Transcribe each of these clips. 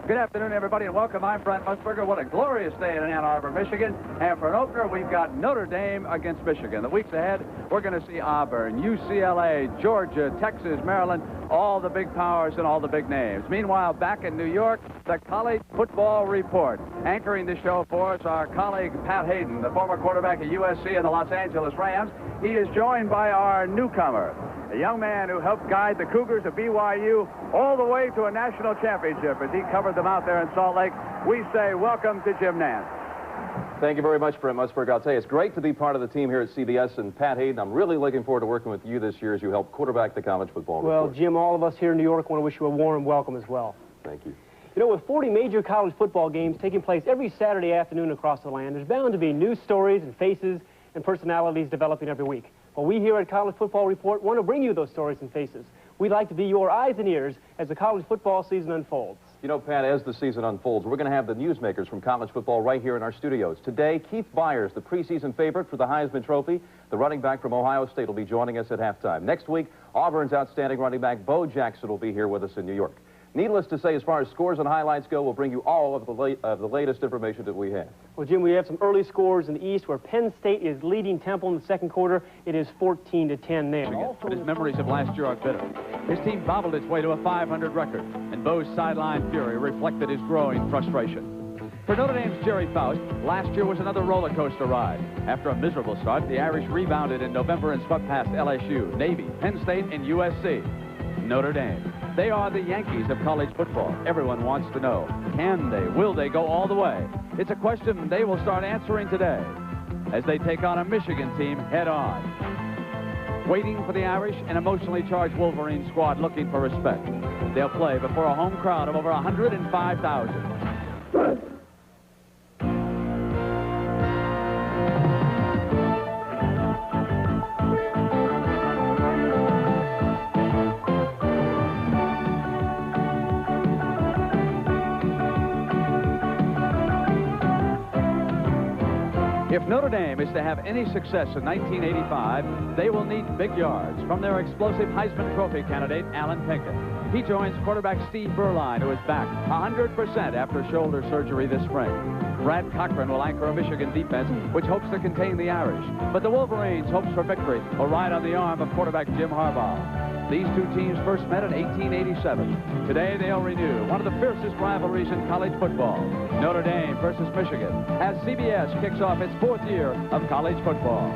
Good afternoon, everybody, and welcome. I'm Brent Musburger. What a glorious day in Ann Arbor, Michigan. And for an opener, we've got Notre Dame against Michigan. The weeks ahead, we're going to see Auburn, UCLA, Georgia, Texas, Maryland, all the big powers and all the big names. Meanwhile, back in New York, the College Football Report. Anchoring the show for us, our colleague Pat Hayden, the former quarterback at USC and the Los Angeles Rams. He is joined by our newcomer, a young man who helped guide the Cougars of BYU all the way to a national championship as he covered them out there in Salt Lake. We say welcome to Jim Nance. Thank you very much, Brent Musburger. I'll tell you, it's great to be part of the team here at CBS. And Pat Hayden, I'm really looking forward to working with you this year as you help quarterback the College Football Report. Well, Jim, all of us here in New York want to wish you a warm welcome as well. Thank you. You know, with 40 major college football games taking place every Saturday afternoon across the land, there's bound to be news stories and faces and personalities developing every week. Well, we here at College Football Report want to bring you those stories and faces. We'd like to be your eyes and ears as the college football season unfolds. You know, Pat, as the season unfolds, we're going to have the newsmakers from college football right here in our studios. Today, Keith Byers, the preseason favorite for the Heisman Trophy, the running back from Ohio State, will be joining us at halftime. Next week, Auburn's outstanding running back, Bo Jackson, will be here with us in New York. Needless to say, as far as scores and highlights go, we'll bring you all of the latest information that we have. Well, Jim, we have some early scores in the East where Penn State is leading Temple in the second quarter. It is 14-10 now. But his memories of last year are bitter. His team bobbled its way to a 500 record, and Bo's sideline fury reflected his growing frustration. For Notre Dame's Jerry Faust, last year was another roller coaster ride. After a miserable start, the Irish rebounded in November and swept past LSU, Navy, Penn State, and USC. Notre Dame. They are the Yankees of college football. Everyone wants to know, can they, will they go all the way? It's a question they will start answering today as they take on a Michigan team head-on. Waiting for the Irish, an emotionally charged Wolverine squad looking for respect. They'll play before a home crowd of over 105,000. If Notre Dame is to have any success in 1985, they will need big yards from their explosive Heisman Trophy candidate, Alan Pinkett. He joins quarterback Steve Berline, who is back 100% after shoulder surgery this spring. Brad Cochran will anchor a Michigan defense, which hopes to contain the Irish. But the Wolverines' hopes for victory will ride on the arm of quarterback Jim Harbaugh. These two teams first met in 1887. Today, they'll renew one of the fiercest rivalries in college football, Notre Dame versus Michigan, as CBS kicks off its fourth year of college football.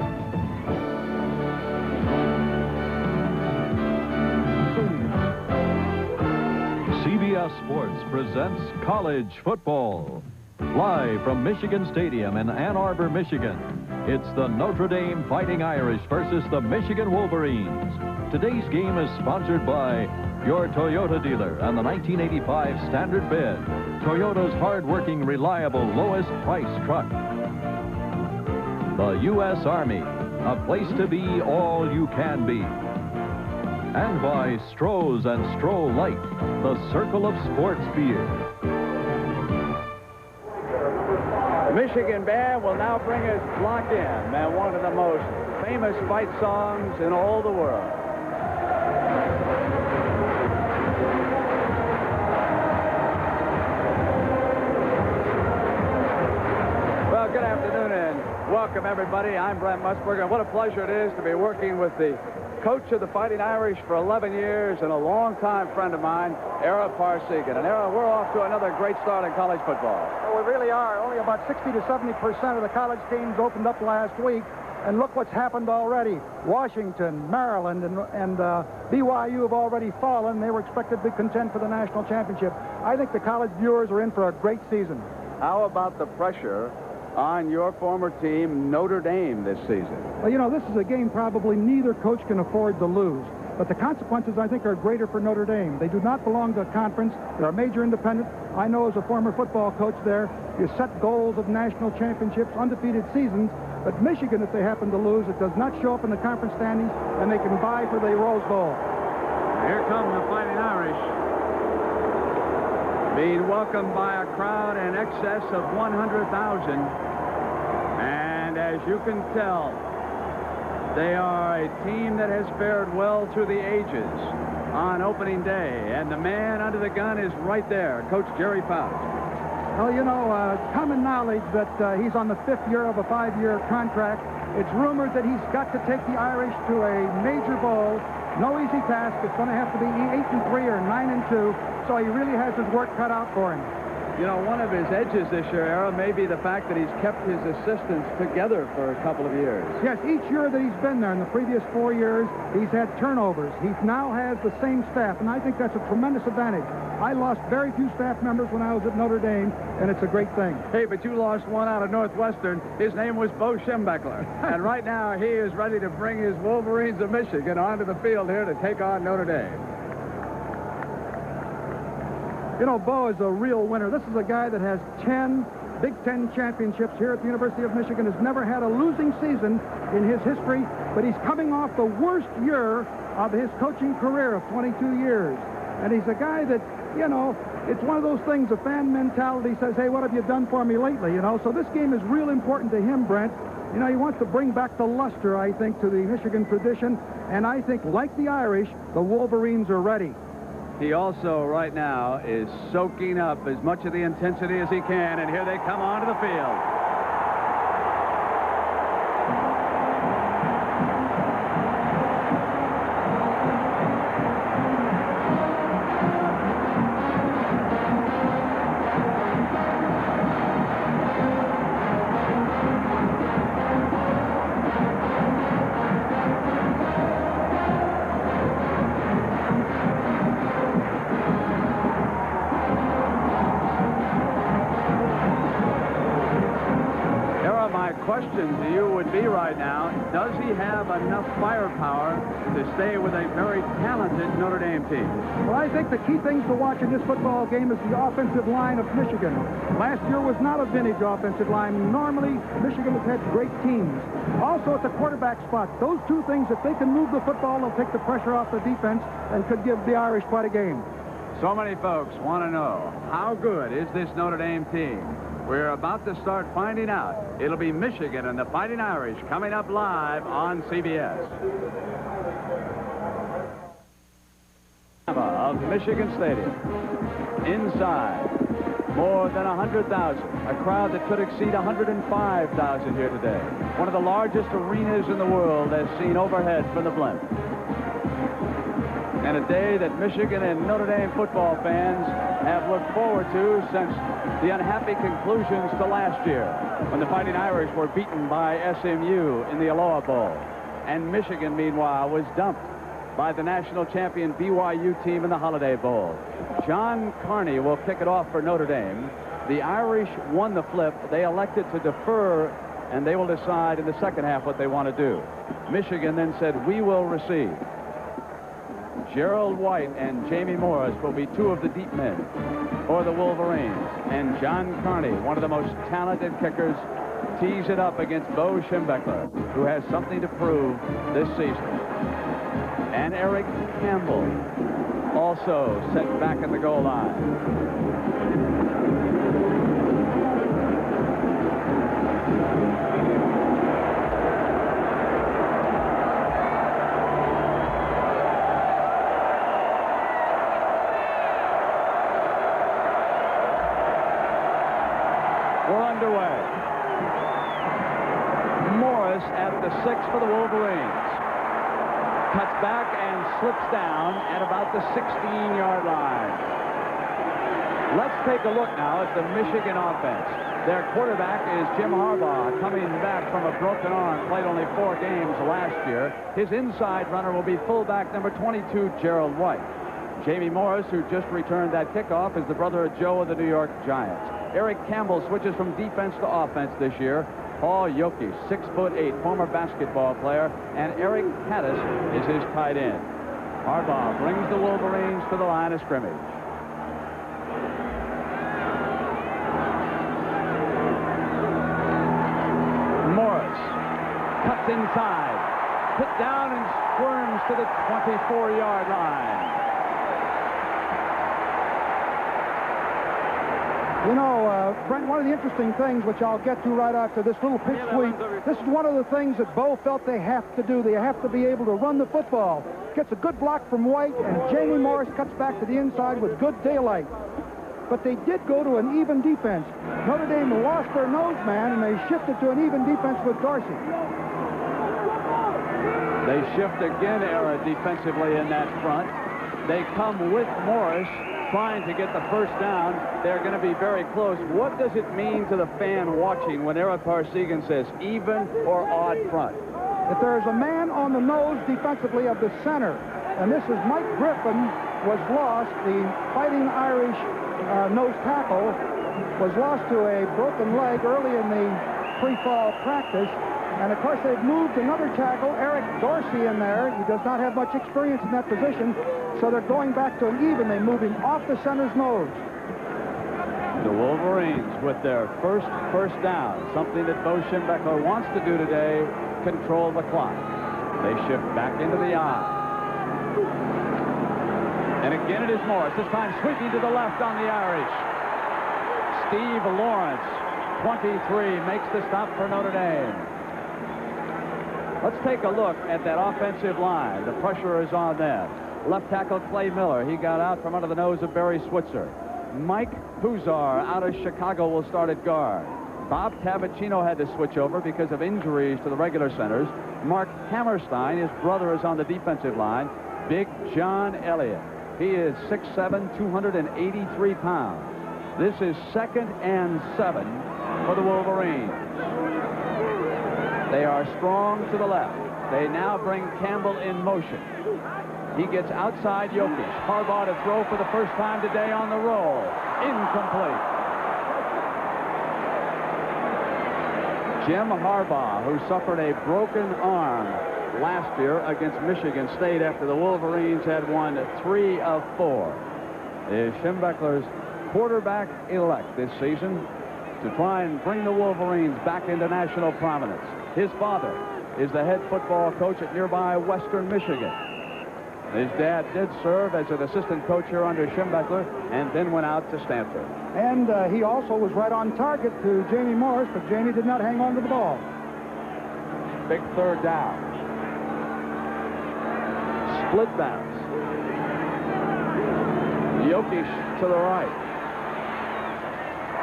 CBS Sports presents college football. Live from Michigan Stadium in Ann Arbor, Michigan, it's the Notre Dame Fighting Irish versus the Michigan Wolverines. Today's game is sponsored by your Toyota dealer and the 1985 Standard Bid, Toyota's hard-working, reliable, lowest price truck. The U.S. Army, a place to be all you can be. And by Stroh's and Stroh Light, the circle of sports beer. The Michigan band will now bring us Lock In, man, one of the most famous fight songs in all the world. Well, good afternoon and welcome, everybody. I'm Brent Musburger, and what a pleasure it is to be working with the coach of the Fighting Irish for 11 years and a longtime friend of mine, Ara Parsegan. And Ara, we're off to another great start in college football. Well, we really are. Only about 60 to 70% of the college teams opened up last week. And look what's happened already. Washington, Maryland, and BYU have already fallen. They were expected to contend for the national championship. I think the college viewers are in for a great season. How about the pressure on your former team, Notre Dame, this season? Well, you know, this is a game probably neither coach can afford to lose. But the consequences, I think, are greater for Notre Dame. They do not belong to a conference. They're a major independent. I know as a former football coach there, you set goals of national championships, undefeated seasons. But Michigan, if they happen to lose, it does not show up in the conference standings, and they can vie for the Rose Bowl. Here come the Fighting Irish, being welcomed by a crowd in excess of 100,000. And as you can tell, they are a team that has fared well through the ages. on opening day, and the man under the gun is right there, Coach Jerry Faust. Well, you know, common knowledge that he's on the 5th year of a 5-year contract. It's rumored that he's got to take the Irish to a major bowl. No easy task. It's going to have to be 8-3 or 9-2, so he really has his work cut out for him. You know, one of his edges this year, Era, may be the fact that he's kept his assistants together for a couple of years. Yes, each year that he's been there, in the previous 4 years, he's had turnovers. He now has the same staff, and I think that's a tremendous advantage. I lost very few staff members when I was at Notre Dame, and it's a great thing. Hey, but you lost one out of Northwestern. His name was Bo Schembechler. And right now, he is ready to bring his Wolverines of Michigan onto the field here to take on Notre Dame. You know, Bo is a real winner. This is a guy that has 10 Big Ten championships here at the University of Michigan, has never had a losing season in his history, but he's coming off the worst year of his coaching career of 22 years. And he's a guy that, you know, it's one of those things, a fan mentality says, hey, what have you done for me lately, you know? So this game is real important to him, Brent. You know, he wants to bring back the luster, I think, to the Michigan tradition, and I think, like the Irish, the Wolverines are ready. He also, right now, is soaking up as much of the intensity as he can, and here they come onto the field. Question to you would be right now, does he have enough firepower to stay with a very talented Notre Dame team? Well, I think the key things to watch in this football game is the offensive line of Michigan. Last year was not a vintage offensive line. Normally, Michigan has had great teams. Also, at the quarterback spot, those two things, if they can move the football, they'll take the pressure off the defense and could give the Irish quite a game. So many folks want to know, how good is this Notre Dame team? We're about to start finding out. It'll be Michigan and the Fighting Irish coming up live on CBS. Of Michigan Stadium. Inside, more than 100,000. A crowd that could exceed 105,000 here today. One of the largest arenas in the world as seen overhead from the blimp. And a day that Michigan and Notre Dame football fans have looked forward to since the unhappy conclusions to last year, when the Fighting Irish were beaten by SMU in the Aloha Bowl. And Michigan, meanwhile, was dumped by the national champion BYU team in the Holiday Bowl. John Carney will kick it off for Notre Dame. The Irish won the flip. They elected to defer, and they will decide in the second half what they want to do. Michigan then said, we will receive. Gerald White and Jamie Morris will be two of the deep men for the Wolverines. And John Carney, one of the most talented kickers, tees it up against Bo Schembechler, who has something to prove this season. And Eric Campbell, also set back at the goal line. We're underway. Morris at the 6 for the Wolverines. Cuts back and slips down at about the 16-yard line. Let's take a look now at the Michigan offense. Their quarterback is Jim Harbaugh, coming back from a broken arm, played only 4 games last year. His inside runner will be fullback number 22, Gerald White. Jamie Morris, who just returned that kickoff, is the brother of Joe of the New York Giants. Eric Campbell switches from defense to offense this year. Paul Yoki, 6'8", former basketball player, and Eric Caddis is his tight end. Harbaugh brings the Wolverines to the line of scrimmage. Morris cuts inside, put down and squirms to the 24-yard line. You know, Brent, one of the interesting things, which I'll get to right after this little pitch sweep, this is one of the things that Bo felt they have to do. They have to be able to run the football. Gets a good block from White, and Jamie Morris cuts back to the inside with good daylight. But they did go to an even defense. Notre Dame lost their nose man, and they shifted to an even defense with Dorsey. They shift again, Era, defensively in that front. They come with Morris, trying to get the first down. They're going to be very close. What does it mean to the fan watching when Eric Parsegan says even or odd front? If there is a man on the nose defensively of the center, and this is Mike Griffin, was lost. The Fighting Irish nose tackle was lost to a broken leg early in the pre-fall practice. And, of course, they've moved another tackle, Eric Dorsey, in there. He does not have much experience in that position, so they're going back to an even. They move him off the center's nose. The Wolverines with their first down, something that Bo Schembechler wants to do today, control the clock. They shift back into the eye. And again it is Morris, this time sweeping to the left on the Irish. Steve Lawrence, 23, makes the stop for Notre Dame. Let's take a look at that offensive line. The pressure is on them. Left tackle Clay Miller. He got out from under the nose of Barry Switzer. Mike Huzar out of Chicago will start at guard. Bob Tavicino had to switch over because of injuries to the regular centers. Mark Hammerstein, his brother, is on the defensive line. Big John Elliott. He is 6'7", 283 pounds. This is 2nd and 7 for the Wolverines. They are strong to the left. They now bring Campbell in motion. He gets outside Jokic. Harbaugh to throw for the first time today on the roll. Incomplete. Jim Harbaugh, who suffered a broken arm last year against Michigan State after the Wolverines had won 3 of 4, is Schembechler's quarterback-elect this season to try and bring the Wolverines back into national prominence. His father is the head football coach at nearby Western Michigan. His dad did serve as an assistant coach here under Schembechler and then went out to Stanford. And he also was right on target to Jamie Morris, but Jamie did not hang on to the ball. Big third down. Split bounce. Jokic to the right.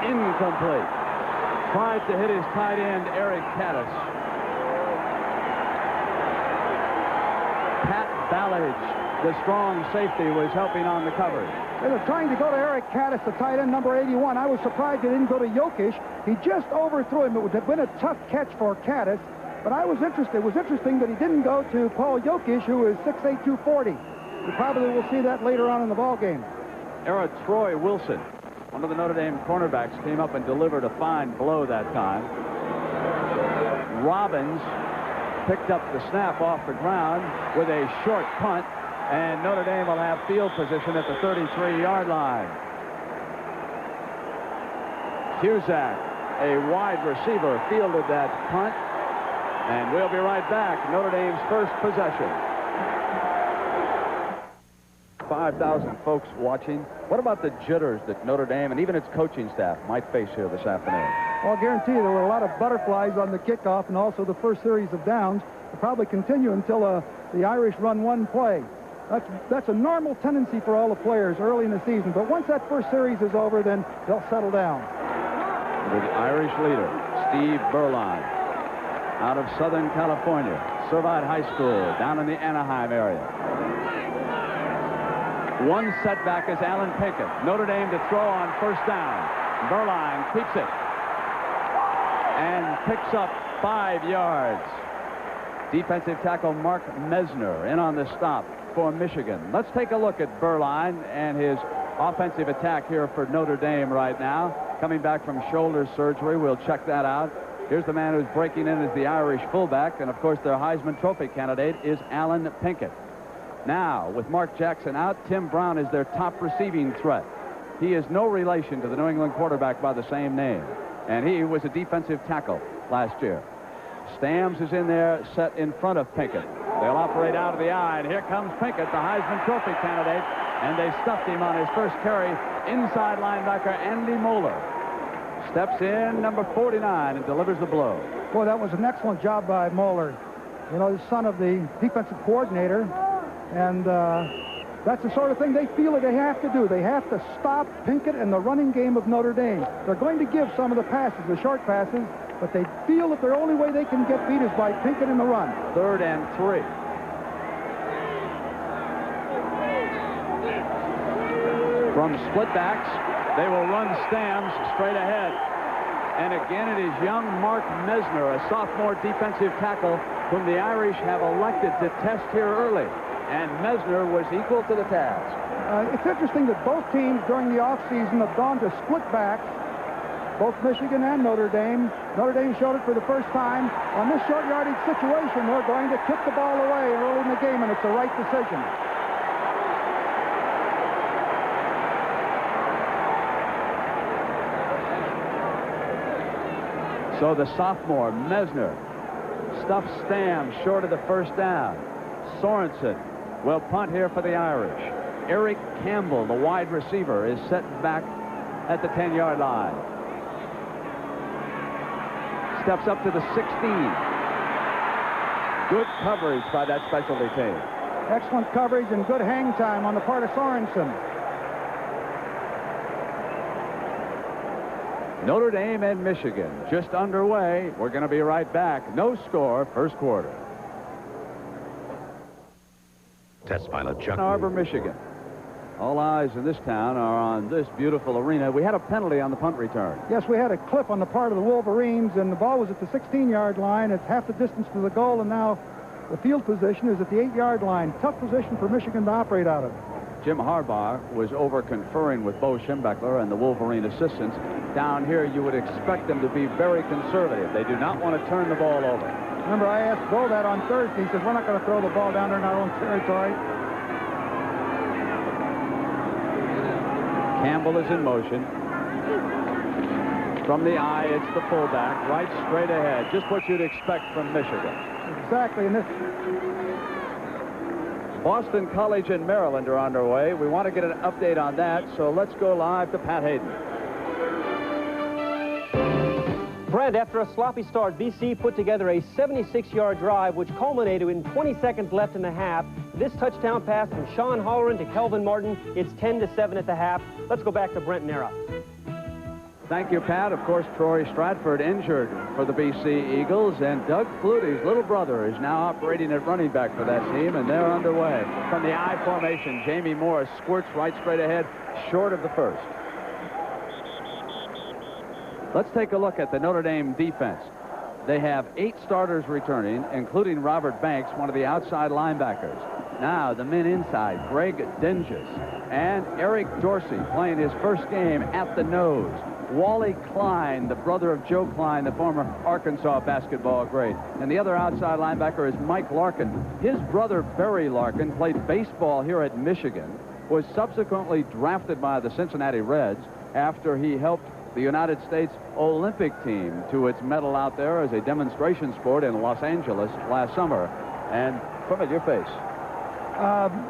Incomplete. Tried to hit his tight end, Eric Caddis. Pat Ballage, the strong safety, was helping on the coverage. They were trying to go to Eric Caddis, the tight end, number 81. I was surprised he didn't go to Jokic. He just overthrew him. It would have been a tough catch for Caddis, but I was interested. It was interesting that he didn't go to Paul Jokic, who is 6'8", 240. We probably will see that later on in the ball game. Era Troy Wilson, one of the Notre Dame cornerbacks, came up and delivered a fine blow that time. Robbins picked up the snap off the ground with a short punt, and Notre Dame will have field position at the 33-yard line. Cusack, a wide receiver, fielded that punt, and we'll be right back. Notre Dame's first possession. 5,000 folks watching. What about the jitters that Notre Dame and even its coaching staff might face here this afternoon? Well, I'll guarantee you there were a lot of butterflies on the kickoff and also the first series of downs. Will probably continue until the Irish run one play. That's a normal tendency for all the players early in the season, but once that first series is over, then they'll settle down. The Irish leader, Steve Berline, out of Southern California, Servite High School, down in the Anaheim area. One setback is Alan Pinkett. Notre Dame to throw on first down. Berline keeps it and picks up 5 yards. Defensive tackle Mark Mesner in on the stop for Michigan. Let's take a look at Berline and his offensive attack here for Notre Dame right now. Coming back from shoulder surgery, we'll check that out. Here's the man who's breaking in as the Irish fullback, and of course their Heisman Trophy candidate is Alan Pinkett. Now, with Mark Jackson out, Tim Brown is their top receiving threat. He is no relation to the New England quarterback by the same name, and he was a defensive tackle last year. Stams is in there, set in front of Pinkett. They'll operate out of the eye, and here comes Pinkett, the Heisman Trophy candidate, And they stuffed him on his first carry. Inside linebacker Andy Moeller steps in, number 49, and delivers the blow. Boy, that was an excellent job by Moeller. You know, the son of the defensive coordinator. And that's the sort of thing they feel that they have to do. They have to stop Pinkett and the running game of Notre Dame. They're going to give some of the passes, the short passes, but they feel that the only way they can get beat is by Pinkett in the run. 3rd and 3. From split backs, they will run Stams straight ahead. And again, it is young Mark Mesner, a sophomore defensive tackle, whom the Irish have elected to test here early. And Mesner was equal to the task. It's interesting that both teams during the offseason have gone to split backs, both Michigan and Notre Dame. Notre Dame showed it for the first time. On this short yardage situation, they're going to kick the ball away early in the game, and it's the right decision. So the sophomore, Mesner, stuffs Stam short of the first down. Sorensen will punt here for the Irish. Eric Campbell, the wide receiver, is set back at the 10-yard line. Steps up to the 16. Good coverage by that specialty team. Excellent coverage and good hang time on the part of Sorensen. Notre Dame and Michigan just underway. We're going to be right back. No score, first quarter. Test pilot Chuck. Ann Arbor, Michigan. All eyes in this town are on this beautiful arena. We had a penalty on the punt return. Yes, we had a clip on the part of the Wolverines, and the ball was at the 16-yard line. It's half the distance to the goal, and now the field position is at the 8-yard line. Tough position for Michigan to operate out of. Jim Harbaugh was over conferring with Bo Schembechler and the Wolverine assistants. Down here, you would expect them to be very conservative. They do not want to turn the ball over. Remember, I asked Bo that on Thursday. He said, we're not going to throw the ball down there in our own territory. Campbell is in motion. From the eye, it's the fullback, right straight ahead. Just what you'd expect from Michigan. Exactly. And this... Boston College and Maryland are underway. We want to get an update on that, so let's go live to Pat Hayden. Brent, after a sloppy start, BC put together a 76-yard drive, which culminated in 20 seconds left in the half. This touchdown pass from Sean Holleran to Kelvin Martin. It's 10-7 at the half. Let's go back to Brent Nera. Thank you, Pat. Of course, Troy Stratford injured for the BC Eagles, and Doug Flutie's little brother is now operating at running back for that team, and they're underway. From the I formation, Jamie Morris squirts right straight ahead, short of the first. Let's take a look at the Notre Dame defense. They have 8 starters returning, including Robert Banks, one of the outside linebackers. Now, the men inside, Greg Denges and Eric Dorsey playing his first game at the nose. Wally Klein, the brother of Joe Klein, the former Arkansas basketball great. And the other outside linebacker is Mike Larkin. His brother, Barry Larkin, played baseball here at Michigan, was subsequently drafted by the Cincinnati Reds after he helped the United States Olympic team to its medal out there as a demonstration sport in Los Angeles last summer. And from it, your face.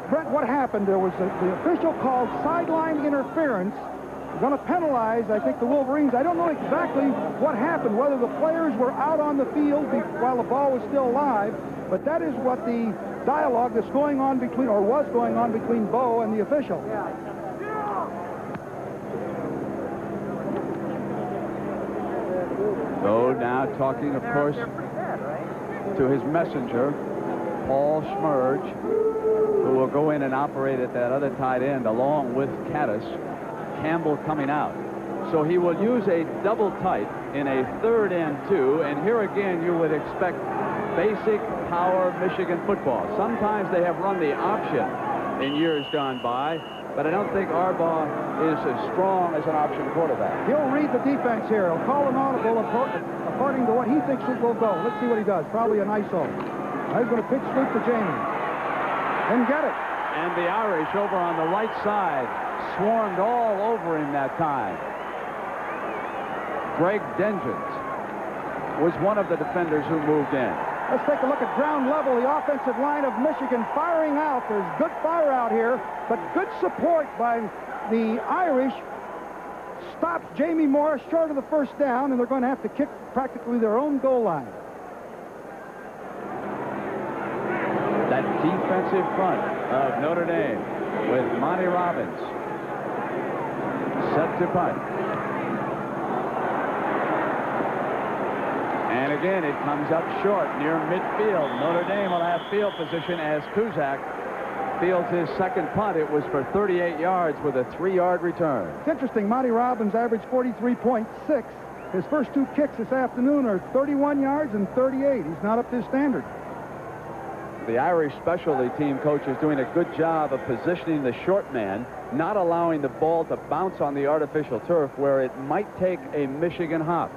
Brent, what happened? There was the official called sideline interference. We're going to penalize, I think, the Wolverines. I don't know exactly what happened, whether the players were out on the field while the ball was still live, but that is what the dialogue that's going on between, or was going on between Bo and the official. So now talking, of course, to his messenger, Paul Schmerge, who will go in and operate at that other tight end along with Caddis. Campbell coming out. So he will use a double tight in a 3rd and 2, and here again you would expect basic power Michigan football. Sometimes they have run the option in years gone by, but I don't think Harbaugh is as strong as an option quarterback. He'll read the defense here. He'll call an audible according to what he thinks it will go. Let's see what he does. Probably an ISO. He's going to pitch sweep to Jamie. And get it. And the Irish over on the right side swarmed all over him that time. Greg Dengens was one of the defenders who moved in. Let's take a look at ground level. The offensive line of Michigan firing out. There's good fire out here, but good support by the Irish stops Jamie Morris short of the first down, and they're going to have to kick practically their own goal line. That defensive front of Notre Dame with Monty Robbins set to punt. And again, it comes up short near midfield. Notre Dame will have field position as Kuzak fields his second punt. It was for 38 yards with a 3-yard return. It's interesting. Monty Robbins averaged 43.6. His first 2 kicks this afternoon are 31 yards and 38. He's not up to his standard. The Irish specialty team coach is doing a good job of positioning the short man, not allowing the ball to bounce on the artificial turf where it might take a Michigan hop.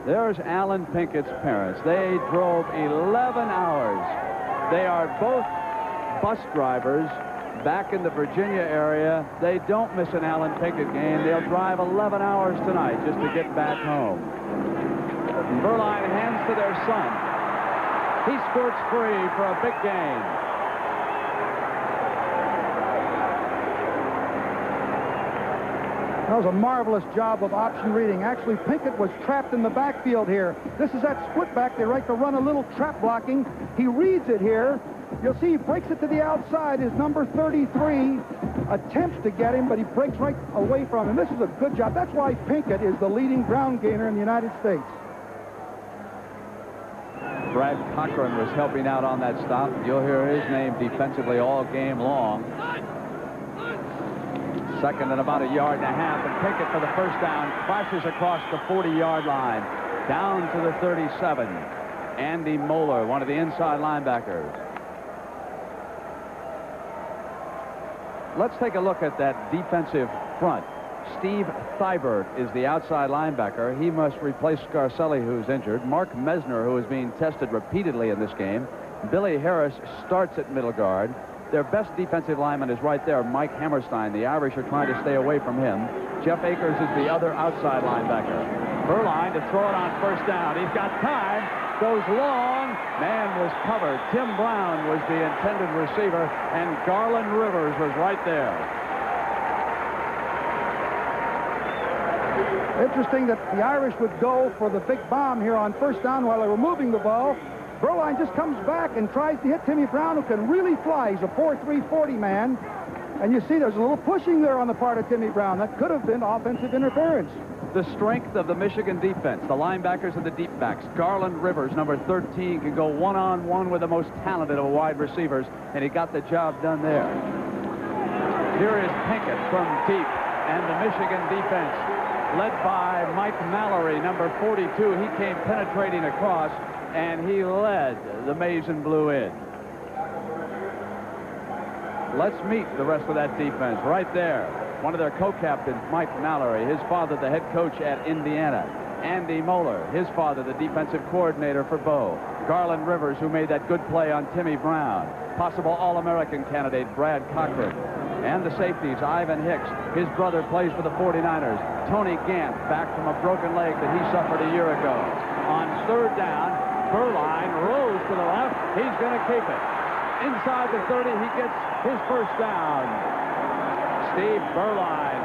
There's Alan Pinkett's parents. They drove 11 hours. They are both bus drivers back in the Virginia area. They don't miss an Alan Pinkett game. They'll drive 11 hours tonight just to get back home. Berline hands to their son. He squirts free for a big gain. That was a marvelous job of option reading. Actually, Pinkett was trapped in the backfield here. This is that split back. They like to run a little trap blocking. He reads it here. You'll see he breaks it to the outside. His number 33 attempts to get him, but he breaks right away from him. This is a good job. That's why Pinkett is the leading ground gainer in the United States. Brad Cochran was helping out on that stop. You'll hear his name defensively all game long. Second and about 1.5 yards, and Pinkett for the first down flashes across the 40-yard line down to the 37. Andy Moeller, one of the inside linebackers. Let's take a look at that defensive front. Steve Thibert is the outside linebacker. He must replace Scarcelli, who's injured. Mark Mesner, who is being tested repeatedly in this game. Billy Harris starts at middle guard. Their best defensive lineman is right there, Mike Hammerstein. The Irish are trying to stay away from him. Jeff Akers is the other outside linebacker. Berline to throw it on first down. He's got time. Goes long. Man was covered. Tim Brown was the intended receiver, and Garland Rivers was right there. Interesting that the Irish would go for the big bomb here on first down while they were moving the ball. Berline just comes back and tries to hit Timmy Brown, who can really fly. He's a 4.3 40 man. And you see there's a little pushing there on the part of Timmy Brown. That could have been offensive interference. The strength of the Michigan defense, the linebackers and the deep backs. Garland Rivers, number 13, can go one-on-one with the most talented of wide receivers, and he got the job done there. Here is Pinkett from deep, and the Michigan defense, led by Mike Mallory, number 42. He came penetrating across, and he led the maize and blue in. Let's meet the rest of that defense right there. One of their co-captains, Mike Mallory, his father, the head coach at Indiana. Andy Moeller, his father, the defensive coordinator for Bo. Garland Rivers, who made that good play on Timmy Brown. Possible All-American candidate, Brad Cochran. And the safeties, Ivan Hicks. His brother plays for the 49ers. Tony Gant, back from a broken leg that he suffered a year ago. On third down, Berline rolls to the left. He's going to keep it. Inside the 30, he gets his first down. Steve Berline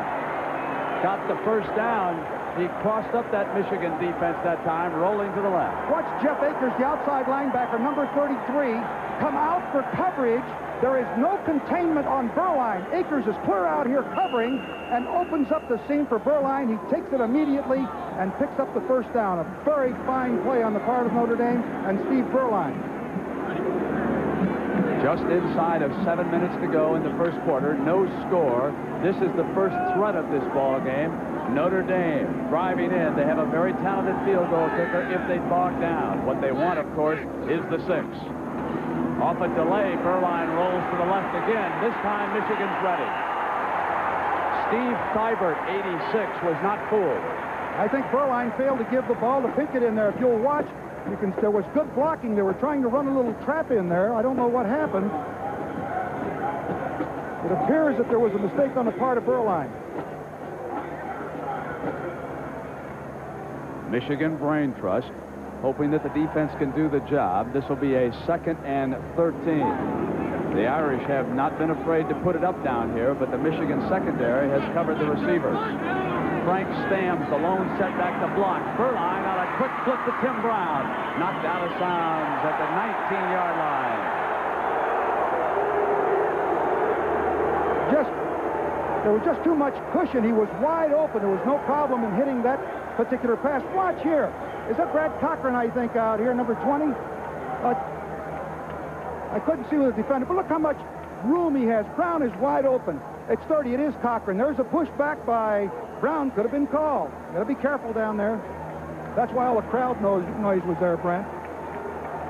got the first down. He crossed up that Michigan defense that time, rolling to the left. Watch Jeff Akers, the outside linebacker, number 33, come out for coverage. There is no containment on Berline. Akers is clear out here covering and opens up the seam for Berline. He takes it immediately and picks up the first down. A very fine play on the part of Notre Dame and Steve Berline. Just inside of 7 minutes to go in the first quarter, no score. This is the first threat of this ball game. Notre Dame driving in. They have a very talented field goal kicker if they bog down. What they want, of course, is the 6. Off a delay, Berline rolls to the left again. This time, Michigan's ready. Steve Thibert, 86, was not fooled. I think Berline failed to give the ball to Pinkett in there. If you'll watch, there was good blocking. They were trying to run a little trap in there. I don't know what happened. It appears that there was a mistake on the part of Berline. Michigan Brain Trust hoping that the defense can do the job. This will be a 2nd and 13. The Irish have not been afraid to put it up down here, but the Michigan secondary has covered the receivers. Frank Stamms, the lone setback to block. Berline on a quick flip to Tim Brown. Knocked out of bounds at the 19-yard line. There was just too much cushion. He was wide open. There was no problem in hitting that particular pass. Watch here. Is that Brad Cochran, I think, out here, number 20? I couldn't see with the defender, but look how much room he has. Brown is wide open. It's 30. It is Cochran. There's a push back by Brown. Could have been called. Got to be careful down there. That's why all the crowd noise was there, Brent.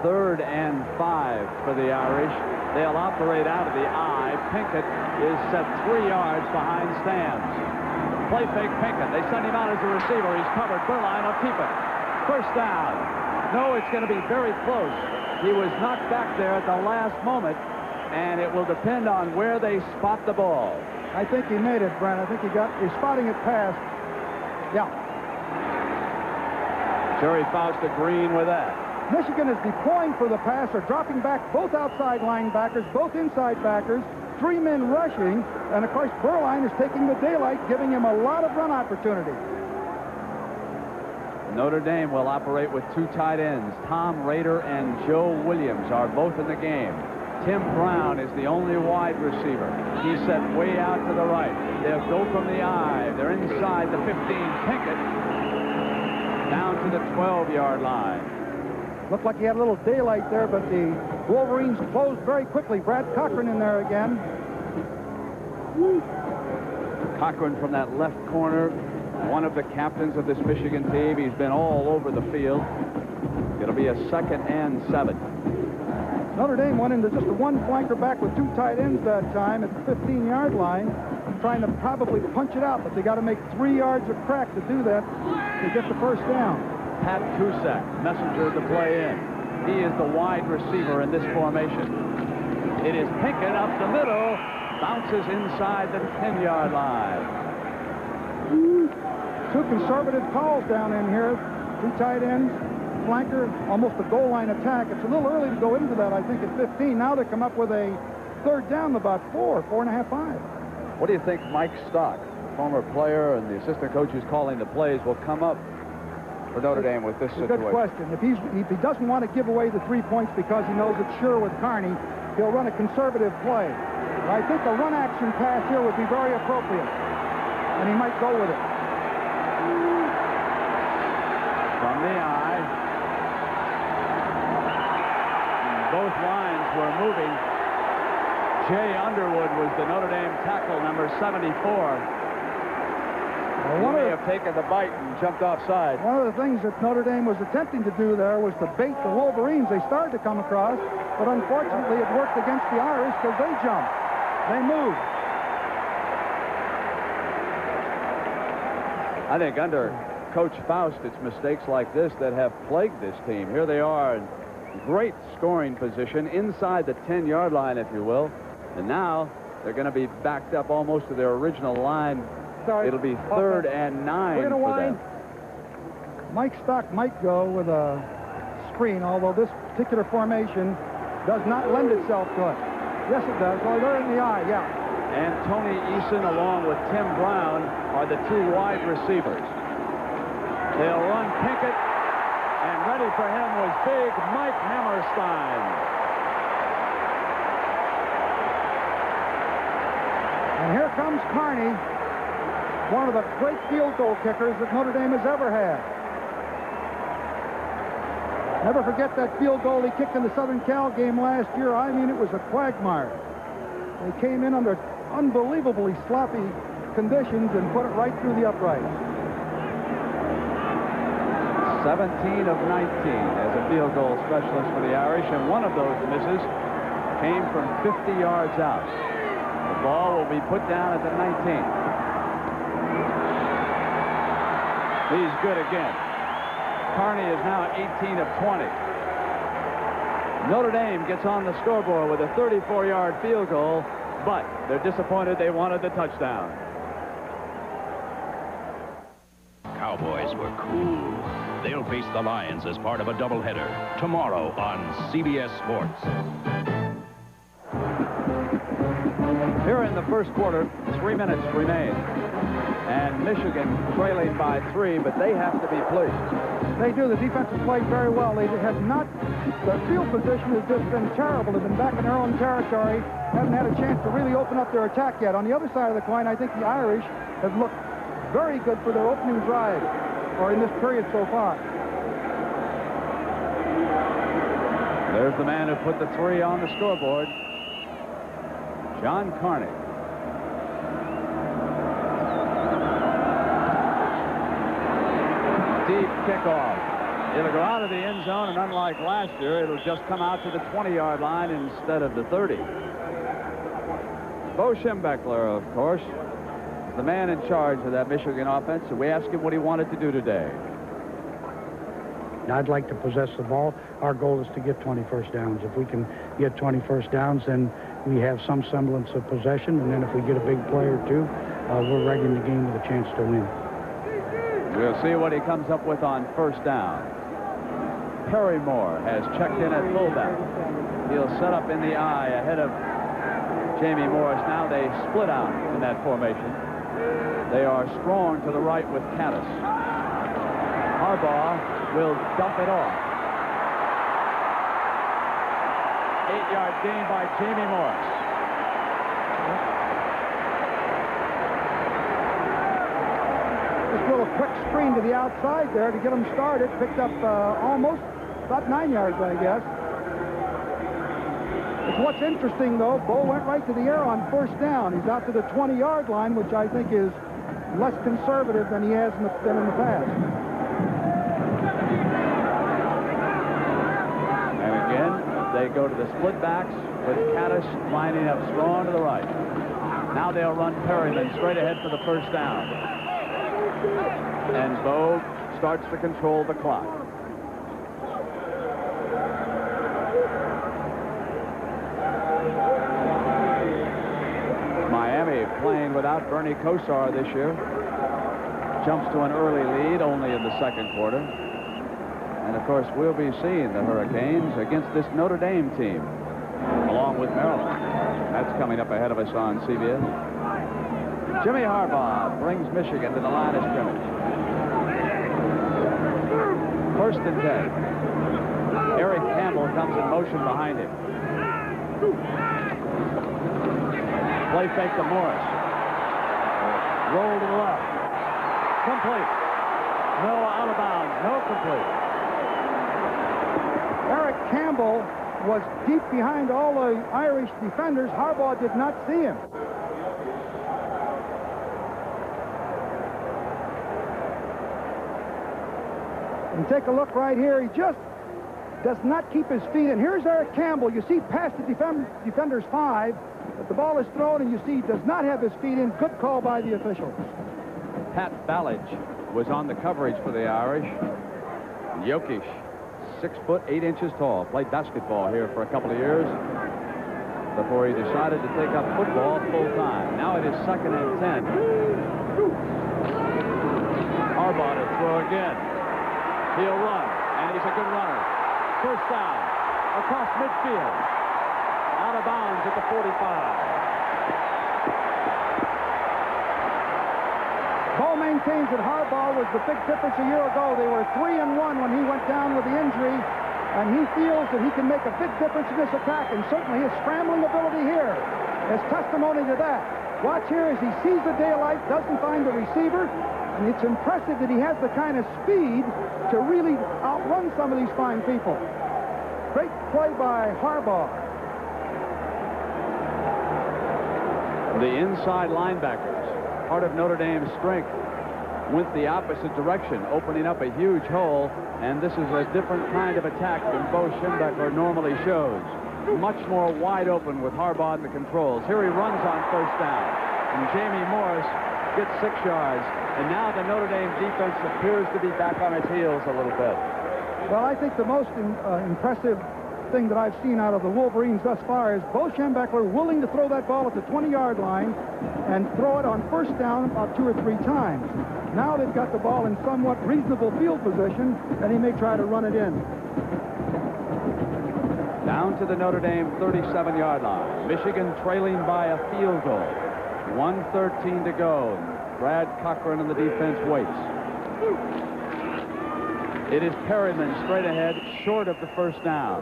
3rd and 5 for the Irish. They'll operate out of the I. Pinkett is set 3 yards behind Stamms. Play fake Pinkett. They send him out as a receiver. He's covered. Berline will keep it. First down. No, it's going to be very close. He was knocked back there at the last moment, and it will depend on where they spot the ball. I think he made it, Brent. I think he's spotting it past. Yeah. Jerry Faust agreeing with that. Michigan is deploying for the pass, or dropping back both outside linebackers, both inside backers, 3 men rushing, and of course Berline is taking the daylight, giving him a lot of run opportunity. Notre Dame will operate with 2 tight ends. Tom Rader and Joe Williams are both in the game. Tim Brown is the only wide receiver. He's set way out to the right. They'll go from the I. They're inside the 15. Pinkett down to the 12-yard line. Looked like he had a little daylight there, but the Wolverines closed very quickly. Brad Cochran in there again. Cochran from that left corner, one of the captains of this Michigan team. He's been all over the field. It'll be a 2nd and 7. Notre Dame went into just a 1 flanker back with 2 tight ends that time at the 15-yard line, trying to probably punch it out, but they got to make 3 yards of crack to do that to get the first down. Pat Cusack, messenger to play in. He is the wide receiver in this formation. It is Pinkett up the middle, bounces inside the 10-yard line. 2 conservative calls down in here. 2 tight ends, flanker, almost a goal line attack. It's a little early to go into that, I think, at 15. Now they come up with a 3rd down about 4.5, 5. What do you think Mike Stock, former player and the assistant coach who's calling the plays, will come up for Notre Dame with this situation? Good question. If he doesn't want to give away the 3 points because he knows it's sure with Carney, he'll run a conservative play. I think a run action pass here would be very appropriate, and he might go with it. From the eye. Both lines were moving. Jay Underwood was the Notre Dame tackle, number 74. He may have taken the bite and jumped offside. One of the things that Notre Dame was attempting to do there was to bait the Wolverines. They started to come across, but unfortunately it worked against the Irish because they jumped. They moved. I think under Coach Faust, it's mistakes like this that have plagued this team. Here they are in great scoring position inside the 10-yard line, if you will. And now they're going to be backed up almost to their original line. It'll be 3rd and 9 for them. Mike Stock might go with a screen, although this particular formation does not lend itself to it. Yes, it does. Well, they're in the eye, yeah. And Tony Eason, along with Tim Brown, are the 2 wide receivers. They'll run Pinkett, and ready for him was big Mike Hammerstein. And here comes Carney, one of the great field goal kickers that Notre Dame has ever had. Never forget that field goal he kicked in the Southern Cal game last year. I mean, it was a quagmire. They came in under unbelievably sloppy conditions and put it right through the uprights. 17 of 19 as a field goal specialist for the Irish, and one of those misses came from 50 yards out. The ball will be put down at the 19. He's good again. Carney is now 18 of 20. Notre Dame gets on the scoreboard with a 34-yard field goal, but they're disappointed. They wanted the touchdown. Cowboys were cool. They'll face the Lions as part of a doubleheader tomorrow on CBS Sports. Here in the first quarter, 3 minutes remain. And Michigan trailing by 3, but they have to be pleased. They do. The defense has played very well. They have not, the field position has just been terrible. They've been back in their own territory, haven't had a chance to really open up their attack yet. On the other side of the coin, I think the Irish have looked very good for their opening drive, or in this period so far. There's the man who put the 3 on the scoreboard, John Carney. Deep kickoff. It'll go out of the end zone, and unlike last year, it'll just come out to the 20-yard line instead of the 30. Bo Schembechler, of course, is the man in charge of that Michigan offense, and we asked him what he wanted to do today. I'd like to possess the ball. Our goal is to get 20 first downs. If we can get 20 first downs, then we have some semblance of possession, and then if we get a big play or two, we're right in the game with a chance to win. We'll see what he comes up with on first down. Perry Moore has checked in at fullback. He'll set up in the I ahead of Jamie Morris. Now they split out in that formation. They are strong to the right with Caddis. Harbaugh will dump it off. 8-yard gain by Jamie Morris. Just a little quick screen to the outside there to get them started. Picked up almost about 9 yards, I guess. It's what's interesting, though. Bo went right to the air on first down. He's out to the 20-yard line, which I think is less conservative than he has been in the past. And again, they go to the split backs with Caddis lining up strong to the right. Now they'll run Perryman straight ahead for the first down. And Bo starts to control the clock. Miami playing without Bernie Kosar this year. Jumps to an early lead only in the second quarter. And of course, we'll be seeing the Hurricanes against this Notre Dame team, along with Maryland. That's coming up ahead of us on CBS. Jimmy Harbaugh brings Michigan to the line of scrimmage. First and 10. Eric Campbell comes in motion behind him. Play fake to Morris. Roll to the left. Complete. No, out of bounds. No, complete. Eric Campbell was deep behind all the Irish defenders. Harbaugh did not see him. And take a look right here. He just does not keep his feet. And here's Eric Campbell. You see past the defender's 5, but the ball is thrown, and you see he does not have his feet in. Good call by the officials. Pat Ballage was on the coverage for the Irish. Jokic, 6 foot 8 inches tall, played basketball here for a couple of years before he decided to take up football full time. Now it is second and 10. Harbaugh to throw again. He'll run, and he's a good runner. First down, across midfield. Out of bounds at the 45. Bo maintains that Harbaugh was the big difference a year ago. They were 3-1 when he went down with the injury, and he feels that he can make a big difference in this attack, and certainly his scrambling ability here is testimony to that. Watch here as he sees the daylight, doesn't find the receiver, and it's impressive that he has the kind of speed to really outrun some of these fine people. Great play by Harbaugh. The inside linebackers, part of Notre Dame's strength, went the opposite direction, opening up a huge hole, and this is a different kind of attack than Bo Schembechler normally shows. Much more wide open with Harbaugh in the controls. Here he runs on first down, and Jamie Morris gets 6 yards, and now the Notre Dame defense appears to be back on its heels a little bit. Well, I think the most impressive thing that I've seen out of the Wolverines thus far is Bo Schembechler willing to throw that ball at the 20-yard line and throw it on first down about 2 or 3 times. Now they've got the ball in somewhat reasonable field position, and he may try to run it in. Down to the Notre Dame 37-yard line. Michigan trailing by a field goal. 1:13 to go. Brad Cochran in the defense waits. It is Perryman straight ahead, short of the first down.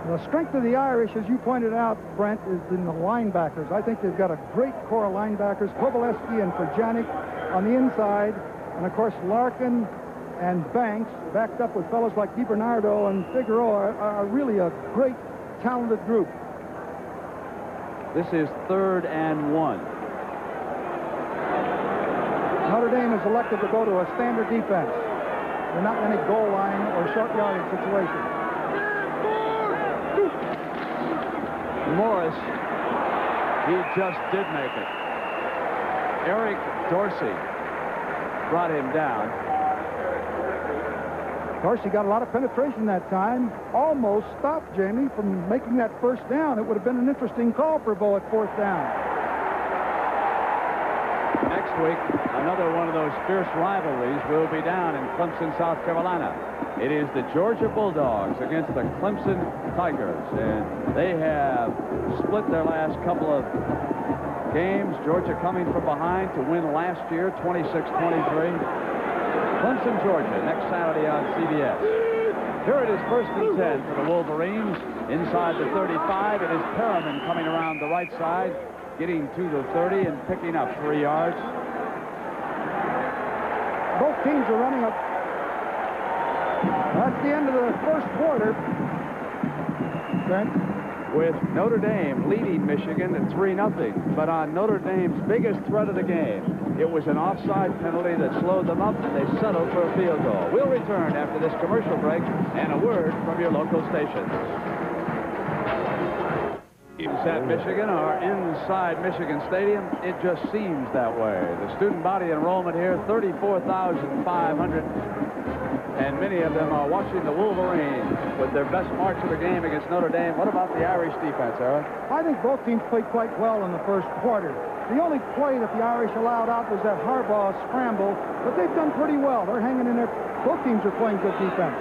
The strength of the Irish, as you pointed out, Brent, is in the linebackers. I think they've got a great core of linebackers. Kovalevsky and Perjanik on the inside. And, of course, Larkin and Banks, backed up with fellows like DiBernardo and Figueroa, are really a great, talented group. This is 3rd and 1. Notre Dame has elected to go to a standard defense. They're not in any goal line or short yardage situation. Morris, he just did make it. Eric Dorsey brought him down. Dorsey got a lot of penetration that time. Almost stopped Jamie from making that first down. It would have been an interesting call for Bo at 4th down. Next week, another one of those fierce rivalries will be down in Clemson, South Carolina. It is the Georgia Bulldogs against the Clemson Tigers, and they have split their last couple of games. Georgia coming from behind to win last year, 26-23. Clemson, Georgia, next Saturday on CBS. Here it is 1st and 10 for the Wolverines. Inside the 35, it is Perriman coming around the right side, getting to the 30 and picking up 3 yards. Both teams are running up. That's the end of the first quarter. Brent? With Notre Dame leading Michigan at 3-0. But on Notre Dame's biggest threat of the game, it was an offside penalty that slowed them up, and they settled for a field goal. We'll return after this commercial break and a word from your local station. Teams at Michigan are inside Michigan Stadium. It just seems that way. The student body enrollment here, 34,500. And many of them are watching the Wolverines with their best march of the game against Notre Dame. What about the Irish defense, Eric? I think both teams played quite well in the first quarter. The only play that the Irish allowed out was that Harbaugh scramble, but they've done pretty well. They're hanging in there. Both teams are playing good defense.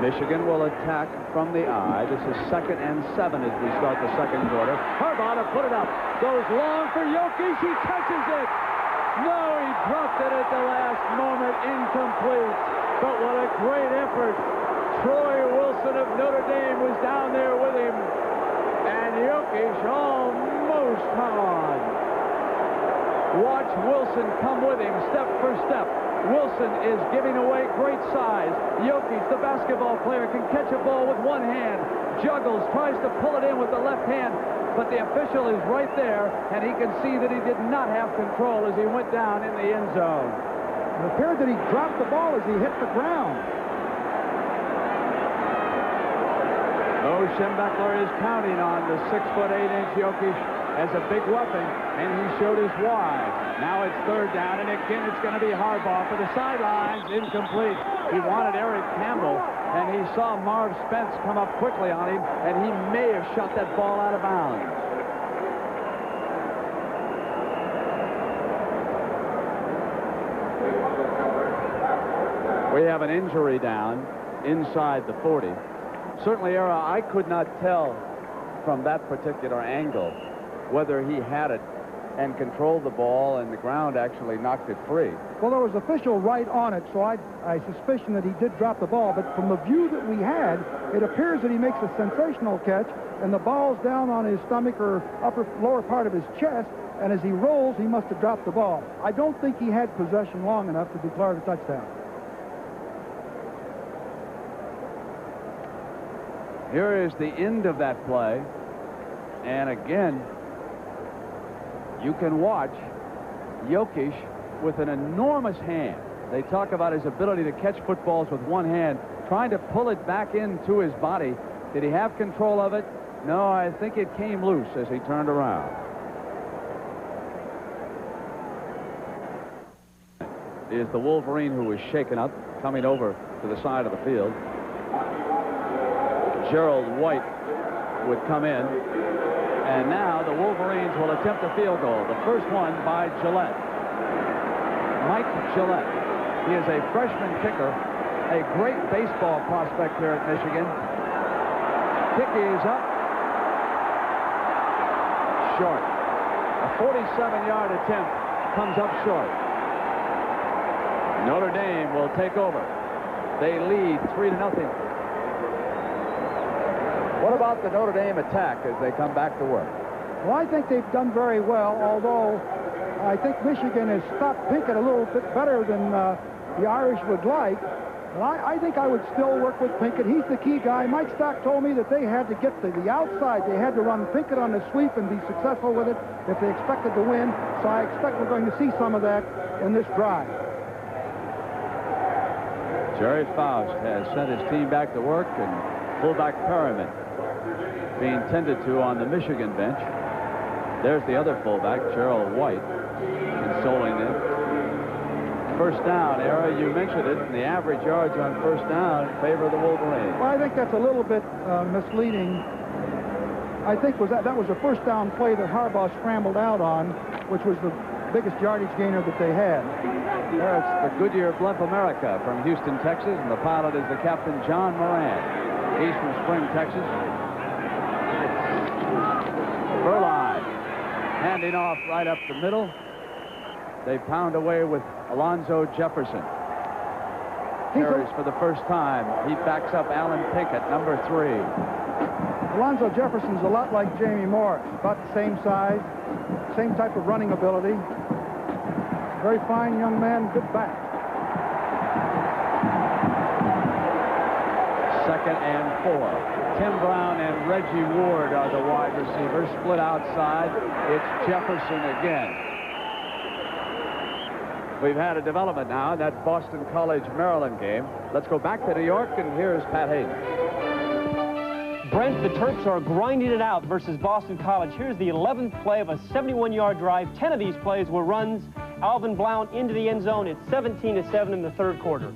Michigan will attack from the eye. This is 2nd and 7 as we start the second quarter. Harbaugh to put it up. Goes long for Jokic. He catches it. No, he dropped it at the last moment. Incomplete. But what a great effort. Troy Wilson of Notre Dame was down there with him. And Jokic almost hung on. Watch Wilson come with him step for step. Wilson is giving away great size. Jokic, the basketball player, can catch a ball with one hand. Juggles, tries to pull it in with the left hand. But the official is right there, and he can see that he did not have control as he went down in the end zone. It appeared that he dropped the ball as he hit the ground. Bo Schembechler is counting on the 6'8" Jokic as a big weapon, and he showed us why. Now it's 3rd down, and again it's going to be Harbaugh for the sidelines. Incomplete. He wanted Eric Campbell, and he saw Marv Spence come up quickly on him, and he may have shot that ball out of bounds. We have an injury down inside the 40. Certainly, Era, I could not tell from that particular angle whether he had it and controlled the ball and the ground actually knocked it free. Well, there was official right on it, so I suspicion that he did drop the ball. But from the view that we had, it appears that he makes a sensational catch, and the ball's down on his stomach or lower part of his chest, and as he rolls, he must have dropped the ball. I don't think he had possession long enough to declare it a touchdown. Here is the end of that play. And again, you can watch Jokic with an enormous hand. They talk about his ability to catch footballs with one hand, trying to pull it back into his body. Did he have control of it? No, I think it came loose as he turned around. Is the Wolverine who was shaken up, coming over to the side of the field. Gerald White would come in. And now the Wolverines will attempt a field goal. The first one by Gillette. Mike Gillette. He is a freshman kicker, a great baseball prospect here at Michigan. Kick is up. Short. A 47-yard attempt comes up short. Notre Dame will take over. They lead 3-0. What about the Notre Dame attack as they come back to work? Well, I think they've done very well, although I think Michigan has stopped Pinkett a little bit better than the Irish would like. And I think I would still work with Pinkett. He's the key guy. Mike Stock told me that they had to get to the outside. They had to run Pinkett on the sweep and be successful with it if they expected to win. So I expect we're going to see some of that in this drive. Jerry Faust has sent his team back to work, and fullback Perriman being tended to on the Michigan bench. There's the other fullback, Gerald White, consoling them. First down era, you mentioned it, and the average yards on first down in favor of the Wolverines. Well, I think that's a little bit misleading. I think that was the first down play that Harbaugh scrambled out on, which was the biggest yardage gainer that they had. There's the Goodyear Blimp America from Houston, Texas, and the pilot is the captain, John Moran. He's from Spring, Texas. Burline handing off right up the middle. They pound away with Alonzo Jefferson. Carries for the first time. He backs up Alan Pinkett, number 3. Alonzo Jefferson's a lot like Jamie Morris, about the same size, same type of running ability. Very fine young man, good back. 2nd and 4. Tim Brown and Reggie Ward are the wide receivers. Split outside. It's Jefferson again. We've had a development now in that Boston College, Maryland game. Let's go back to New York, and here's Pat Hayden. Brent, the Terps are grinding it out versus Boston College. Here's the 11th play of a 71-yard drive. 10 of these plays were runs. Alvin Blount into the end zone. It's 17-7 in the third quarter.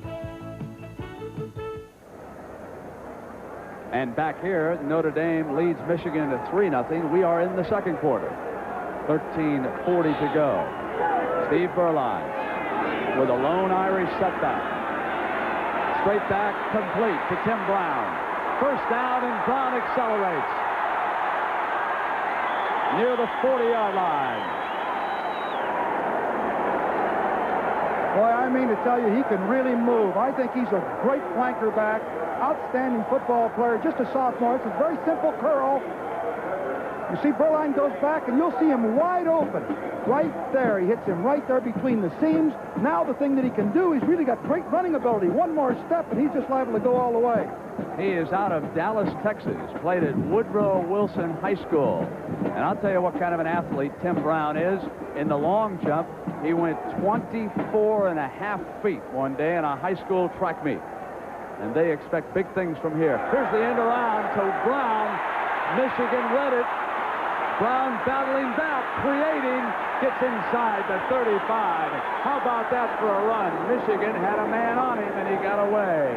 And back here, Notre Dame leads Michigan to 3-0. We are in the second quarter. 13:40 to go. Steve Burline with a lone Irish setback. Straight back, complete to Tim Brown. First down, and Brown accelerates near the 40-yard line. Boy, I mean to tell you, he can really move. I think he's a great flanker back, outstanding football player, just a sophomore. It's a very simple curl. You see Burline goes back, and you'll see him wide open. Right there. He hits him right there between the seams. Now the thing that he can do, he's really got great running ability. One more step, and he's just liable to go all the way. He is out of Dallas, Texas. Played at Woodrow Wilson High School. And I'll tell you what kind of an athlete Tim Brown is. In the long jump, he went 24.5 feet one day in a high school track meet. And they expect big things from here. Here's the end around to Brown. Michigan read it. Brown battling back, creating, gets inside the 35. How about that for a run? Michigan had a man on him, and he got away.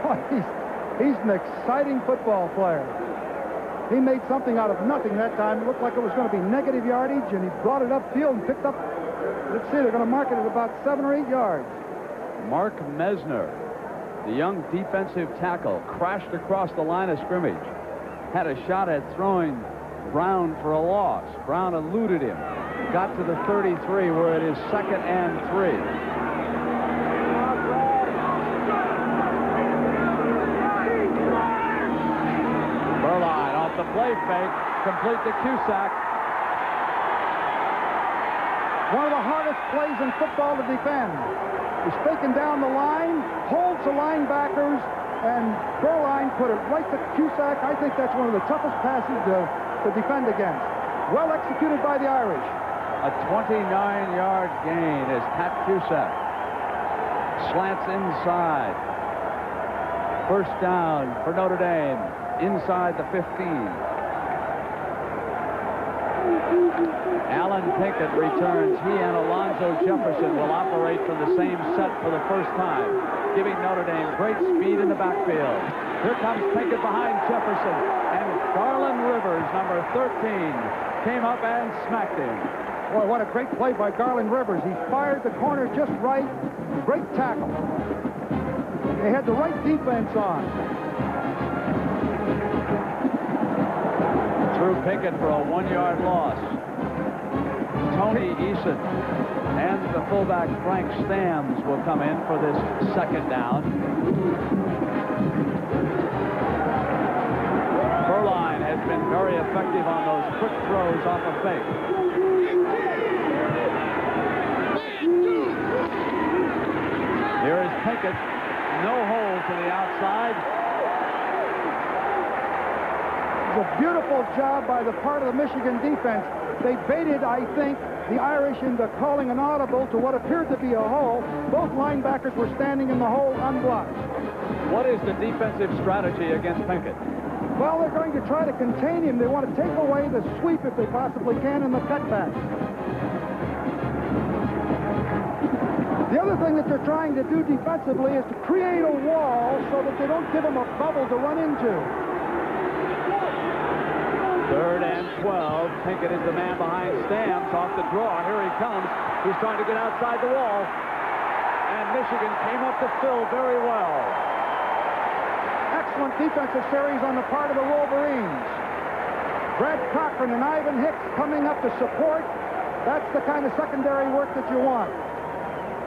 Boy, he's an exciting football player. He made something out of nothing that time. It looked like it was going to be negative yardage, and he brought it upfield and picked up, let's see, they're going to mark it at about 7 or 8 yards. Mark Mesner, the young defensive tackle, crashed across the line of scrimmage. Had a shot at throwing Brown for a loss. Brown eluded him. Got to the 33 where it is 2nd and 3. Burline off the play fake. Complete to Cusack. One of the hardest plays in football to defend. He's faking down the line, holds the linebackers, and Burline put it right to Cusack. I think that's one of the toughest passes to defend against. Well executed by the Irish. A 29-yard gain as Pat Cusack slants inside. First down for Notre Dame inside the 15. Alan Pinkett returns. He and Alonzo Jefferson will operate from the same set for the first time, giving Notre Dame great speed in the backfield. Here comes Pinkett behind Jefferson, and Garland Rivers, number 13, came up and smacked him. Boy, what a great play by Garland Rivers. He fired the corner just right. Great tackle. They had the right defense on. Through Pinkett for a 1-yard loss. Tony Eason and the fullback Frank Stams will come in for this second down. Berline has been very effective on those quick throws off a fake. Here is Pinkett. No hole to the outside. It's a beautiful job by the part of the Michigan defense. They baited, I think, the Irish into calling an audible to what appeared to be a hole. Both linebackers were standing in the hole unblocked. What is the defensive strategy against Pinkett? Well, they're going to try to contain him. They want to take away the sweep if they possibly can in the cutback. The other thing that they're trying to do defensively is to create a wall so that they don't give him a bubble to run into. 3rd and 12. Pinkett is the man behind Stams off the draw. Here he comes. He's trying to get outside the wall. And Michigan came up to fill very well. Excellent defensive series on the part of the Wolverines. Brad Cochran and Ivan Hicks coming up to support. That's the kind of secondary work that you want.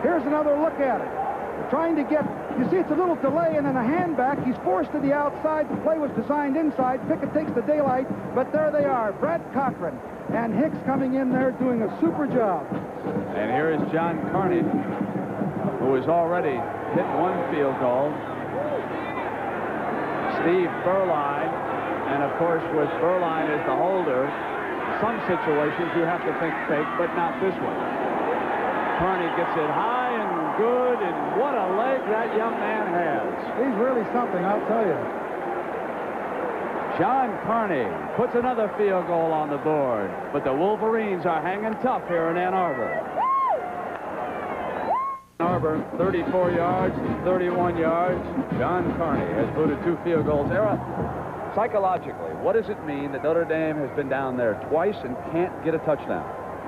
Here's another look at it. They're trying to get, you see it's a little delay and then a hand back. He's forced to the outside. The play was designed inside. Pickett takes the daylight, but there they are. Brad Cochran and Hicks coming in there doing a super job. And here is John Carney, who has already hit 1 field goal. Steve Berline, and of course with Berline as the holder, in some situations you have to think fake, but not this one. Carney gets it high and good, and what a leg that young man has. He's really something, I'll tell you. John Carney puts another field goal on the board, but the Wolverines are hanging tough here in Ann Arbor. Ann Arbor, 34 yards, 31 yards. John Carney has booted 2 field goals. Era, psychologically, what does it mean that Notre Dame has been down there twice and can't get a touchdown?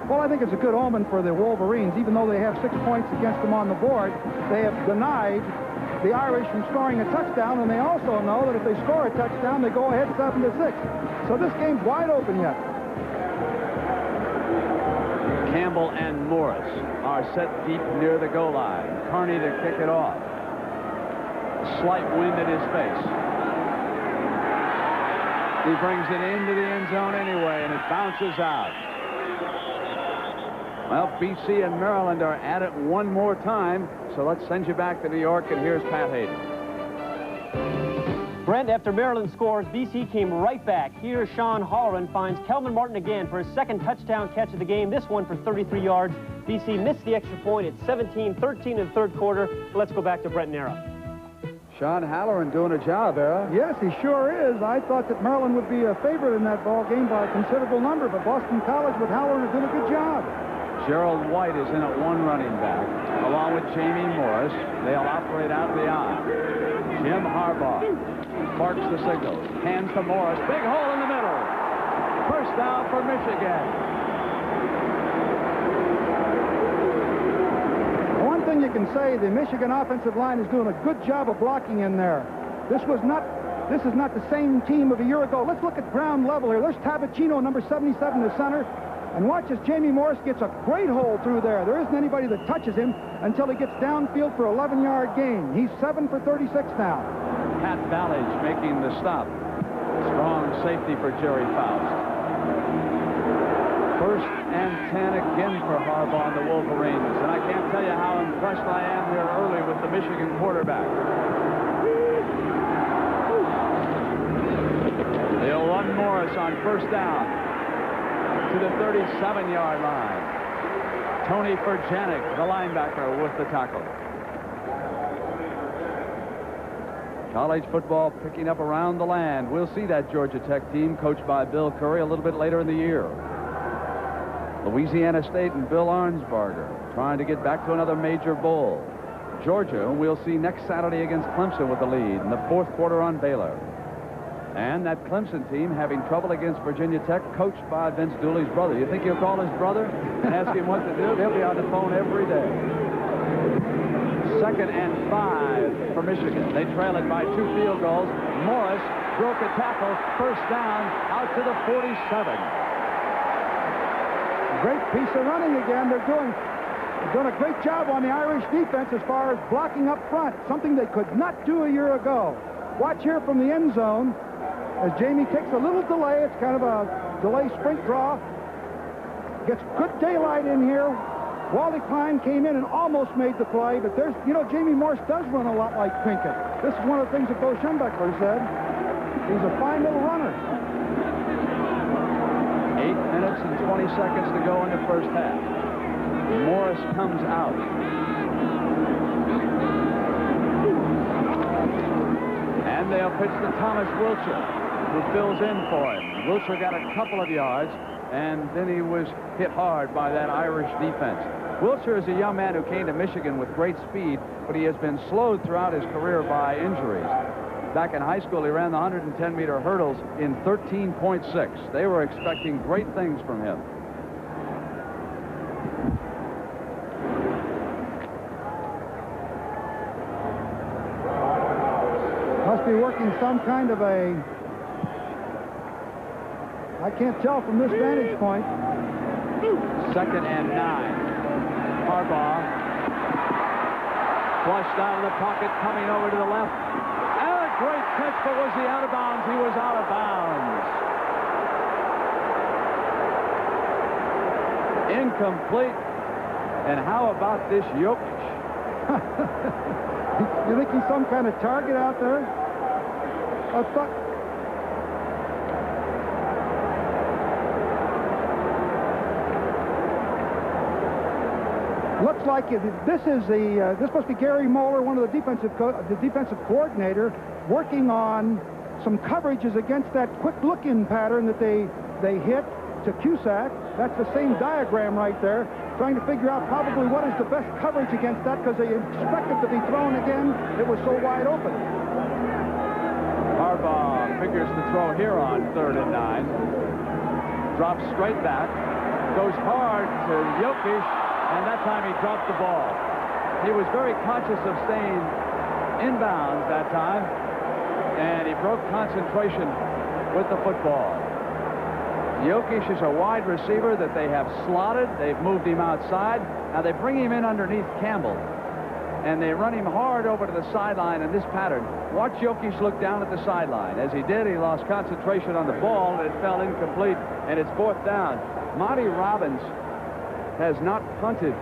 Well, I think it's a good omen for the Wolverines. Even though they have 6 points against them on the board, they have denied the Irish from scoring a touchdown, and they also know that if they score a touchdown, they go ahead 7-6. So this game's wide open yet. Campbell and Morris are set deep near the goal line. Carney to kick it off. Slight wind in his face. He brings it into the end zone anyway, and it bounces out. Well, BC and Maryland are at it one more time, so let's send you back to New York, and here's Pat Hayden. Brent, after Maryland scores, BC came right back. Here, Sean Halloran finds Kelvin Martin again for his 2nd touchdown catch of the game, this one for 33 yards. BC missed the extra point at 17-13 in the 3rd quarter. Let's go back to Brent Nera. Sean Halloran doing a job, Era. Yes, he sure is. I thought that Maryland would be a favorite in that ball game by a considerable number, but Boston College with Halloran is doing a good job. Gerald White is in at 1 running back, along with Jamie Morris. They'll operate out of the eye. Jim Harbaugh barks the signals, hands to Morris. Big hole in the middle. First down for Michigan. One thing you can say, the Michigan offensive line is doing a good job of blocking in there. This is not the same team of a year ago. Let's look at ground level here. There's Tabacino, number 77, the center. And watch as Jamie Morris gets a great hole through there. There isn't anybody that touches him until he gets downfield for an 11-yard gain. He's 7 for 36 now. Pat Ballage making the stop. Strong safety for Jerry Faust. 1st and 10 again for Harbaugh and the Wolverines. And I can't tell you how impressed I am here early with the Michigan quarterback. They'll run Morris on 1st down to the 37-yard line. Tony Furjanic, the linebacker, with the tackle. College football picking up around the land. We'll see that Georgia Tech team coached by Bill Curry a little bit later in the year. The Louisiana State and Bill Arnsbarger trying to get back to another major bowl. Georgia, whom we'll see next Saturday against Clemson with the lead in the fourth quarter on Baylor. And that Clemson team having trouble against Virginia Tech, coached by Vince Dooley's brother. You think he'll call his brother and ask him what to do? They'll be on the phone every day. 2nd and 5 for Michigan. They trail it by 2 field goals. Morris broke a tackle. First down out to the 47. Great piece of running again. They're doing a great job on the Irish defense as far as blocking up front, something they could not do a year ago. Watch here from the end zone as Jamie takes a little delay. It's kind of a delay sprint draw. Gets good daylight in here. Wally Klein came in and almost made the play, but there's, Jamie Morse does run a lot like Pinkett. This is one of the things that Bo Schembechler said. He's a fine little runner. 8 minutes and 20 seconds to go in the first half. Morris comes out. And they'll pitch to Thomas Wiltshire, who fills in for him. Wiltshire got a couple of yards, and then he was hit hard by that Irish defense. Wiltshire is a young man who came to Michigan with great speed, but he has been slowed throughout his career by injuries. Back in high school, he ran the 110-meter hurdles in 13.6. They were expecting great things from him. Must be working some kind of a... I can't tell from this vantage point. 2nd and 9. Harbaugh flushed out of the pocket, coming over to the left. And a great catch, but was he out of bounds? He was out of bounds. Incomplete. And how about this Jokic? You think he's some kind of target out there? I thought... Looks like this must be Gary Moeller, one of the defensive coordinator, working on some coverages against that quick look-in pattern that they hit to Cusack. That's the same diagram right there, trying to figure out probably what is the best coverage against that, because they expected to be thrown again. It was so wide open. Harbaugh figures to throw here on 3rd and 9. Drops straight back, goes hard to Jokic, and that time he dropped the ball. He was very conscious of staying inbounds that time, and he broke concentration with the football. Jokic is a wide receiver that they have slotted. They've moved him outside. Now they bring him in underneath Campbell, and they run him hard over to the sideline in this pattern. Watch Jokic look down at the sideline. As he did, he lost concentration on the ball, and it fell incomplete, and it's 4th down. Monty Robbins has not punted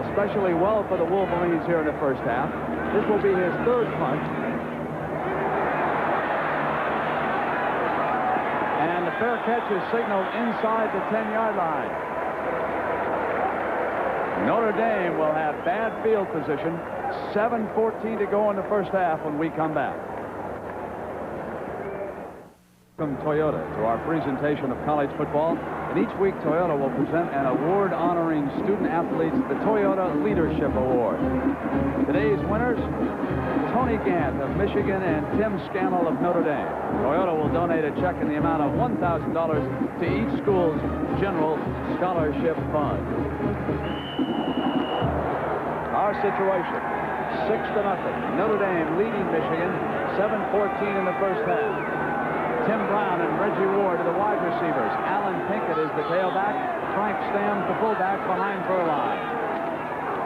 especially well for the Wolverines here in the first half. This will be his 3rd punt. And the fair catch is signaled inside the 10-yard line. Notre Dame will have bad field position. 7:14 to go in the first half when we come back. From Toyota to our presentation of college football. And each week, Toyota will present an award honoring student athletes, the Toyota Leadership Award. Today's winners, Tony Gant of Michigan and Tim Scannell of Notre Dame. Toyota will donate a check in the amount of $1,000 to each school's general scholarship fund. Our situation, 6-0. Notre Dame leading Michigan, 7:14 in the first half. Tim Brown and Reggie Ward are the wide receivers. Alan Pinkett is the tailback. Frank Stamms, the fullback, behind Verline.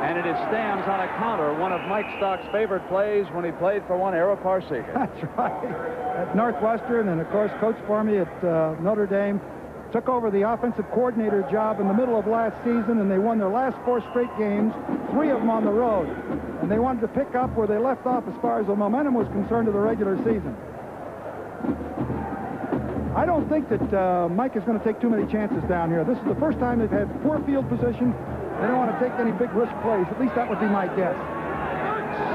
And it is Stamms on a counter, one of Mike Stock's favorite plays when he played for one Ara Parseghian. That's right. At Northwestern, and of course, coached for me at Notre Dame. Took over the offensive coordinator job in the middle of last season, and they won their last 4 straight games, 3 of them on the road. And they wanted to pick up where they left off as far as the momentum was concerned to the regular season. I don't think that Mike is going to take too many chances down here. This is the first time they've had poor field position. They don't want to take any big risk plays. At least that would be my guess.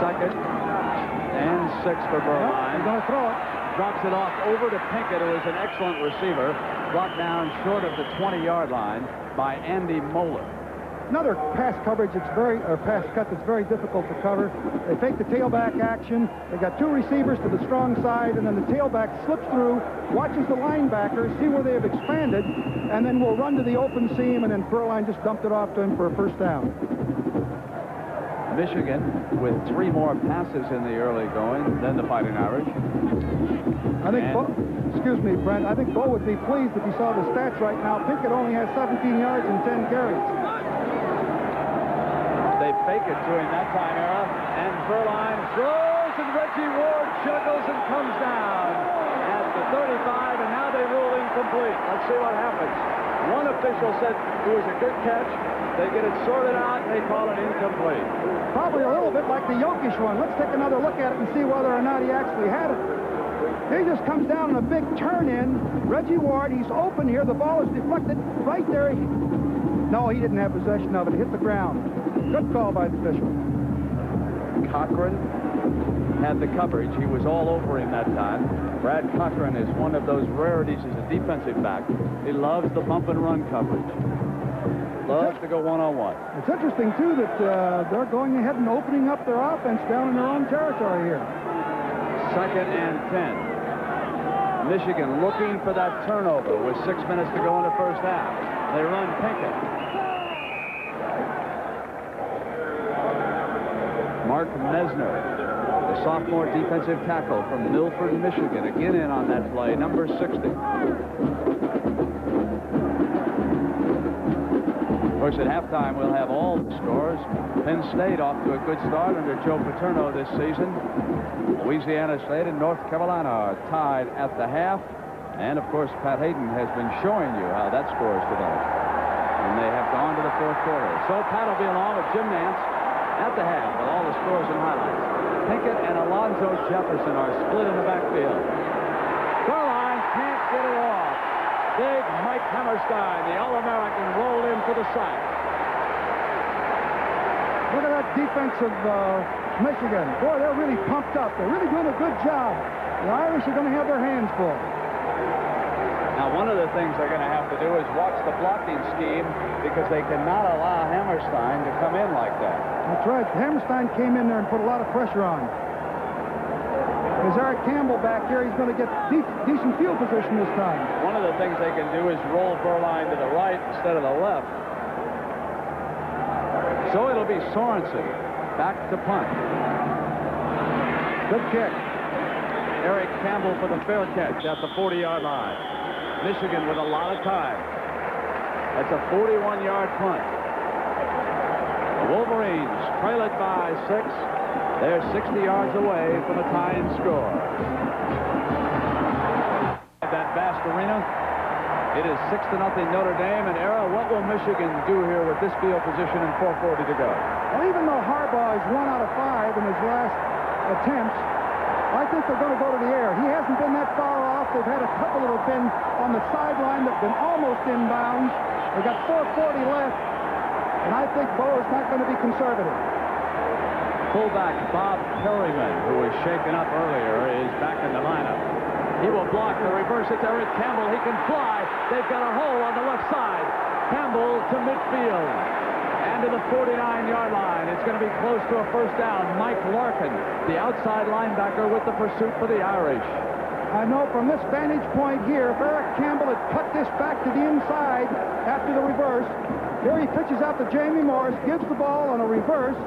2nd and 6 for Verline. He's going to throw it. Drops it off over to Pinkett, who is an excellent receiver. Brought down short of the 20-yard line. by Andy Moeller. Another pass coverage pass cut that's very difficult to cover. They fake the tailback action. They got two receivers to the strong side, and then the tailback slips through, watches the linebackers, see where they have expanded, and then will run to the open seam, and then Furline just dumped it off to him for a first down. Michigan with 3 more passes in the early going than the Fighting Irish. I think, excuse me, Brent, I think Bo would be pleased if he saw the stats right now. Pickett only has 17 yards and 10 carries. They fake it to him that time, Era, and Furline throws, and Reggie Ward juggles and comes down at the 35, and now they rule incomplete. Let's see what happens. One official said it was a good catch. They get it sorted out, and they call it incomplete. Probably a little bit like the Jokic one. Let's take another look at it and see whether or not he actually had it. He just comes down in a big turn-in. Reggie Ward, he's open here. The ball is deflected right there. No, he didn't have possession of it. It hit the ground. Good call by the official. Cochran had the coverage. He was all over him that time. Brad Cochran is one of those rarities as a defensive back. He loves the bump and run coverage. Loves to go one-on-one. It's interesting, too, that they're going ahead and opening up their offense down in their own territory here. 2nd and 10. Michigan looking for that turnover with 6 minutes to go in the first half. They run Pinkett. Mark Mesner, the sophomore defensive tackle from Milford, Michigan, again in on that play, number 60. Of course, at halftime, we'll have all the scores. Penn State off to a good start under Joe Paterno this season. Louisiana State and North Carolina are tied at the half. And, of course, Pat Hayden has been showing you how that score is developed. And they have gone to the 4th quarter. So Pat will be along with Jim Nance at the half with all the scores and highlights. Pinkett and Alonzo Jefferson are split in the backfield. Furline can't get it off. Big Mike Hammerstein, the All-American, rolled in for the sack. Look at that defense of Michigan. Boy, they're really pumped up. They're really doing a good job. The Irish are going to have their hands full. Now, one of the things they're going to have to do is watch the blocking scheme because they cannot allow Hammerstein to come in like that. That's right. Hammerstein came in there and put a lot of pressure on. There's Eric Campbell back here. He's going to get decent field position this time. One of the things they can do is roll Furline to the right instead of the left. So it'll be Sorensen back to punt. Good kick. Eric Campbell for the fair catch at the 40-yard line. Michigan with a lot of time. That's a 41-yard punt. The Wolverines trail it by 6. They're 60 yards away from a tying score. That vast arena, it is 6-0 Notre Dame. And Era, what will Michigan do here with this field position and 4:40 to go? Well, even though Harbaugh is 1 out of 5 in his last attempts, I think they're going to go to the air. He hasn't been that far off. They've had a couple that have been on the sideline that have been almost inbounds. They've got 4:40 left, and I think Bo is not going to be conservative. Fullback Bob Perryman, who was shaken up earlier, is back in the lineup. He will block the reverse. It's Eric Campbell. He can fly. They've got a hole on the left side. Campbell to midfield and to the 49-yard line. It's going to be close to a first down. Mike Larkin, the outside linebacker, with the pursuit for the Irish. I know from this vantage point here, if Eric Campbell had cut this back to the inside after the reverse, here he pitches out to Jamie Morris, gives the ball on a reverse.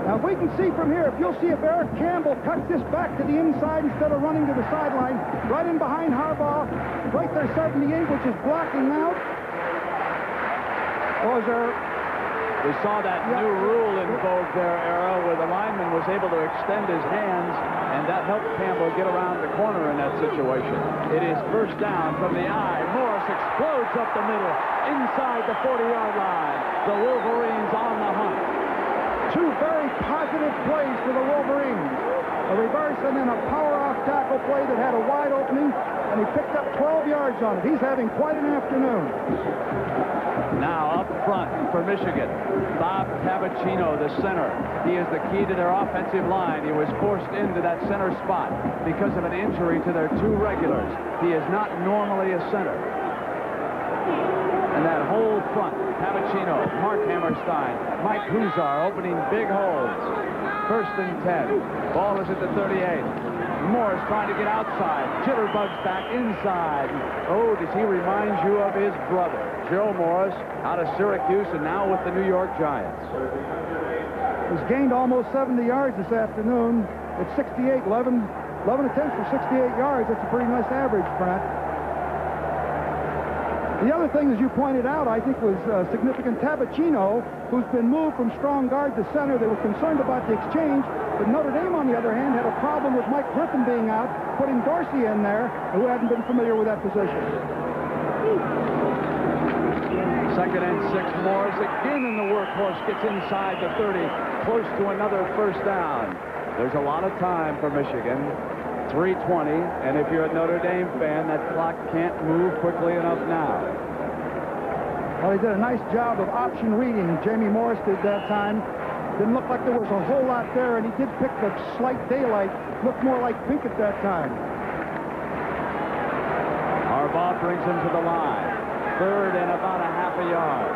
Now, if we can see from here, if you'll see if Eric Campbell cuts this back to the inside instead of running to the sideline, right in behind Harbaugh, right there, 78, which is blocking out. Or is there... We saw that new rule in vogue there, Era, where the lineman was able to extend his hands, and that helped Campbell get around the corner in that situation. It is first down from the eye. Morris explodes up the middle, inside the 40-yard line. The Wolverines on the hunt. Two very positive plays for the Wolverines. A reverse and then a power-off tackle play that had a wide opening, and he picked up 12 yards on it. He's having quite an afternoon. Now up front for Michigan, Bob Cavacino, the center. He is the key to their offensive line. He was forced into that center spot because of an injury to their 2 regulars. He is not normally a center. And that whole front Tabachino, Mark Hammerstein, Mike Huzar opening big holes. 1st and 10. Ball is at the 38. Morris trying to get outside. Jitterbugs back inside. Oh, does he remind you of his brother, Joe Morris, out of Syracuse and now with the New York Giants. He's gained almost 70 yards this afternoon. It's 68, 11 attempts for 68 yards. That's a pretty nice average, Brent. The other thing, as you pointed out, I think was significant. Tabachino, who's been moved from strong guard to center. They were concerned about the exchange, but Notre Dame, on the other hand, had a problem with Mike Griffin being out, putting Dorsey in there, who hadn't been familiar with that position. 2nd and 6. Morris again in the workhorse, gets inside the 30, close to another 1st down. There's a lot of time for Michigan. 3:20, and if you're a Notre Dame fan, that clock can't move quickly enough now. Well, he did a nice job of option reading. Jamie Morris did that time. Didn't look like there was a whole lot there, and he did pick the slight daylight. Looked more like pink at that time. Harbaugh brings him to the line. 3rd and about a half a yard.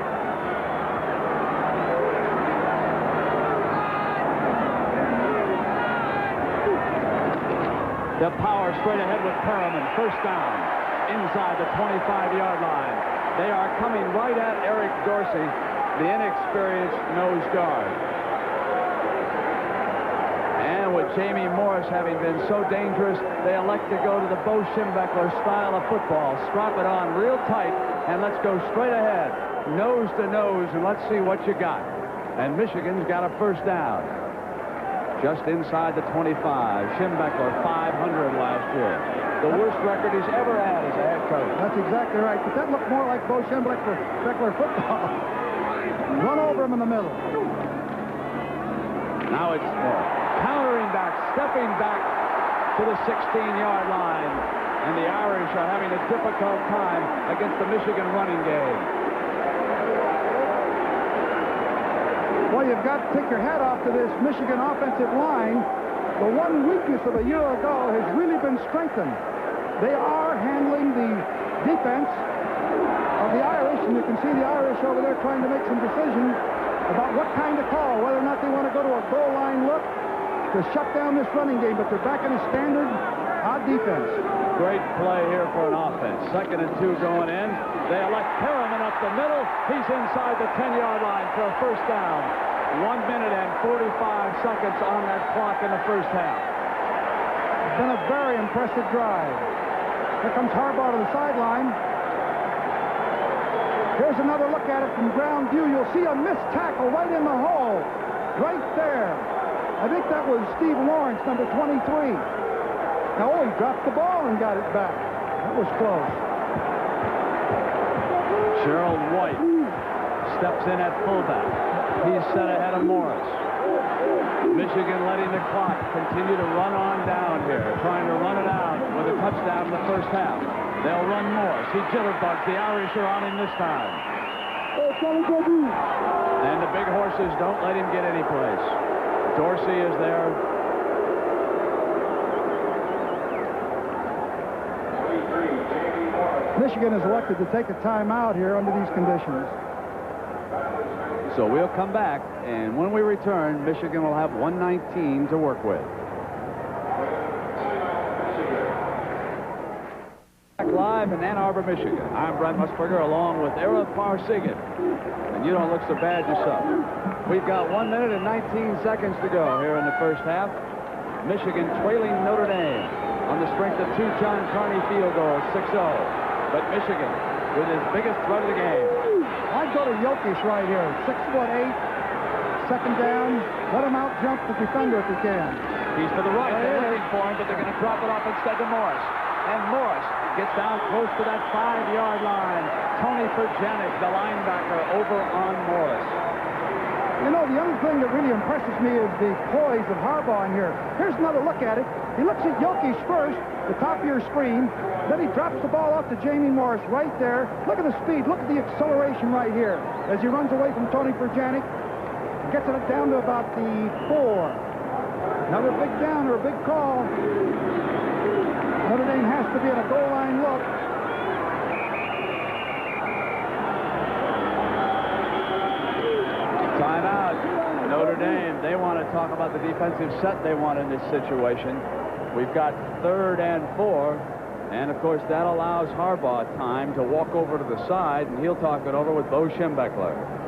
The power straight ahead with Perriman. 1st down inside the 25-yard line. They are coming right at Eric Dorsey, the inexperienced nose guard. And with Jamie Morris having been so dangerous, they elect to go to the Bo Schembechler style of football. Strap it on real tight, and let's go straight ahead, nose to nose, and let's see what you got. And Michigan's got a 1st down. Just inside the 25. Schembechler, 500 last year. The worst record he's ever had as a head coach. That's exactly right. But that looked more like Bo Schembechler football. Run over him in the middle. Now it's countering back, stepping back to the 16-yard line. And the Irish are having a difficult time against the Michigan running game. Well, you've got to take your hat off to this Michigan offensive line. The one weakness of a year ago has really been strengthened. They are handling the defense of the Irish, and you can see the Irish over there trying to make some decisions about what kind of call, whether or not they want to go to a goal line look to shut down this running game, but they're back in a standard odd defense. Great play here for an offense. 2nd and 2 going in. They elect Perriman up the middle. He's inside the 10-yard line for a 1st down. 1 minute and 45 seconds on that clock in the 1st half. It's been a very impressive drive. Here comes Harbaugh to the sideline. Here's another look at it from ground view. You'll see a missed tackle right in the hole. Right there. I think that was Steve Lawrence, number 23. Now, he dropped the ball and got it back. That was close. Gerald White steps in at fullback. He's set ahead of Morris. Michigan letting the clock continue to run on down here, trying to run it out with a touchdown in the 1st half. They'll run Morris. He jitterbugs. The Irish are on him this time. And the big horses don't let him get any place. Dorsey is there. Michigan has elected to take a timeout here under these conditions. So we'll come back, and when we return, Michigan will have 119 to work with. Back live in Ann Arbor, Michigan. I'm Brent Musburger along with Era Parsigan. And you don't look so bad yourself. We've got 1 minute and 19 seconds to go here in the 1st half. Michigan trailing Notre Dame on the strength of 2 John Carney field goals, 6-0. But Michigan with his biggest threat of the game. I'd go to Jokic right here. 6'8", 2nd down. Let him out jump the defender if he can. He's to the right. They're looking for him, but they're going to drop it off instead to Morris. And Morris gets down close to that 5-yard line. Tony Furjanic, the linebacker, over on Morris. You know, the other thing that really impresses me is the poise of Harbaugh in here. Here's another look at it. He looks at Jokic first, the top of your screen. Then he drops the ball off to Jamie Morris right there. Look at the speed. Look at the acceleration right here as he runs away from Tony Furjanic. Gets it down to about the 4. Another big down or a big call. Notre Dame has to be in a goal line look. talk about the defensive set they want in this situation. We've got 3rd and 4, and of course that allows Harbaugh time to walk over to the side, and he'll talk it over with Bo Schembechler.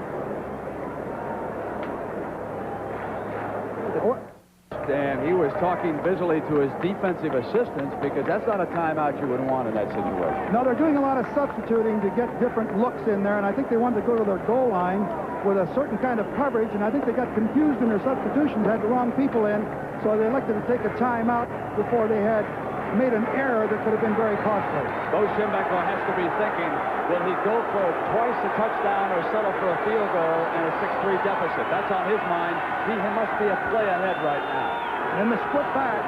And he was talking visually to his defensive assistants because that's not a timeout you would want in that situation. No, they're doing a lot of substituting to get different looks in there, and I think they wanted to go to their goal line with a certain kind of coverage, and I think they got confused in their substitutions, had the wrong people in, so they elected to take a timeout before they had made an error that could have been very costly. Bo Schembechler has to be thinking, will he go for twice a touchdown or settle for a field goal and a 6-3 deficit? That's on his mind. He must be a play ahead right now. In the split back,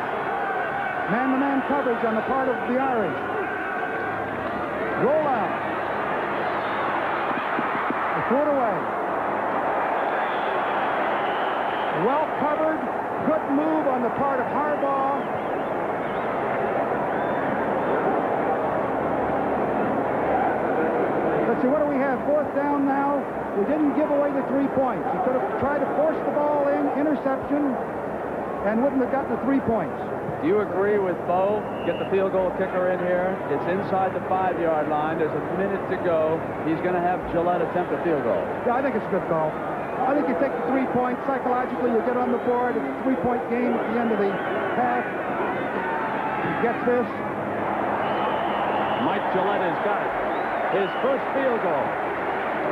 man-to-man coverage on the part of the Irish. Roll out. They threw it away. Well covered. Good move on the part of Harbaugh. Let's see, what do we have? 4th down now. We didn't give away the 3 points. He could have tried to force the ball in, interception, and wouldn't have gotten the 3 points. Do you agree with Bo? Get the field goal kicker in here. It's inside the 5-yard line. There's a minute to go. He's going to have Gillette attempt a field goal. Yeah, I think it's a good call. I think you take the 3 points. Psychologically, you get on the board. It's a 3-point game at the end of the half. He gets this. Mike Gillette has got it. His first field goal.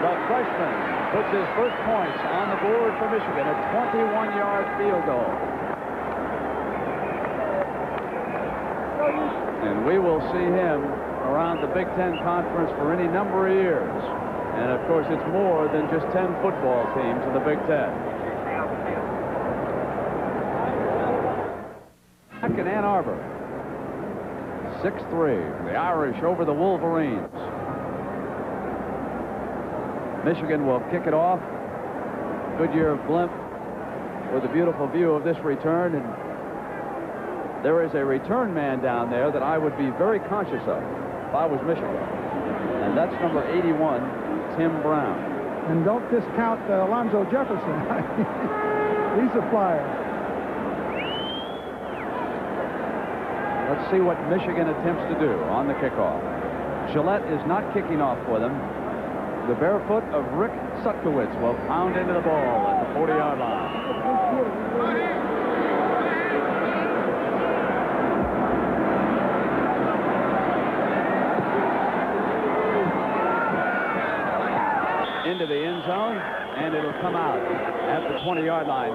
The freshman puts his first points on the board for Michigan, a 21-yard field goal. And we will see him around the Big Ten Conference for any number of years. And, of course, it's more than just 10 football teams in the Big Ten. Back in Ann Arbor. 6-3. The Irish over the Wolverines. Michigan will kick it off. Goodyear blimp with a beautiful view of this return. And there is a return man down there that I would be very conscious of if I was Michigan. And that's number 81, Tim Brown. And don't discount Alonzo Jefferson. He's a flyer. Let's see what Michigan attempts to do on the kickoff. Gillette is not kicking off for them. The barefoot of Rick Sutkowitz will pound into the ball at the 40-yard line. Into the end zone, and it'll come out at the 20-yard line.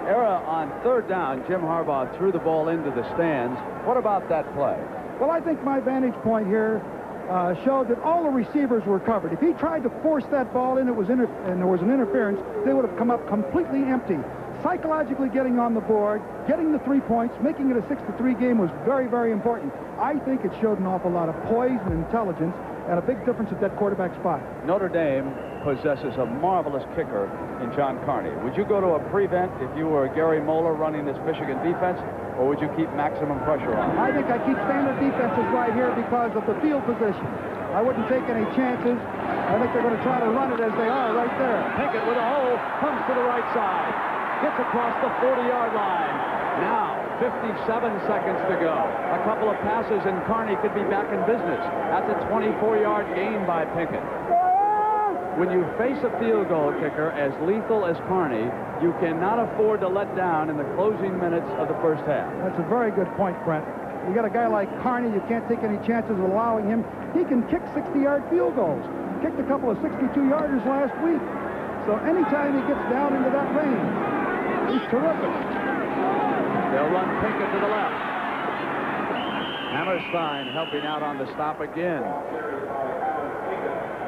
Error on 3rd down. Jim Harbaugh threw the ball into the stands. What about that play? Well, I think my vantage point here showed that all the receivers were covered. If he tried to force that ball in, and there was an interference, they would have come up completely empty. Psychologically getting on the board, getting the 3 points, making it a 6-3 game was very, very important. I think it showed an awful lot of poise and intelligence and a big difference at that quarterback spot. Notre Dame possesses a marvelous kicker in John Carney. Would you go to a prevent if you were Gary Moeller running this Michigan defense, or would you keep maximum pressure on? I think I keep standard defenses right here because of the field position. I wouldn't take any chances. I think they're going to try to run it as they are right there. Pinkett with a hole, comes to the right side, gets across the 40-yard line. Now, 57 seconds to go. A couple of passes and Carney could be back in business. That's a 24-yard gain by Pinkett. When you face a field goal kicker as lethal as Carney, you cannot afford to let down in the closing minutes of the first half. That's a very good point, Brent. You got a guy like Carney, you can't take any chances of allowing him. He can kick 60-yard field goals. Kicked a couple of 62-yarders last week. So anytime he gets down into that range, he's terrific. They'll run Pinkett to the left. Hammerstein helping out on the stop again.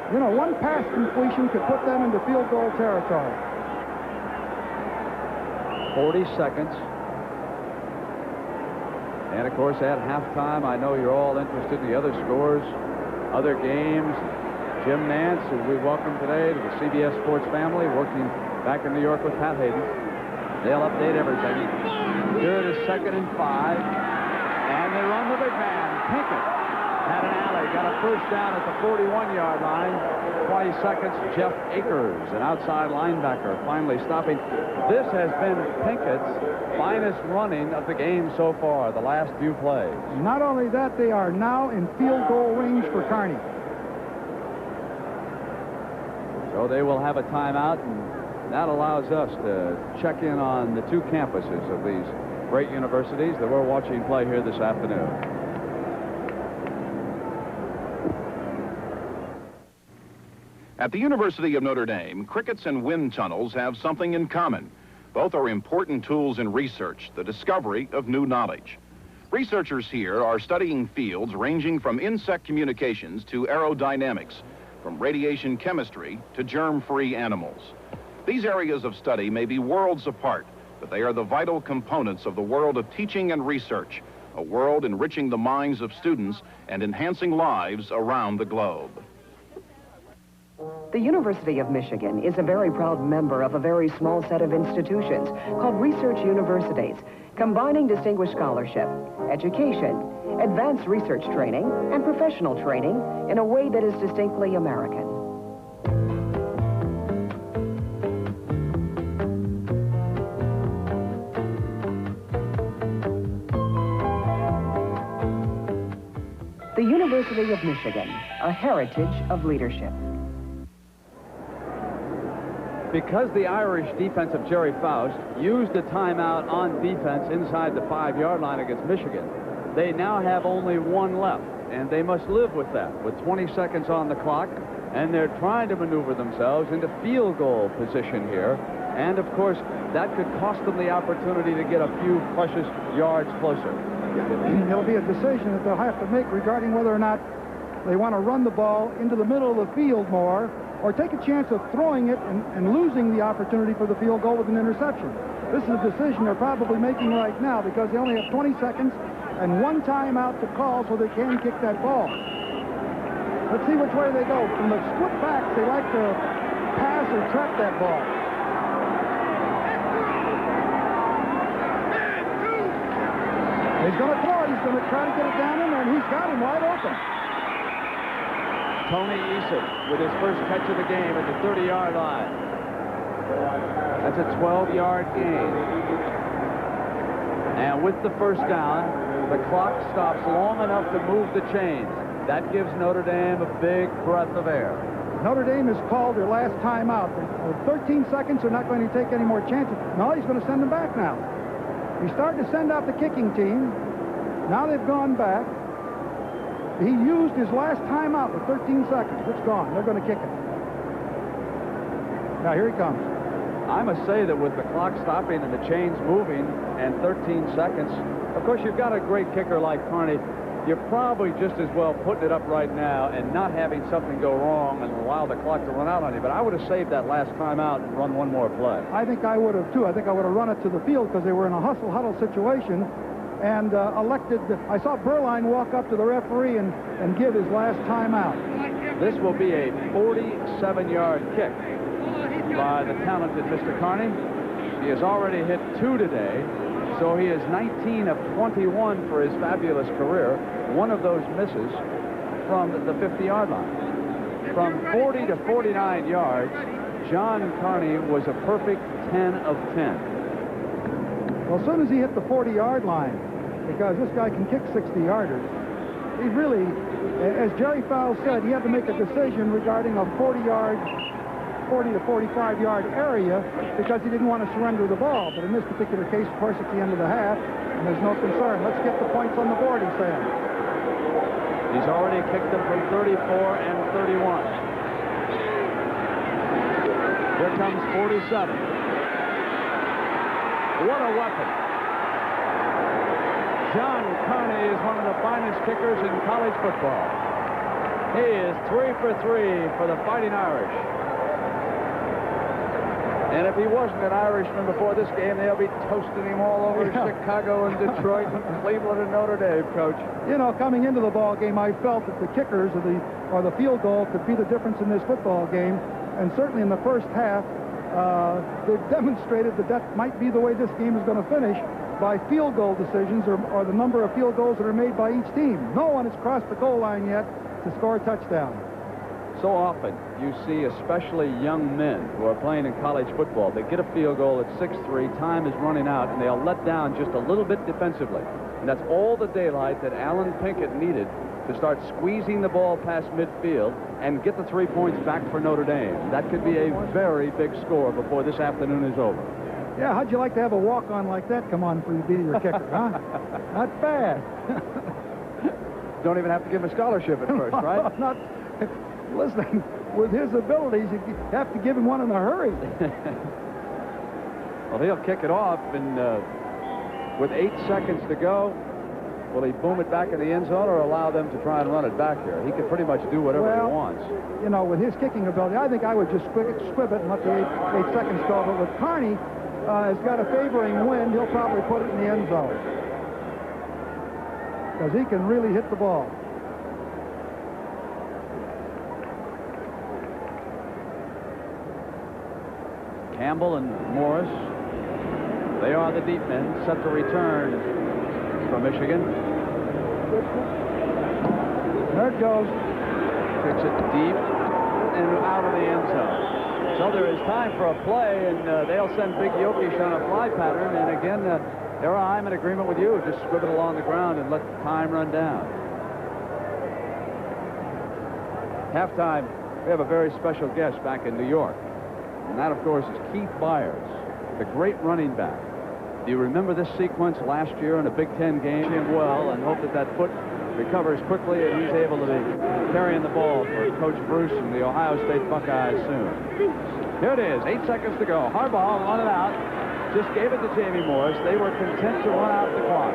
You know, one pass completion could put them into field goal territory. 40 seconds. And, of course, at halftime, I know you're all interested in the other scores, other games. Jim Nance, who we welcome today to the CBS Sports family, working back in New York with Pat Hayden. They'll update everything. Here it is 2nd and 5. And they run the big man, Pinkett. Had an alley, got a first down at the 41-yard line. 20 seconds, Jeff Akers, an outside linebacker, finally stopping. This has been Pinkett's finest running of the game so far, the last few plays. Not only that, they are now in field goal range for Kearney. So they will have a timeout, and that allows us to check in on the two campuses of these great universities that we're watching play here this afternoon. At the University of Notre Dame, crickets and wind tunnels have something in common. Both are important tools in research, the discovery of new knowledge. Researchers here are studying fields ranging from insect communications to aerodynamics, from radiation chemistry to germ-free animals. These areas of study may be worlds apart, but they are the vital components of the world of teaching and research, a world enriching the minds of students and enhancing lives around the globe. The University of Michigan is a very proud member of a very small set of institutions called research universities, combining distinguished scholarship, education, advanced research training, and professional training in a way that is distinctly American. The University of Michigan, a heritage of leadership. Because the Irish defensive Jerry Faust used a timeout on defense inside the 5-yard line against Michigan, they now have only one left, and they must live with that, with 20 seconds on the clock, and they're trying to maneuver themselves into field goal position here, and of course, that could cost them the opportunity to get a few precious yards closer. It'll be a decision that they'll have to make regarding whether or not they want to run the ball into the middle of the field more, or take a chance of throwing it and losing the opportunity for the field goal with an interception. This is a decision they're probably making right now because they only have 20 seconds and one timeout to call so they can kick that ball. Let's see which way they go. From the split backs, they like to pass or trap that ball. He's going to throw it. He's going to try to get it down in there, and he's got him wide open. Tony Eason with his first catch of the game at the 30-yard line. That's a 12-yard gain. And with the first down, the clock stops long enough to move the chains. That gives Notre Dame a big breath of air. Notre Dame has called their last timeout. 13 seconds, they're not going to take any more chances. No, he's going to send them back now. He's starting to send out the kicking team. Now they've gone back. He used his last timeout with 13 seconds. It's gone. They're going to kick it. Now, here he comes. I must say that with the clock stopping and the chains moving and 13 seconds, of course, you've got a great kicker like Kearney. You're probably just as well putting it up right now and not having something go wrong and allow the clock to run out on you. But I would have saved that last timeout and run one more play. I think I would have, too. I think I would have run it to the field because they were in a hustle-huddle situation. And I saw Berline walk up to the referee and give his last timeout. This will be a 47-yard kick by the talented Mr. Kearney. He has already hit 2 today, so he is 19 of 21 for his fabulous career. One of those misses from the 50-yard line. From 40 to 49 yards, John Kearney was a perfect 10 of 10. Well, as soon as he hit the 40-yard line, because this guy can kick 60-yarders, he really, as Jerry Faust said, he had to make a decision regarding a 40 to 45-yard area because he didn't want to surrender the ball. But in this particular case, of course, it's the end of the half, and there's no concern. Let's get the points on the board, he's saying. He's already kicked them from 34 and 31. Here comes 47. What a weapon. John Kearney is one of the finest kickers in college football. He is 3 for 3 for the Fighting Irish. And if he wasn't an Irishman before this game, they'll be toasting him all over Chicago and Detroit and Cleveland and Notre Dame, Coach. You know, coming into the ball game, I felt that the kickers or the field goal could be the difference in this football game. And certainly in the first half, they've demonstrated that that might be the way this game is going to finish by field goal decisions or the number of field goals that are made by each team. No one has crossed the goal line yet to score a touchdown. So often you see especially young men who are playing in college football. They get a field goal at 6-3, time is running out, and they'll let down just a little bit defensively. And that's all the daylight that Alan Pinkett needed to start squeezing the ball past midfield and get the 3 points back for Notre Dame. That could be a very big score before this afternoon is over. Yeah, how'd you like to have a walk-on like that come on for you to be your kicker, huh? Not bad. Don't even have to give him a scholarship at first, right? Not. Listen, with his abilities, you have to give him one in a hurry. Well, he'll kick it off, and with 8 seconds to go, will he boom it back in the end zone or allow them to try and run it back here? He can pretty much do whatever he wants. You know, with his kicking ability, I think I would just squib it and let the 8 seconds go. But with Carney, has got a favoring wind, he'll probably put it in the end zone. Because he can really hit the ball. Campbell and Morris, they are the deep men, set to return for Michigan. There it goes. Kicks it deep and out of the end zone. So there is time for a play, and they'll send Big Yokish on a fly pattern. And again, I'm in agreement with you. Just scribble it along the ground and let time run down. Halftime, we have a very special guest back in New York. And that, of course, is Keith Byers, the great running back. Do you remember this sequence last year in a Big Ten game? Well, and hope that that foot recovers quickly and he's able to be carrying the ball for Coach Bruce and the Ohio State Buckeyes soon. Here it is, 8 seconds to go. Harbaugh running out, just gave it to Jamie Morris. They were content to run out the clock.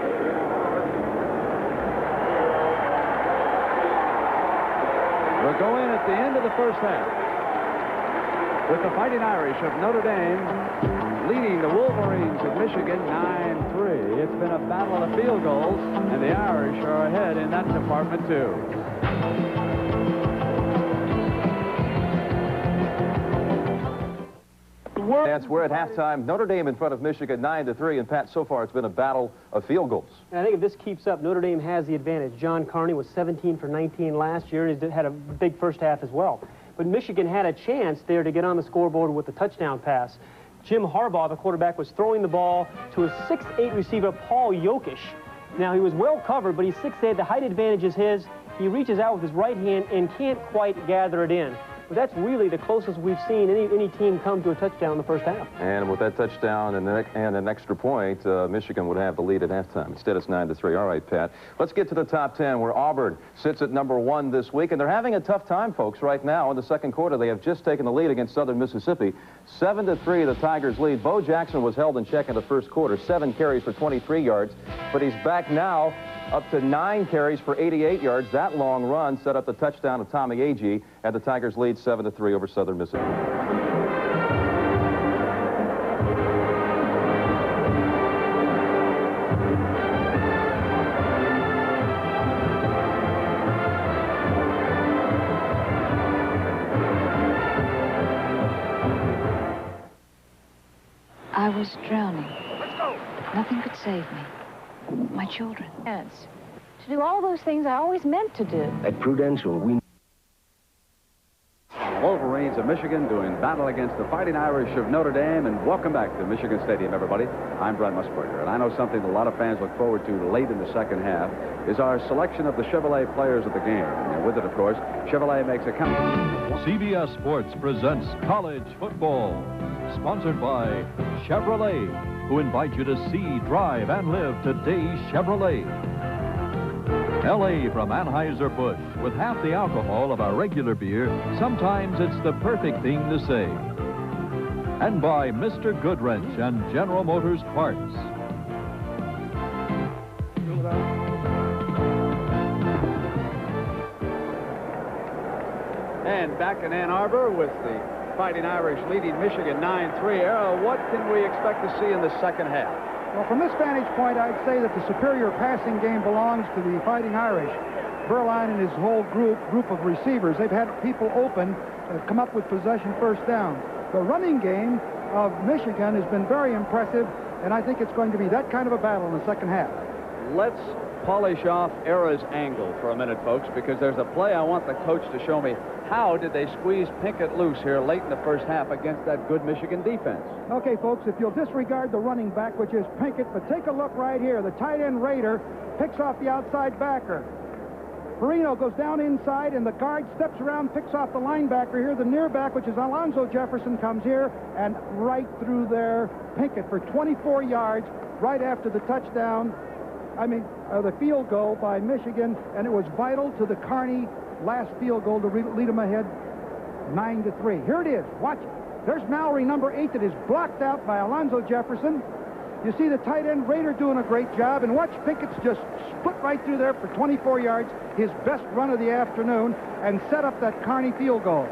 We're going at the end of the first half, with the Fighting Irish of Notre Dame leading the Wolverines of Michigan 9-3. It's been a battle of the field goals, and the Irish are ahead in that department, too. That's we're at halftime. Notre Dame in front of Michigan 9-3, and Pat, so far it's been a battle of field goals. And I think if this keeps up, Notre Dame has the advantage. John Carney was 17 for 19 last year, and he had a big first half as well. But Michigan had a chance there to get on the scoreboard with the touchdown pass. Jim Harbaugh, the quarterback, was throwing the ball to a 6'8 receiver, Paul Yokish. Now, he was well covered, but he's 6'8. The height advantage is his. He reaches out with his right hand and can't quite gather it in. But that's really the closest we've seen any team come to a touchdown in the first half. And with that touchdown and an extra point, Michigan would have the lead at halftime. Instead, it's 9-3. All right, Pat. Let's get to the top 10, where Auburn sits at number 1 this week. And they're having a tough time, folks, right now. In the second quarter, they have just taken the lead against Southern Mississippi. 7-3, the Tigers lead. Bo Jackson was held in check in the first quarter. 7 carries for 23 yards. But he's back now up to 9 carries for 88 yards. That long run set up the touchdown of Tommy Agee, and the Tigers lead 7-3 over Southern Mississippi. I was drowning. Nothing could save me. My children. Yes. To do all those things I always meant to do. At Prudential, we... Wolverines of Michigan doing battle against the Fighting Irish of Notre Dame, and welcome back to Michigan Stadium, everybody. I'm Brent Musburger, and I know something that a lot of fans look forward to late in the second half is our selection of the Chevrolet players of the game. And with it, of course, Chevrolet makes a count. CBS Sports presents College Football, sponsored by Chevrolet, who invite you to see, drive, and live today's Chevrolet. L.A. from Anheuser-Busch. With half the alcohol of our regular beer, sometimes it's the perfect thing to say. And by Mr. Goodwrench and General Motors Parts. And back in Ann Arbor with the Fighting Irish leading Michigan 9-3. Arrow, what can we expect to see in the second half? Well, from this vantage point, I'd say that the superior passing game belongs to the Fighting Irish. Berline and his whole group of receivers, they've had people open, come up with possession first down. the running game of Michigan has been very impressive, and I think it's going to be that kind of a battle in the second half. Let's polish off Era's angle for a minute, folks, because there's a play I want the coach to show me. How did they squeeze Pinkett loose here late in the first half against that good Michigan defense? Okay, folks, if you'll disregard the running back, which is Pinkett, but take a look right here. The tight end Raider picks off the outside backer. Perino goes down inside, and the guard steps around, picks off the linebacker here. The near back, which is Alonzo Jefferson, comes here, and right through there, Pinkett for 24 yards right after the touchdown. The field goal by Michigan, and it was vital to the Kearney last field goal to lead them ahead 9-3. Here it is. Watch it. There's Mallory, number 8, that is blocked out by Alonzo Jefferson. You see the tight end Raider doing a great job, and watch Pinkett's just split right through there for 24 yards, his best run of the afternoon, and set up that Kearney field goal.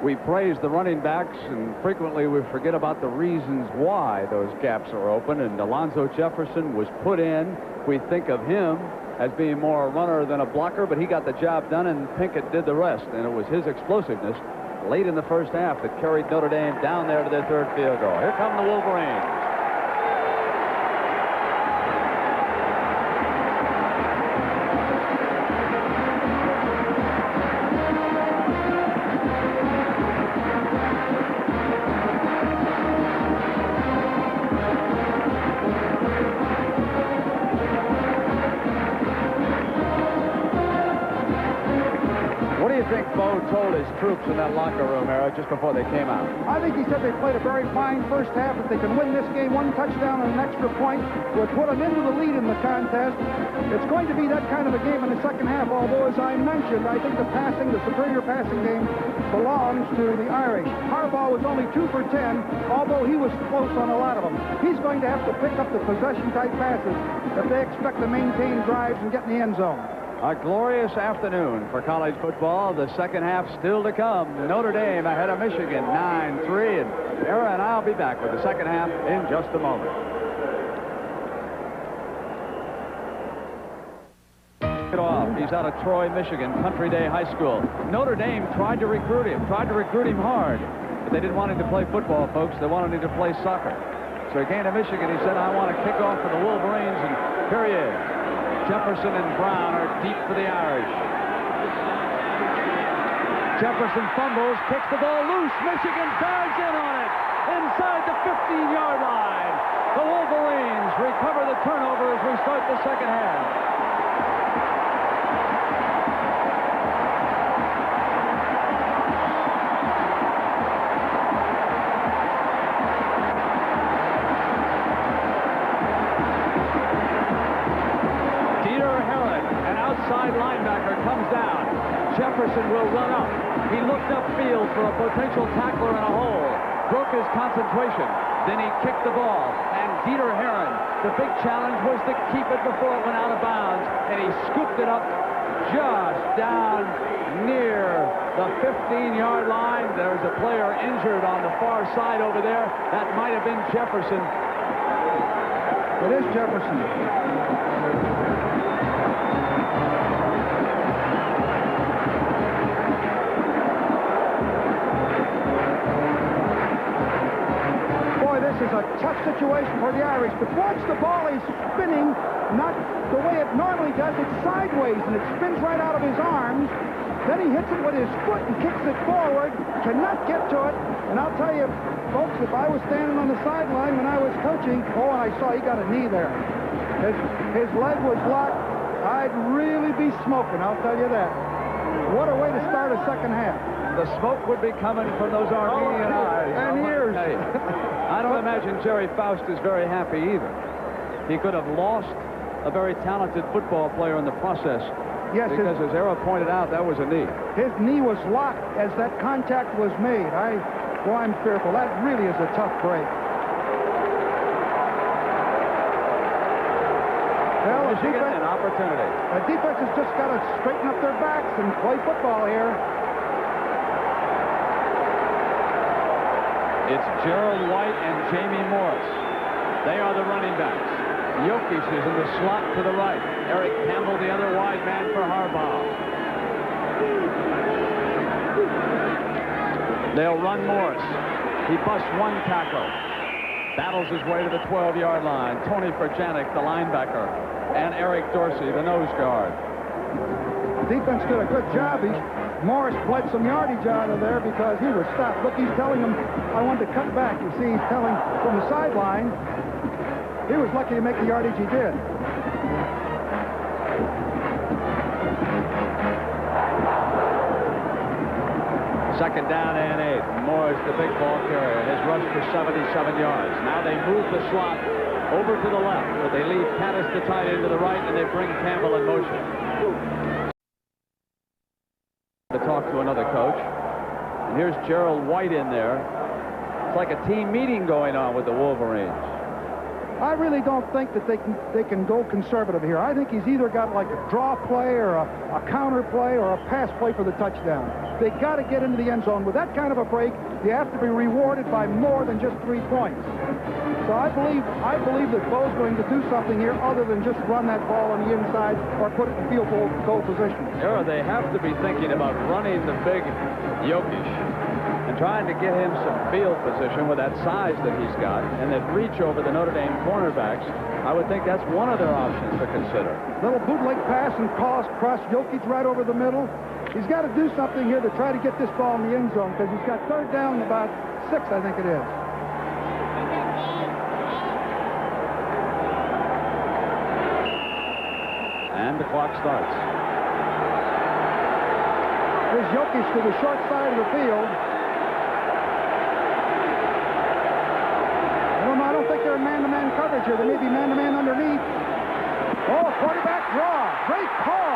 We praise the running backs, and frequently we forget about the reasons why those gaps are open, and Alonzo Jefferson was put in. We think of him as being more a runner than a blocker, but he got the job done, and Pinkett did the rest, and it was his explosiveness late in the first half that carried Notre Dame down there to their third field goal. Here come the Wolverines. Told his troops in that locker room, Era, just before they came out? I think he said they played a very fine first half. If they can win this game, one touchdown and an extra point would put them into the lead in the contest. It's going to be that kind of a game in the second half, although, as I mentioned, I think the superior passing game belongs to the Irish. Harbaugh was only 2 for 10, although he was close on a lot of them. He's going to have to pick up the possession-type passes if they expect to maintain drives and get in the end zone. A glorious afternoon for college football. The second half still to come. Notre Dame ahead of Michigan, 9-3. And Era and I'll be back with the second half in just a moment. He's out of Troy, Michigan, Country Day High School. Notre Dame tried to recruit him hard, but they didn't want him to play football, folks. They wanted him to play soccer. So he came to Michigan. He said, I want to kick off for the Wolverines, and here he is. Jefferson and Brown are deep for the Irish. Jefferson fumbles, kicks the ball loose. Michigan dives in on it inside the 15-yard line. The Wolverines recover the turnover as we start the second half. Linebacker comes down. Jefferson will run up. He looked upfield for a potential tackler in a hole. Broke his concentration. Then he kicked the ball. And Dieter Heron, the big challenge was to keep it before it went out of bounds. And he scooped it up just down near the 15-yard line. There's a player injured on the far side over there. That might have been Jefferson. It is Jefferson. This is a tough situation for the Irish, but watch the ball. He's spinning, not the way it normally does. It's sideways, and it spins right out of his arms. Then he hits it with his foot and kicks it forward, cannot get to it. And I'll tell you, folks, if I was standing on the sideline when I was coaching, and I saw he got a knee there. His leg was locked. I'd really be smoking, I'll tell you that. What a way to start a second half. The smoke would be coming from those Armenian eyes. And ears. I don't imagine Jerry Faust is very happy either. He could have lost a very talented football player in the process. Yes, because as Era pointed out, that was a knee. His knee was locked as that contact was made. I'm fearful. That really is a tough break. Well, Michigan, an opportunity. The defense has just got to straighten up their backs and play football here. It's Gerald White and Jamie Morris. They are the running backs. Jokic is in the slot to the right. Eric Campbell, the other wide man for Harbaugh. They'll run Morris. He busts one tackle. Battles his way to the 12-yard line. Tony Ferjanik, the linebacker, and Eric Dorsey, the nose guard. Defense did a good job. Morris bled some yardage out of there because he was stopped. Look, he's telling him, I want to cut back. You see, he's telling from the sideline. He was lucky to make the yardage he did. Second down and 8. Morris, the big ball carrier, has rushed for 77 yards. Now they move the slot over to the left, but they leave Caddis the tight end to the right, and they bring Campbell in motion. To talk to another coach. And here's Gerald White in there. It's like a team meeting going on with the Wolverines. I really don't think that they can go conservative here. I think he's either got like a draw play or a counter play or a pass play for the touchdown. They got to get into the end zone. With that kind of a break, you have to be rewarded by more than just 3 points. So I believe that Bo's going to do something here other than just run that ball on the inside or put it in field goal position. Sure, they have to be thinking about running the big Jokic and trying to get him some field position with that size that he's got and that reach over the Notre Dame cornerbacks. I would think that's one of their options to consider. Little bootleg pass and cross Jokic right over the middle. He's got to do something here to try to get this ball in the end zone because he's got third down and about 6, I think it is. And the clock starts. Here's Jokic to the short side of the field. I don't think they're in man-to-man coverage here. They may be man-to-man underneath. Oh, quarterback draw. Great call.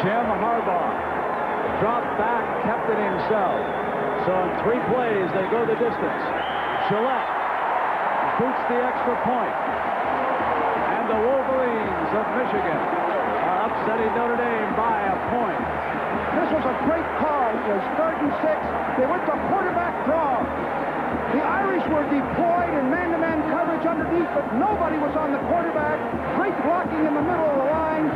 Jim Harbaugh dropped back, kept it himself. So in 3 plays, they go the distance. Gillette boots the extra point. And the Wolverines of Michigan are upsetting Notre Dame by a point. This was a great call. It was 3rd and 6. They went to quarterback draw. The Irish were deployed in man-to-man coverage underneath, but nobody was on the quarterback. Great blocking in the middle of the line.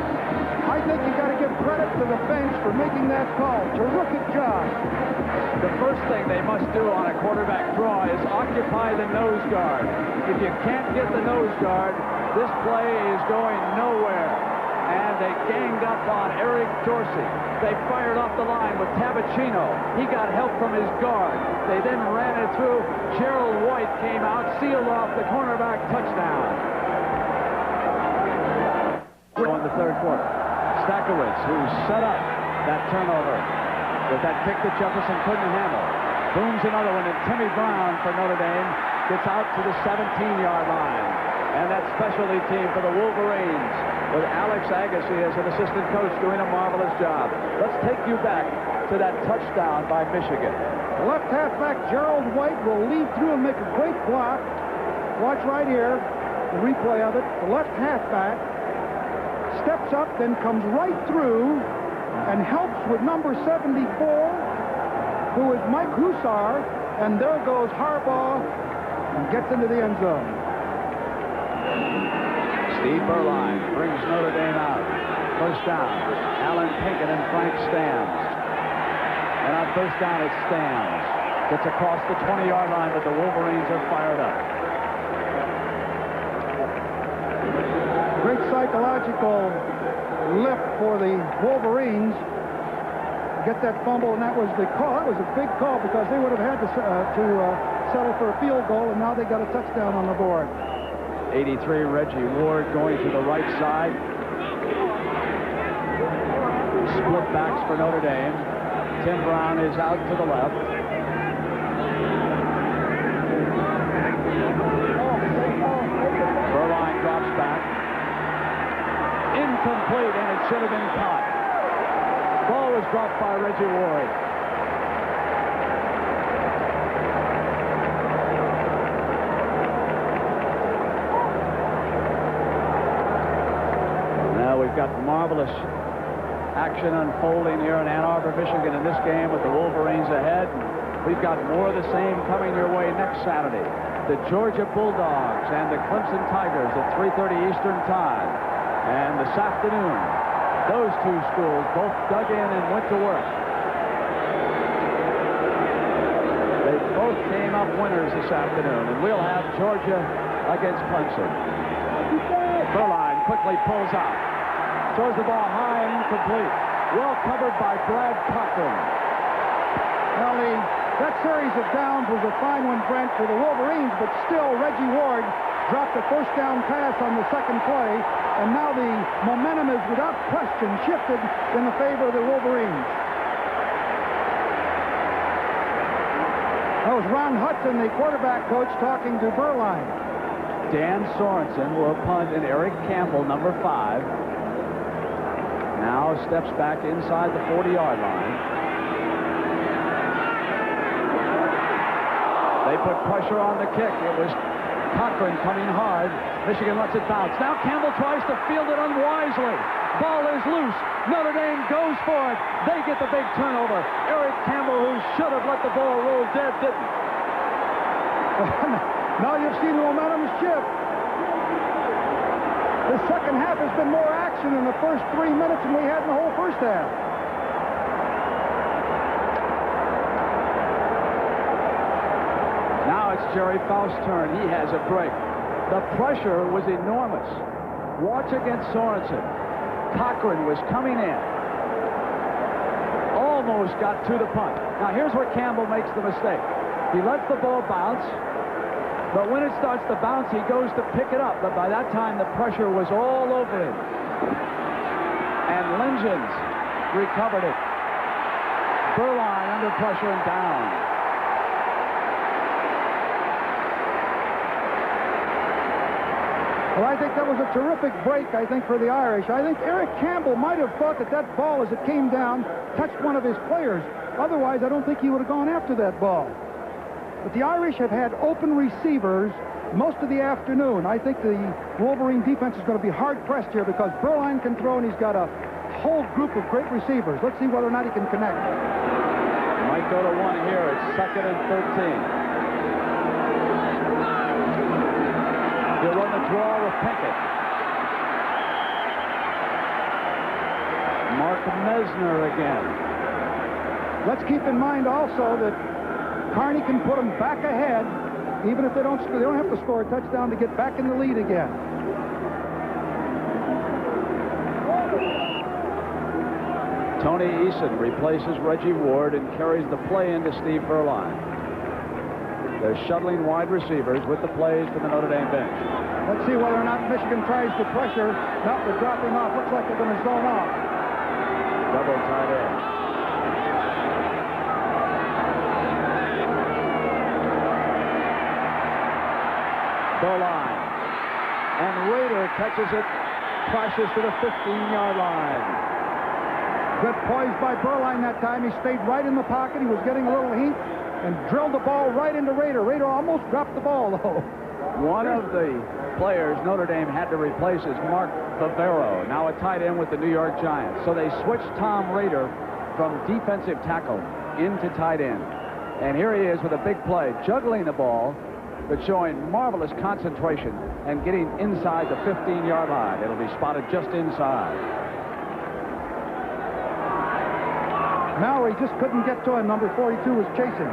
I think you got to give credit to the bench for making that call. Terrific job. The first thing they must do on a quarterback draw is occupy the nose guard. If you can't get the nose guard, this play is going nowhere. And they ganged up on Eric Dorsey. They fired off the line with Tabacino. He got help from his guard. They then ran it through. Gerald White came out, sealed off the cornerback touchdown. So in the 3rd quarter, Stakowitz, who set up that turnover with that kick that Jefferson couldn't handle, booms another one, and Timmy Brown for Notre Dame gets out to the 17-yard line. And that specialty team for the Wolverines with Alex Agassi as an assistant coach doing a marvelous job. Let's take you back to that touchdown by Michigan. The left halfback, Gerald White, will lead through and make a great block. Watch right here, the replay of it. The left halfback steps up, then comes right through and helps with number 74, who is Mike Hussar, and there goes Harbaugh and gets into the end zone. Steve Berline brings Notre Dame out. First down, Alan Pinkin and Frank Stams. And on first down, it's Stams. Gets across the 20-yard line, but the Wolverines are fired up. Great psychological lift for the Wolverines. Get that fumble, and that was the call. That was a big call because they would have had to settle for a field goal, and now they got a touchdown on the board. 83 Reggie Ward going to the right side. Split backs for Notre Dame. Tim Brown is out to the left. Berline drops back. Incomplete, and it should have been caught. Ball was dropped by Reggie Ward. Now we've got marvelous action unfolding here in Ann Arbor, Michigan in this game with the Wolverines ahead. We've got more of the same coming your way next Saturday. The Georgia Bulldogs and the Clemson Tigers at 3:30 Eastern Time. And this afternoon, those two schools both dug in and went to work. They both came up winners this afternoon, and we'll have Georgia against Clemson. Berline quickly pulls out. Throws the ball high and incomplete. Well covered by Brad Cochran. Well, that series of downs was a fine one, Brent, for the Wolverines, but still Reggie Ward dropped a first down pass on the second play, and now the momentum is without question shifted in the favor of the Wolverines. That was Ron Hudson, the quarterback coach, talking to Berline. Dan Sorensen will punt, and Eric Campbell, number 5, now steps back inside the 40-yard line. They put pressure on the kick. It was Cochran coming hard. Michigan lets it bounce. Now Campbell tries to field it unwisely. Ball is loose. Notre Dame goes for it. They get the big turnover. Eric Campbell, who should have let the ball roll dead, didn't. Now you've seen the momentum shift. The second half has been more action in the first 3 minutes than we had in the whole first half. Now it's Jerry Faust's turn. He has a break. The pressure was enormous. Watch against Sorensen. Cochran was coming in. Almost got to the punt. Now here's where Campbell makes the mistake. He lets the ball bounce, but when it starts to bounce, he goes to pick it up. But by that time, the pressure was all over him. And Lingens recovered it. Berline under pressure and down. Well, I think that was a terrific break, I think, for the Irish. I think Eric Campbell might have thought that that ball, as it came down, touched one of his players. Otherwise, I don't think he would have gone after that ball. But the Irish have had open receivers most of the afternoon. I think the Wolverine defense is going to be hard-pressed here because Berline can throw, and he's got a whole group of great receivers. Let's see whether or not he can connect. Might go to one here. It's 2nd and 13. He'll run the draw with Pinkett. Mark Mesner again. Let's keep in mind also that Carney can put them back ahead, even if they don't have to score a touchdown to get back in the lead again. Tony Eason replaces Reggie Ward and carries the play into Steve Berline. They're shuttling wide receivers with the plays to the Notre Dame bench. Let's see whether or not Michigan tries to pressure. Not to drop him off. Looks like they're going to zone off. Double tight end. Berline. And Rader catches it, crashes to the 15-yard line. Good poise by Berline that time. He stayed right in the pocket. He was getting a little heat and drilled the ball right into Rader. Rader almost dropped the ball, though. One of the players Notre Dame had to replace is Mark Bavaro, now a tight end with the New York Giants. So they switched Tom Rader from defensive tackle into tight end. And here he is with a big play, juggling the ball, but showing marvelous concentration and getting inside the 15-yard line. It'll be spotted just inside. Mallory just couldn't get to him. Number 42 was chasing.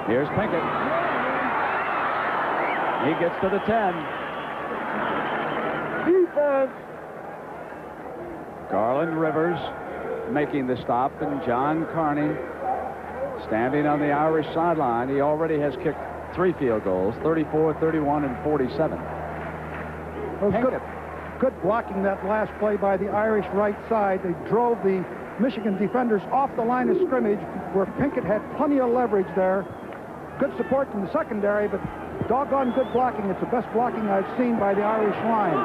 Here's Pinkett. He gets to the 10. Defense. Garland Rivers making the stop, and John Carney standing on the Irish sideline. He already has kicked 3 field goals, 34, 31, and 47. Well, good blocking that last play by the Irish right side. They drove the Michigan defenders off the line of scrimmage where Pinkett had plenty of leverage there. good support from the secondary, but doggone good blocking. It's the best blocking I've seen by the Irish line.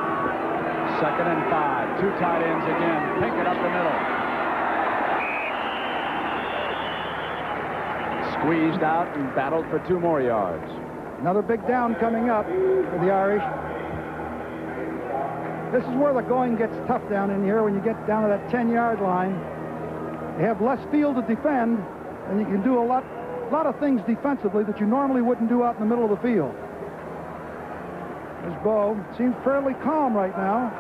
2nd and 5. 2 tight ends again. Pinkett up the middle. Squeezed out and battled for 2 more yards. Another big down coming up for the Irish. This is where the going gets tough down in here when you get down to that 10-yard line. You have less field to defend, and you can do a lot of things defensively that you normally wouldn't do out in the middle of the field. There's Bo. Seems fairly calm right now.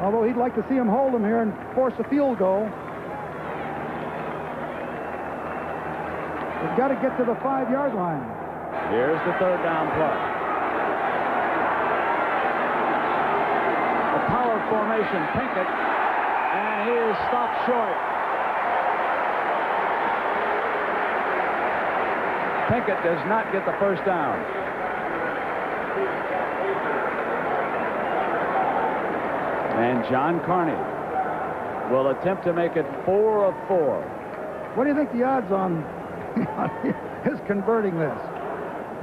Although he'd like to see him hold him here and force a field goal. We've got to get to the 5-yard line. Here's the 3rd down play. A power formation, Pinkett, and he is stopped short. Pinkett does not get the 1st down. And John Carney will attempt to make it 4 of 4. What do you think the odds on his converting this?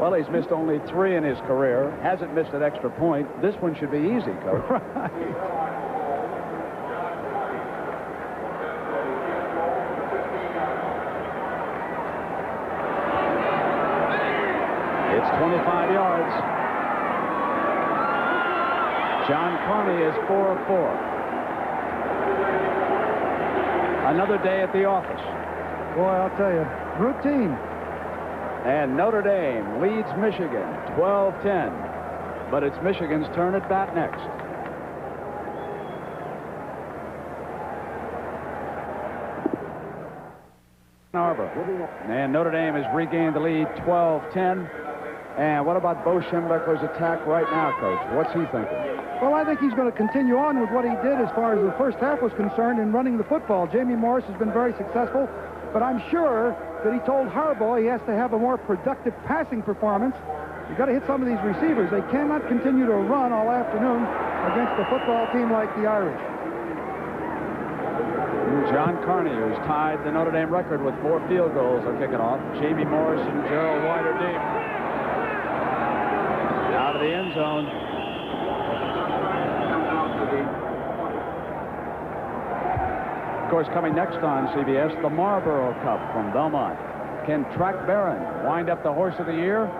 Well, he's missed only 3 in his career. Hasn't missed an extra point. This one should be easy, Coach. Right. It's 25 yards. John Carney is 4 of 4. Another day at the office. Boy, I'll tell you, routine. And Notre Dame leads Michigan 12-10. But it's Michigan's turn at bat next. Ann Arbor. And Notre Dame has regained the lead 12-10. And what about Bo Schembechler's attack right now, Coach? What's he thinking? Well, I think he's going to continue on with what he did as far as the first half was concerned in running the football. Jamie Morris has been very successful, but I'm sure that he told Harbaugh he has to have a more productive passing performance. You've got to hit some of these receivers. They cannot continue to run all afternoon against a football team like the Irish. John Carney, who's tied the Notre Dame record with 4 field goals, are kicking off. Jamie Morris and Gerald White are deep. Out of the end zone. Of course, coming next on CBS, the Marlboro Cup from Belmont. Can Track Barron wind up the horse of the year?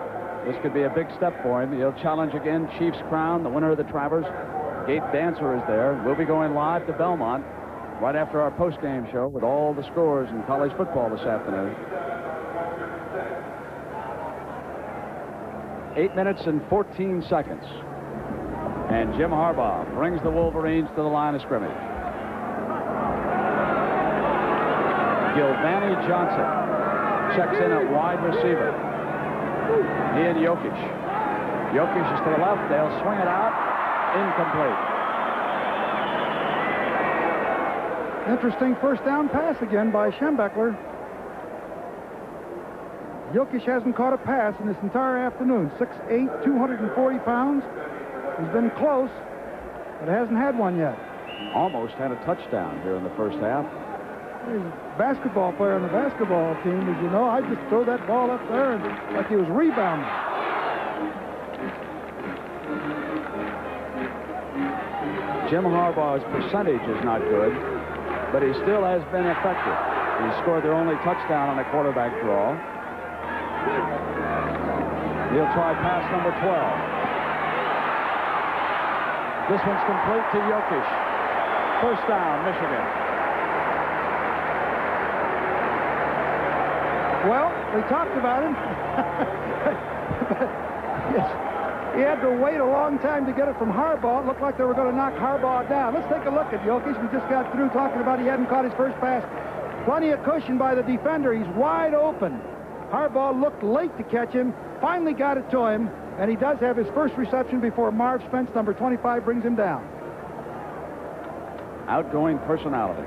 This could be a big step for him. He'll challenge again Chiefs Crown, the winner of the Travers. Gate Dancer is there. We'll be going live to Belmont right after our post-game show with all the scores in college football this afternoon. 8 minutes and 14 seconds. And Jim Harbaugh brings the Wolverines to the line of scrimmage. Gilvani Johnson checks in at wide receiver. He and Jokic. Jokic is to the left. They'll swing it out. Incomplete. Interesting 1st down pass again by Schembechler. Jokic hasn't caught a pass in this entire afternoon. 6'8", 240 pounds. He's been close, but hasn't had one yet. Almost had a touchdown here in the first half. He's a basketball player on the basketball team, as you know. I just throw that ball up there and like he was rebounding. Jim Harbaugh's percentage is not good, but he still has been effective. He scored their only touchdown on a quarterback draw. He'll try pass number 12. This one's complete to Jokic. 1st down, Michigan. Well, we talked about him. Yes, he had to wait a long time to get it from Harbaugh. It looked like they were going to knock Harbaugh down. Let's take a look at Jokic. We just got through talking about he hadn't caught his first pass. Plenty of cushion by the defender. He's wide open. Harbaugh looked late to catch him, finally got it to him, and he does have his first reception before Marv Spence, number 25, brings him down. Outgoing personality.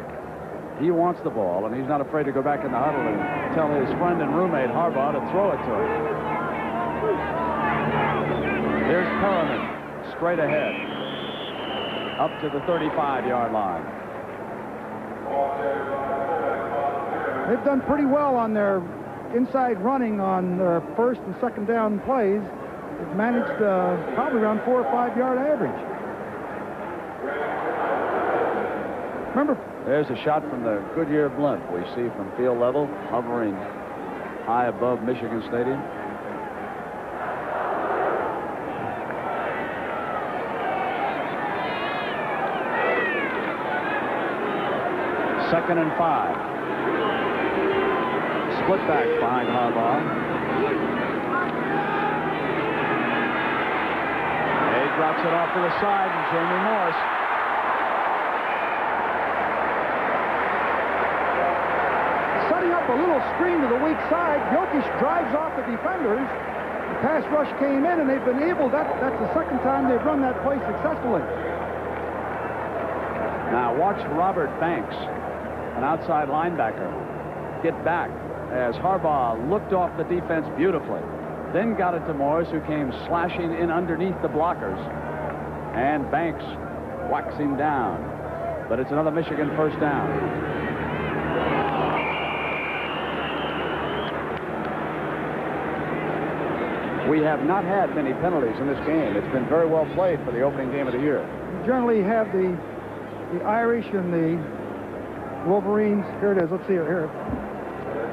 He wants the ball, and he's not afraid to go back in the huddle and tell his friend and roommate Harbaugh to throw it to him. There's Perriman, straight ahead, up to the 35-yard line. They've done pretty well on their inside running on first and second down plays. They've managed probably around 4 or 5 yard average. Remember, there's a shot from the Goodyear blimp we see from field level, hovering high above Michigan Stadium. Second and 5. Split back behind Harbaugh. He drops it off to the side, and Jamie Morris. Setting up a little screen to the weak side. Jokic drives off the defenders. The pass rush came in, and they've been able, that's the second time they've run that play successfully. Now watch Robert Banks, an outside linebacker, get back as Harbaugh looked off the defense beautifully. Then got it to Morris, who came slashing in underneath the blockers. And Banks whacks him down. But it's another Michigan first down. We have not had many penalties in this game. It's been very well played for the opening game of the year. You generally have the Irish and the Wolverines. Here it is. Let's see it here.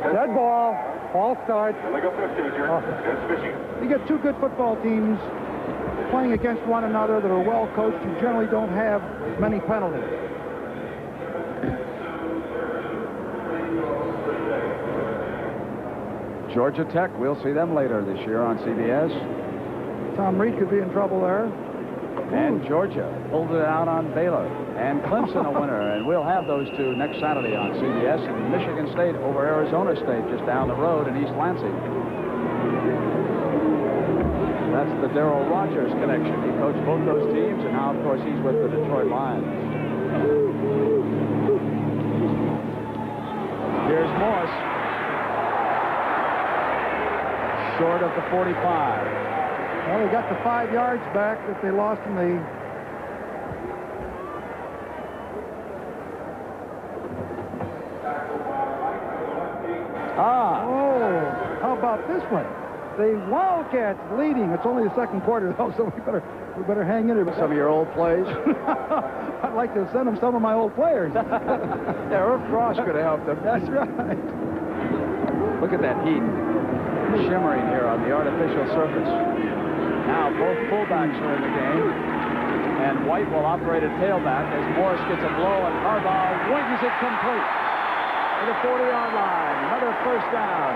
Dead ball. False start. You get two good football teams playing against one another that are well coached. You generally don't have many penalties. Georgia Tech, we'll see them later this year on CBS. Tom Reed could be in trouble there. And Georgia pulled it out on Baylor. And Clemson a winner. And we'll have those two next Saturday on CBS. And Michigan State over Arizona State just down the road in East Lansing. That's the Darrell Rogers connection. He coached both those teams, and now, of course, he's with the Detroit Lions. Here's Morris. Short of the 45. Well, they got the 5 yards back that they lost in the... Oh, how about this one? The Wildcats leading. It's only the second quarter, though, so we better hang in there. Some of your old plays? I'd like to send them some of my old players. Yeah, Irv Frost could have helped them. That's right. Look at that heat shimmering here on the artificial surface. Now both fullbacks are in the game, and White will operate a tailback as Morris gets a blow, and Harbaugh wings it complete to the 40-yard line. Another first down.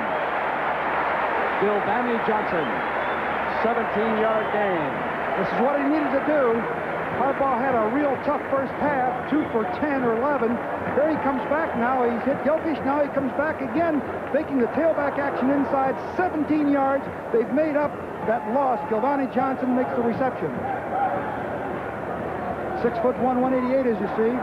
Gilvani Johnson, 17-yard gain. This is what he needed to do. Harbaugh had a real tough first half, 2 for 10 or 11. Here he comes back now. He's hit Jokic. Now he comes back again, making the tailback action inside, 17 yards. They've made up that loss. Gilvani Johnson makes the reception. 6'1", 188, as you see.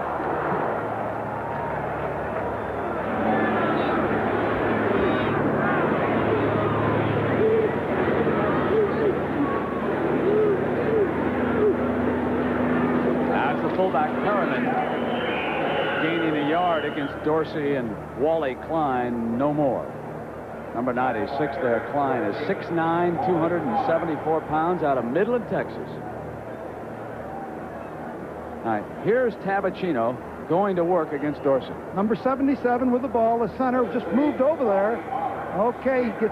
Fullback Perriman gaining a yard against Dorsey and Wally Klein, no more. Number 96 there, Klein is 6'9", 274 pounds, out of Midland, Texas. All right, here's Tabachino going to work against Dorsey. Number 77 with the ball. The center just moved over there. Okay, you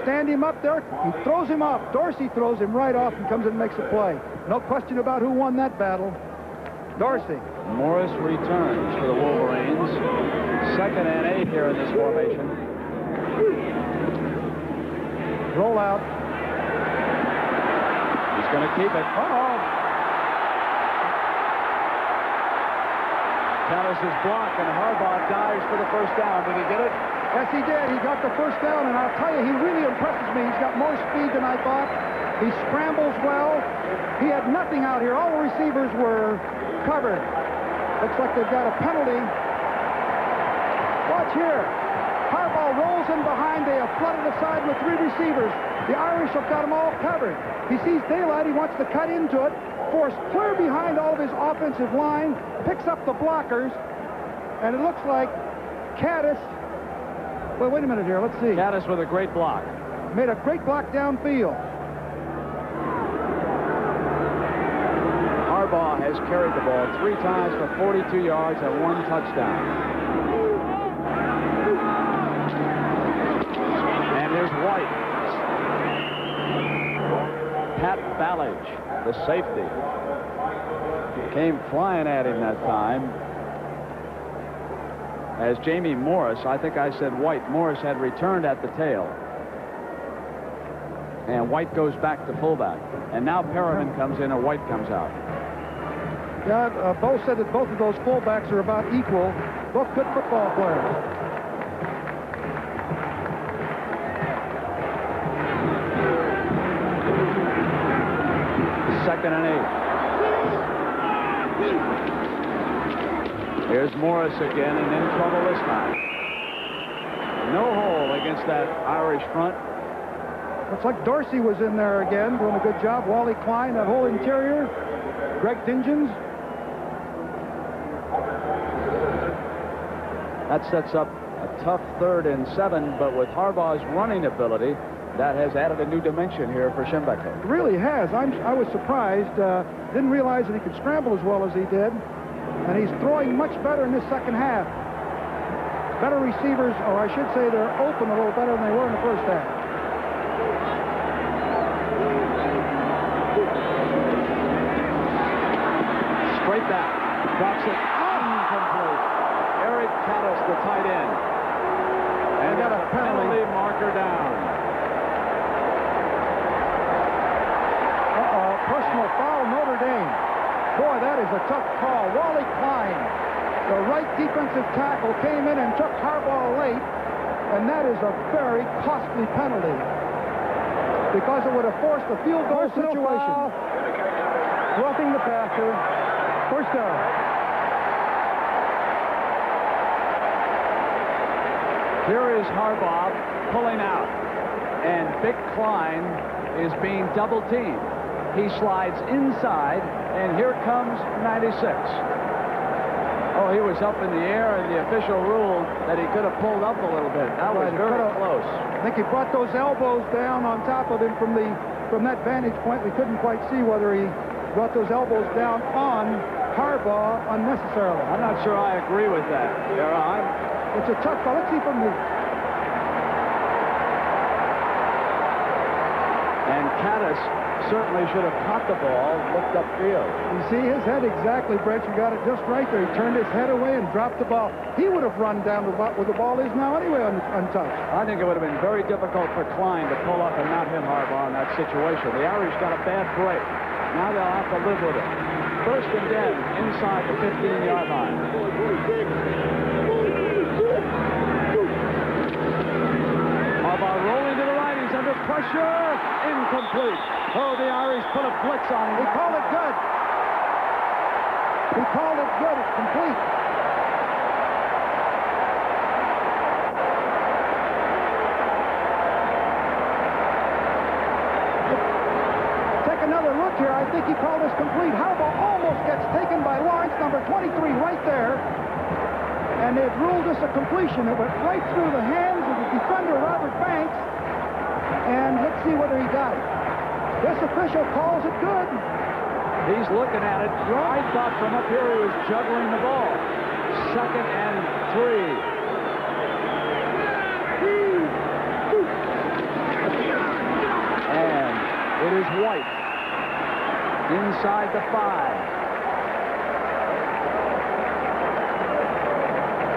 stand him up there. He throws him off. Dorsey throws him right off and comes in and makes a play. No question about who won that battle. Dorsey. Morris returns for the Wolverines. 2nd and 8 here in this formation. Roll out. He's going to keep it. Callis is blocked, and Harbaugh dives for the first down. Did he get it? Yes, he did. He got the first down, and I'll tell you, he really impresses me. He's got more speed than I thought. He scrambles well. He had nothing out here. All the receivers were covered. Looks like they've got a penalty. Watch here. Harbaugh rolls in behind. They have flooded the side with 3 receivers. The Irish have got them all covered. He sees daylight. He wants to cut into it. Forced clear behind all of his offensive line. Picks up the blockers. And it looks like Caddis Well, wait a minute here. Let's see. Gaddis with a great block. Made a great block downfield. Harbaugh has carried the ball 3 times for 42 yards and 1 touchdown. And here's White. Pat Ballage, the safety, came flying at him that time. As Jamie Morris, I think I said White, Morris had returned at the tail. And White goes back to fullback. And now Perriman comes in and White comes out. Yeah, Bo said that both of those fullbacks are about equal. Both good football players. Second and 8. Here's Morris again and in trouble this time. No hole against that Irish front. Looks like Dorsey was in there again, doing a good job. Wally Klein, that whole interior. Greg Dingens. That sets up a tough 3rd and 7, but with Harbaugh's running ability, that has added a new dimension here for Schembechler. It really has. I was surprised. Didn't realize that he could scramble as well as he did. And he's throwing much better in this second half. Better receivers, or I should say they're open a little better than they were in the first half. Straight back. Drops it. Incomplete. Eric Caddis, the tight end. And got a penalty marker down. Personal foul, Notre Dame. Boy, that is a tough call. Wally Klein, the right defensive tackle, came in and took Harbaugh late, and that is a very costly penalty because it would have forced a field goal situation. Roughing the passer. First down. Here is Harbaugh pulling out, and Big Klein is being double-teamed. He slides inside, and here comes 96. Oh, he was up in the air, and the official ruled that he could have pulled up a little bit. That was very close. I think he brought those elbows down on top of him from that vantage point. We couldn't quite see whether he brought those elbows down on Harbaugh unnecessarily. I'm not sure I agree with that. It's a tough call. Let's see from the... And Caddis certainly should have caught the ball, looked upfield. You see his head exactly, Brett. You got it just right there. He turned his head away and dropped the ball. He would have run down where the ball is now anyway, untouched. I think it would have been very difficult for Klein to pull up and not hit Harbaugh in that situation. The Irish got a bad break. Now they'll have to live with it. 1st and 10 inside the 15-yard line. Harbaugh rolling to the right. He's under pressure. Incomplete. Oh, the Irish put a blitz on him. He called it good. He called it good. It's complete. Take another look here. I think he called this complete. Harbaugh almost gets taken by Lawrence, number 23, right there. And they've ruled this a completion. It went right through the hands of the defender, Robert Banks. And let's see whether he got it. This official calls it good. He's looking at it. I thought from up here he was juggling the ball. 2nd and 3. And it is White inside the 5.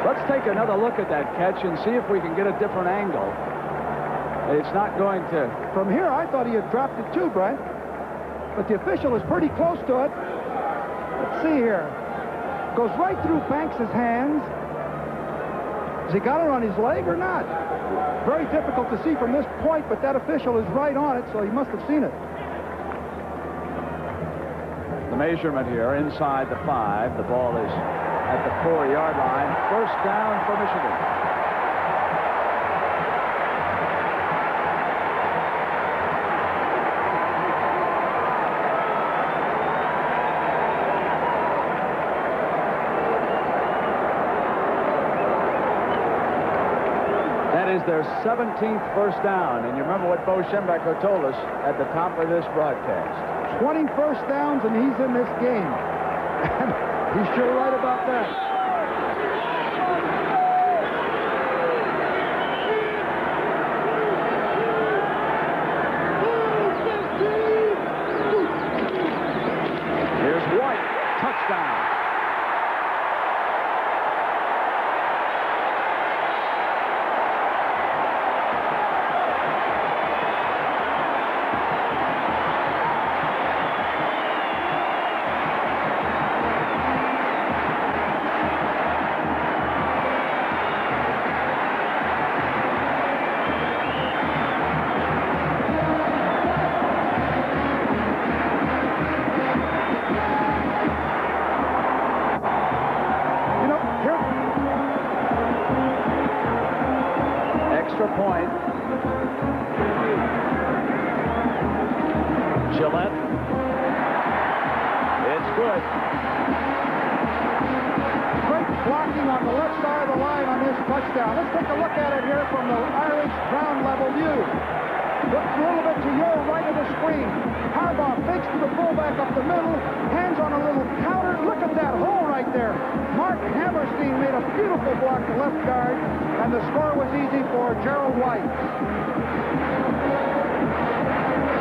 Let's take another look at that catch and see if we can get a different angle. It's not going to... From here, I thought he had dropped it too, Brent. But the official is pretty close to it. Let's see here. Goes right through Banks' hands. Has he got it on his leg or not? Very difficult to see from this point, but that official is right on it, so he must have seen it. The measurement here inside the 5. The ball is at the 4-yard line. 1st down for Michigan. their 17th first down. And you remember what Bo Schembechler told us at the top of this broadcast. 20 first downs, and he's in this game. And he's sure right about that. Point. Gillette. It's good. Great blocking on the left side of the line on this touchdown. Let's take a look at it here from the Irish ground level view. Look a little bit to your right of the screen. Harbaugh fakes to the fullback up the middle, hands on a little counter. Look at that hole right there. Mark Hammerstein made a beautiful block to left guard, and the score was easy for Gerald White.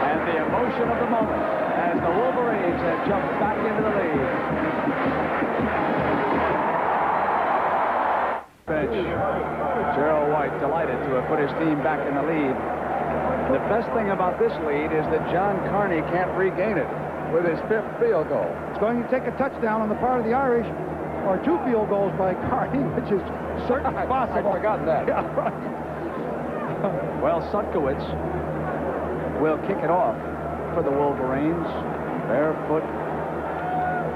And the emotion of the moment as the Wolverines have jumped back into the lead. Bench. Gerald White delighted to have put his team back in the lead. The best thing about this lead is that John Carney can't regain it with his 5th field goal. It's going to take a touchdown on the part of the Irish, or 2 field goals by Carney, which is certainly possible. I'd forgotten that. Yeah, right. Well, Sutkowitz will kick it off for the Wolverines. Barefoot.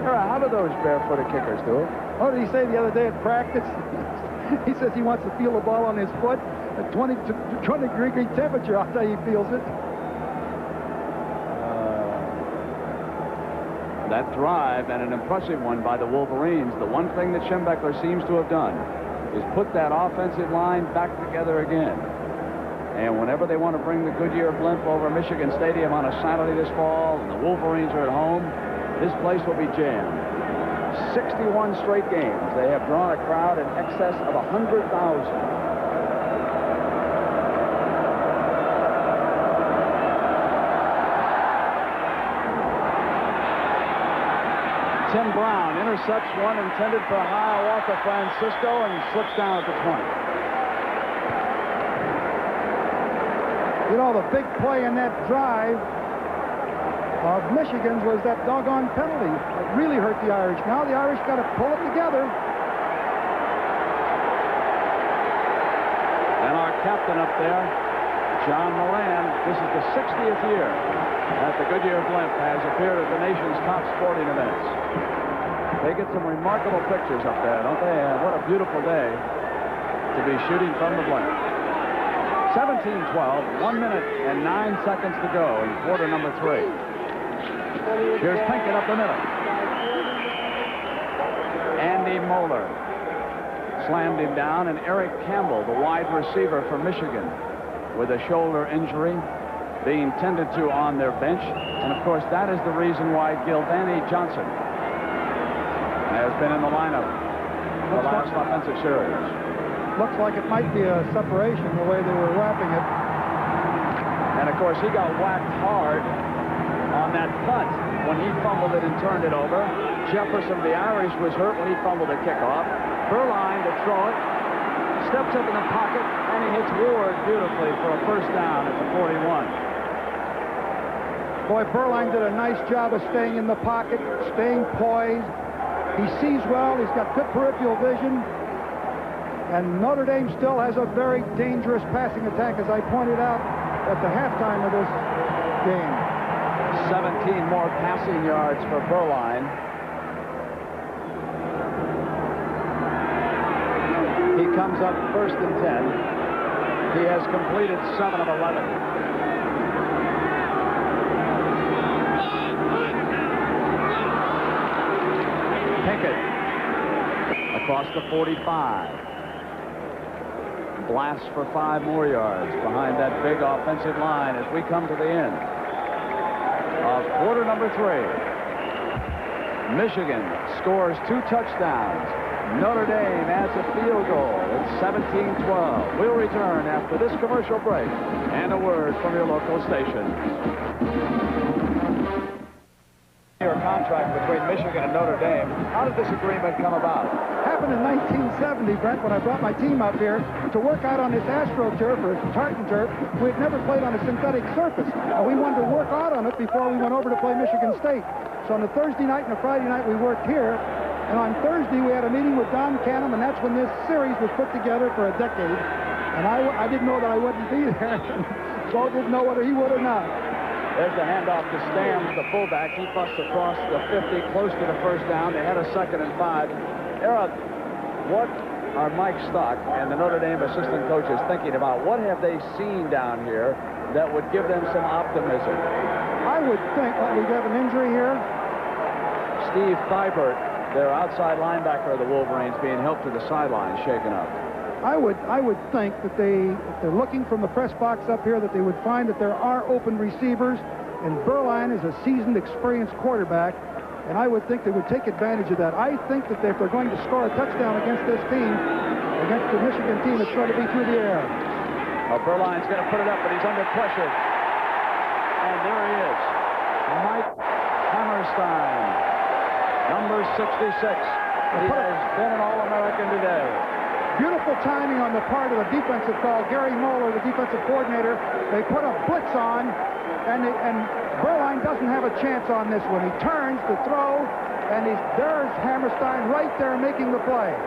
How do those barefooted kickers do it? What did he say the other day at practice? He says he wants to feel the ball on his foot at 20 degree temperature. I'll tell you, he feels it. That drive, and an impressive one by the Wolverines. The one thing that Schembechler seems to have done is put that offensive line back together again. And whenever they want to bring the Goodyear blimp over Michigan Stadium on a Saturday this fall, and the Wolverines are at home, this place will be jammed. 61 straight games. They have drawn a crowd in excess of 100,000. Tim Brown intercepts one intended for Hiawatha Francisco and slips down at the 20. You know, the big play in that drive of Michigan's was that doggone penalty. It really hurt the Irish. Now the Irish got to pull it together. And our captain up there, John Moran, this is the 60th year that the Goodyear blimp has appeared at the nation's top sporting events. They get some remarkable pictures up there, don't they? And what a beautiful day to be shooting from the blimp. 17-12, 1 minute and 9 seconds to go in quarter number 3. Here's Pinkett up the middle. Andy Moeller slammed him down, and Eric Campbell, the wide receiver for Michigan, with a shoulder injury, being tended to on their bench. And of course, that is the reason why Gilvani Johnson has been in the lineup for the last offensive series. Looks like it might be a separation the way they were wrapping it. And of course, he got whacked hard on that punt when he fumbled it and turned it over. Jefferson, the Irish, was hurt when he fumbled the kickoff. Berline to throw it, steps up in the pocket, and he hits Ward beautifully for a first down at the 41. Boy, Berline did a nice job of staying in the pocket, staying poised. He sees well. He's got good peripheral vision. And Notre Dame still has a very dangerous passing attack, as I pointed out at the halftime of this game. 17 more passing yards for Berline. He comes up first and 10. He has completed 7 of 11. Pinkett across the 45. blasts for 5 more yards behind that big offensive line as we come to the end of quarter number 3. Michigan scores 2 touchdowns. Notre Dame adds a field goal. It's 17-12. We'll return after this commercial break and a word from your local station. Your contract between Michigan and Notre Dame. How did this agreement come about? Happened in 1970, Brent, when I brought my team up here to work out on this AstroTurf or tartan turf. We had never played on a synthetic surface, and we wanted to work out on it before we went over to play Michigan State. So on the Thursday night and the Friday night, we worked here. And on Thursday, we had a meeting with Don Canham, and that's when this series was put together for a decade. And I didn't know that I wouldn't be there. So didn't know whether he would or not. There's the handoff to Stams, the fullback. He busts across the 50, close to the first down. They had a 2nd and 5. Era, what are Mike Stock and the Notre Dame assistant coaches thinking about? What have they seen down here that would give them some optimism? I would think that we have an injury here. Steve Thibert, their outside linebacker of the Wolverines, being helped to the sideline, shaken up. I would think that if they're looking from the press box up here, that they would find that there are open receivers, and Berline is a seasoned, experienced quarterback, and I would think they would take advantage of that. I think that if they're going to score a touchdown against this team, against the Michigan team, it's going to be through the air. Well, Berline's going to put it up, but he's under pressure. And there he is, Mike Hammerstein, number 66. He has been an All-American today. Beautiful timing on the part of the defensive call. Gary Moeller, the defensive coordinator, they put a blitz on, and Berline doesn't have a chance on this one. He turns to throw, and there's Hammerstein right there making the play.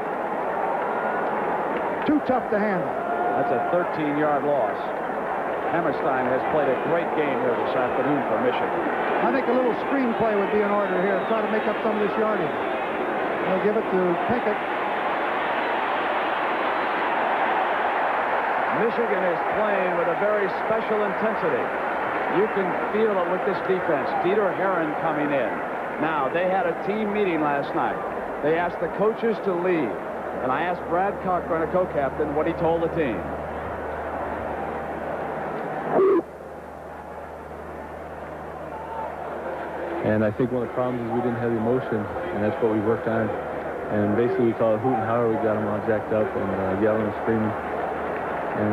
Too tough to handle. That's a 13-yard loss. Hammerstein has played a great game here this afternoon for Michigan. I think a little screenplay would be in order here. Try to make up some of this yardage. They'll give it to Pinkett. Michigan is playing with a very special intensity. You can feel it with this defense. Dieter Herron coming in. Now, they had a team meeting last night. They asked the coaches to leave. And I asked Brad Cochran, a co-captain, what he told the team. And I think one of the problems is we didn't have the emotion, and that's what we worked on. And basically, we call it hoot and holler. We got them all jacked up and yelling and screaming. And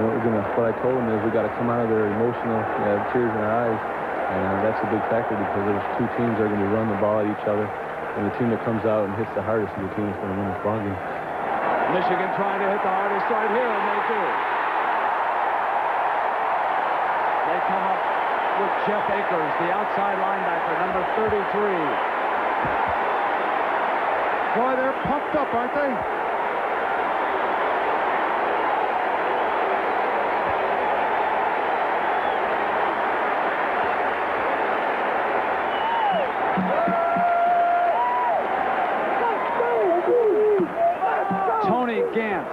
what I told them is we got to come out of there emotional, tears in our eyes, and that's a big factor because there's 2 teams that are going to be running the ball at each other, and the team that comes out and hits the hardest is the team that's going to win this ball game. Michigan trying to hit the hardest right here, and they do. They come up with Jeff Akers, the outside linebacker, number 33. Boy, they're pumped up, aren't they? Gant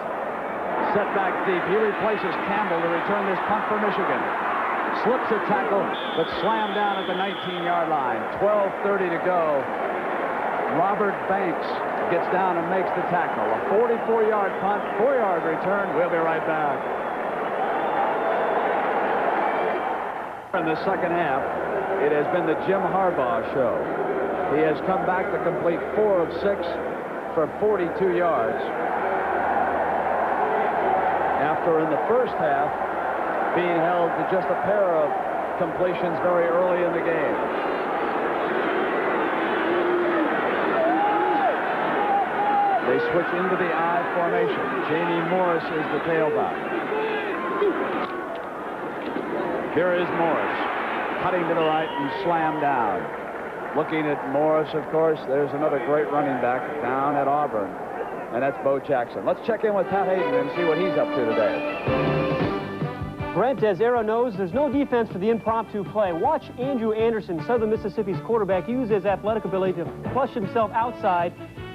set back deep. He replaces Campbell to return this punt for Michigan. Slips a tackle, but slammed down at the 19-yard line. 12:30 to go. Robert Banks gets down and makes the tackle. A 44-yard punt, 4-yard return. We'll be right back. In the second half, it has been the Jim Harbaugh show. He has come back to complete 4 of 6 for 42 yards. After in the first half being held to just a pair of completions very early in the game. They switch into the I formation. Jamie Morris is the tailback. Here is Morris, cutting to the right and slammed down. Looking at Morris, of course, there's another great running back down at Auburn. And that's Bo Jackson. Let's check in with Pat Hayden and see what he's up to today. Brent, as Arrow knows, there's no defense for the impromptu play. Watch Andrew Anderson, Southern Mississippi's quarterback, use his athletic ability to flush himself outside.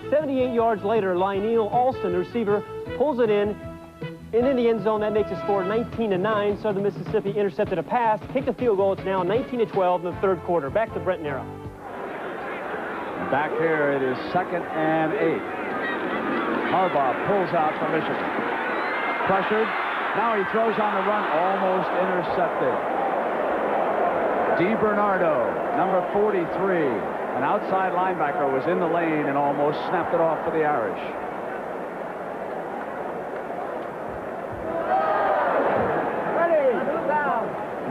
78 yards later, Lionel Alston, the receiver, pulls it in the end zone. That makes the score 19-9. Southern Mississippi intercepted a pass, kicked a field goal. It's now 19-12 in the third quarter. Back to Brent and Arrow. Back here, it is 2nd and 8. Harbaugh pulls out for Michigan. Pressured, Now he throws on the run, almost intercepted. DiBernardo, number 43, an outside linebacker, was in the lane and almost snapped it off for the Irish.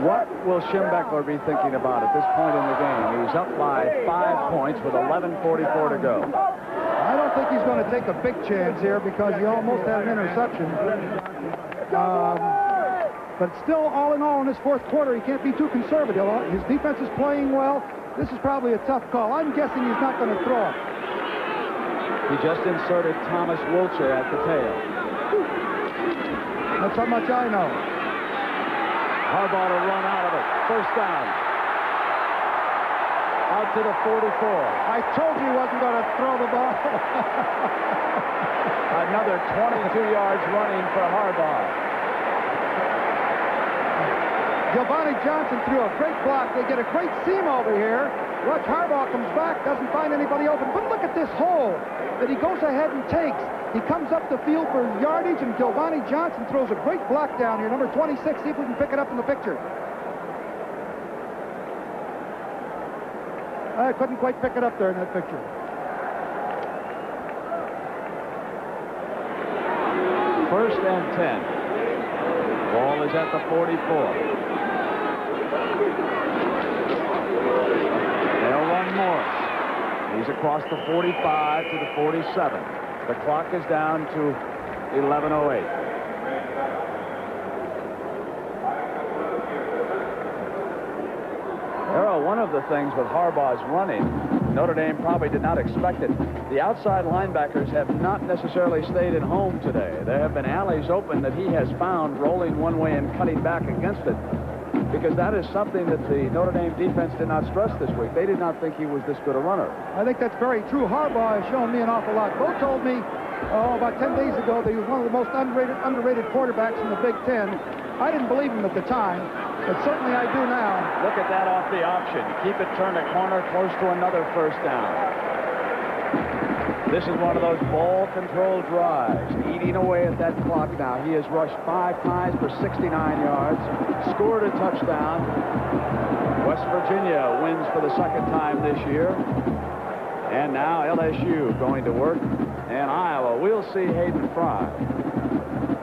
What will Schembechler be thinking about at this point in the game? He's up by 5 points with 11:44 to go. I don't think he's going to take a big chance here because he almost had an interception. But still, all in all, in this fourth quarter, he can't be too conservative. His defense is playing well. This is probably a tough call. I'm guessing he's not going to throw it. He just inserted Thomas Wilcher at the tail. That's how much I know. Harbaugh to run out of it. First down. Out to the 44. I told you he wasn't going to throw the ball. Another 22 yards running for Harbaugh. Giovanni Johnson threw a great block. They get a great seam over here. Watch, Harbaugh comes back, doesn't find anybody open. But look at this hole that he goes ahead and takes. He comes up the field for yardage, and Giovanni Johnson throws a great block down here. Number 26, see if we can pick it up in the picture. I couldn't quite pick it up there in that picture. First and 10. Ball is at the 44. They'll run Morris. He's across the 45 to the 47. The clock is down to 11:08. Earl, one of the things with Harbaugh's running, Notre Dame probably did not expect it. The outside linebackers have not necessarily stayed at home today. There have been alleys open that he has found, rolling one way and cutting back against it, because that is something that the Notre Dame defense did not stress this week. They did not think he was this good a runner. I think that's very true. Harbaugh has shown me an awful lot. Bo told me about 10 days ago that he was one of the most underrated quarterbacks in the Big Ten. I didn't believe him at the time, but certainly I do now. Look at that off the option. Keep it turned a corner close to another first down. This is one of those ball-controlled drives, eating away at that clock now. He has rushed 5 times for 69 yards, scored a touchdown. West Virginia wins for the second time this year. And now LSU going to work. And Iowa, we'll see Hayden Fry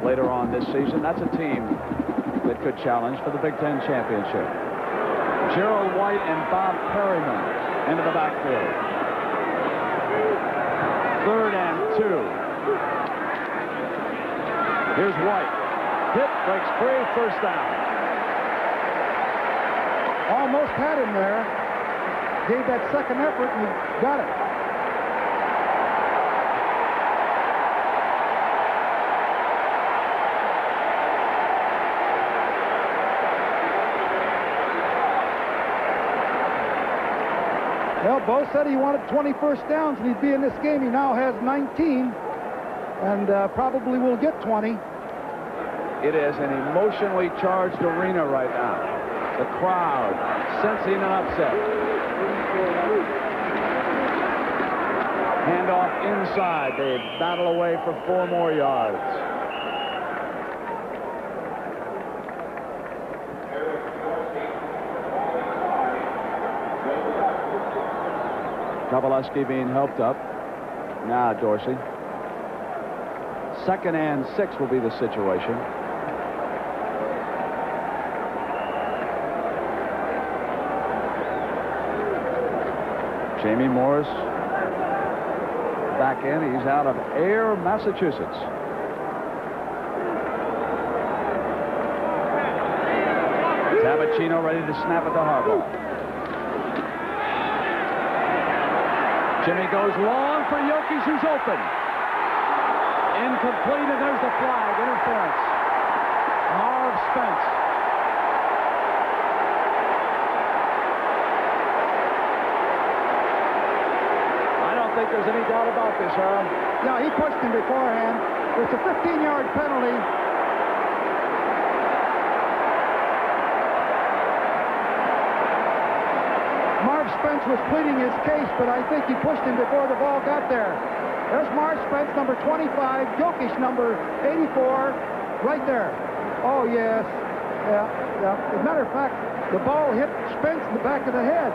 later on this season. That's a team that could challenge for the Big Ten championship. Gerald White and Bob Perryman into the backfield. 3rd and 2. Here's White. Hit, breaks free, first down. Almost had him there. Gave that second effort and he got it. Well, Bo said he wanted 20 first downs and he'd be in this game. He now has 19 and probably will get 20. It is an emotionally charged arena right now. The crowd sensing an upset. Handoff inside. They battle away for 4 more yards. Kowaleski being helped up. Now Dorsey. 2nd and 6 will be the situation. Jamie Morris back in. He's out of Ayer, Massachusetts. Tabachino ready to snap it to Harbaugh. Jimmy goes long for Jokic, who's open. Incomplete, and there's the flag. Interference. Marv Spence. I don't think there's any doubt about this, Harold. Yeah, he pushed him beforehand. It's a 15-yard penalty. Marv Spence was pleading his case, but I think he pushed him before the ball got there. There's Marv Spence, number 25, Jokic, number 84, right there. Oh, yes. Yeah. As a matter of fact, the ball hit Spence in the back of the head.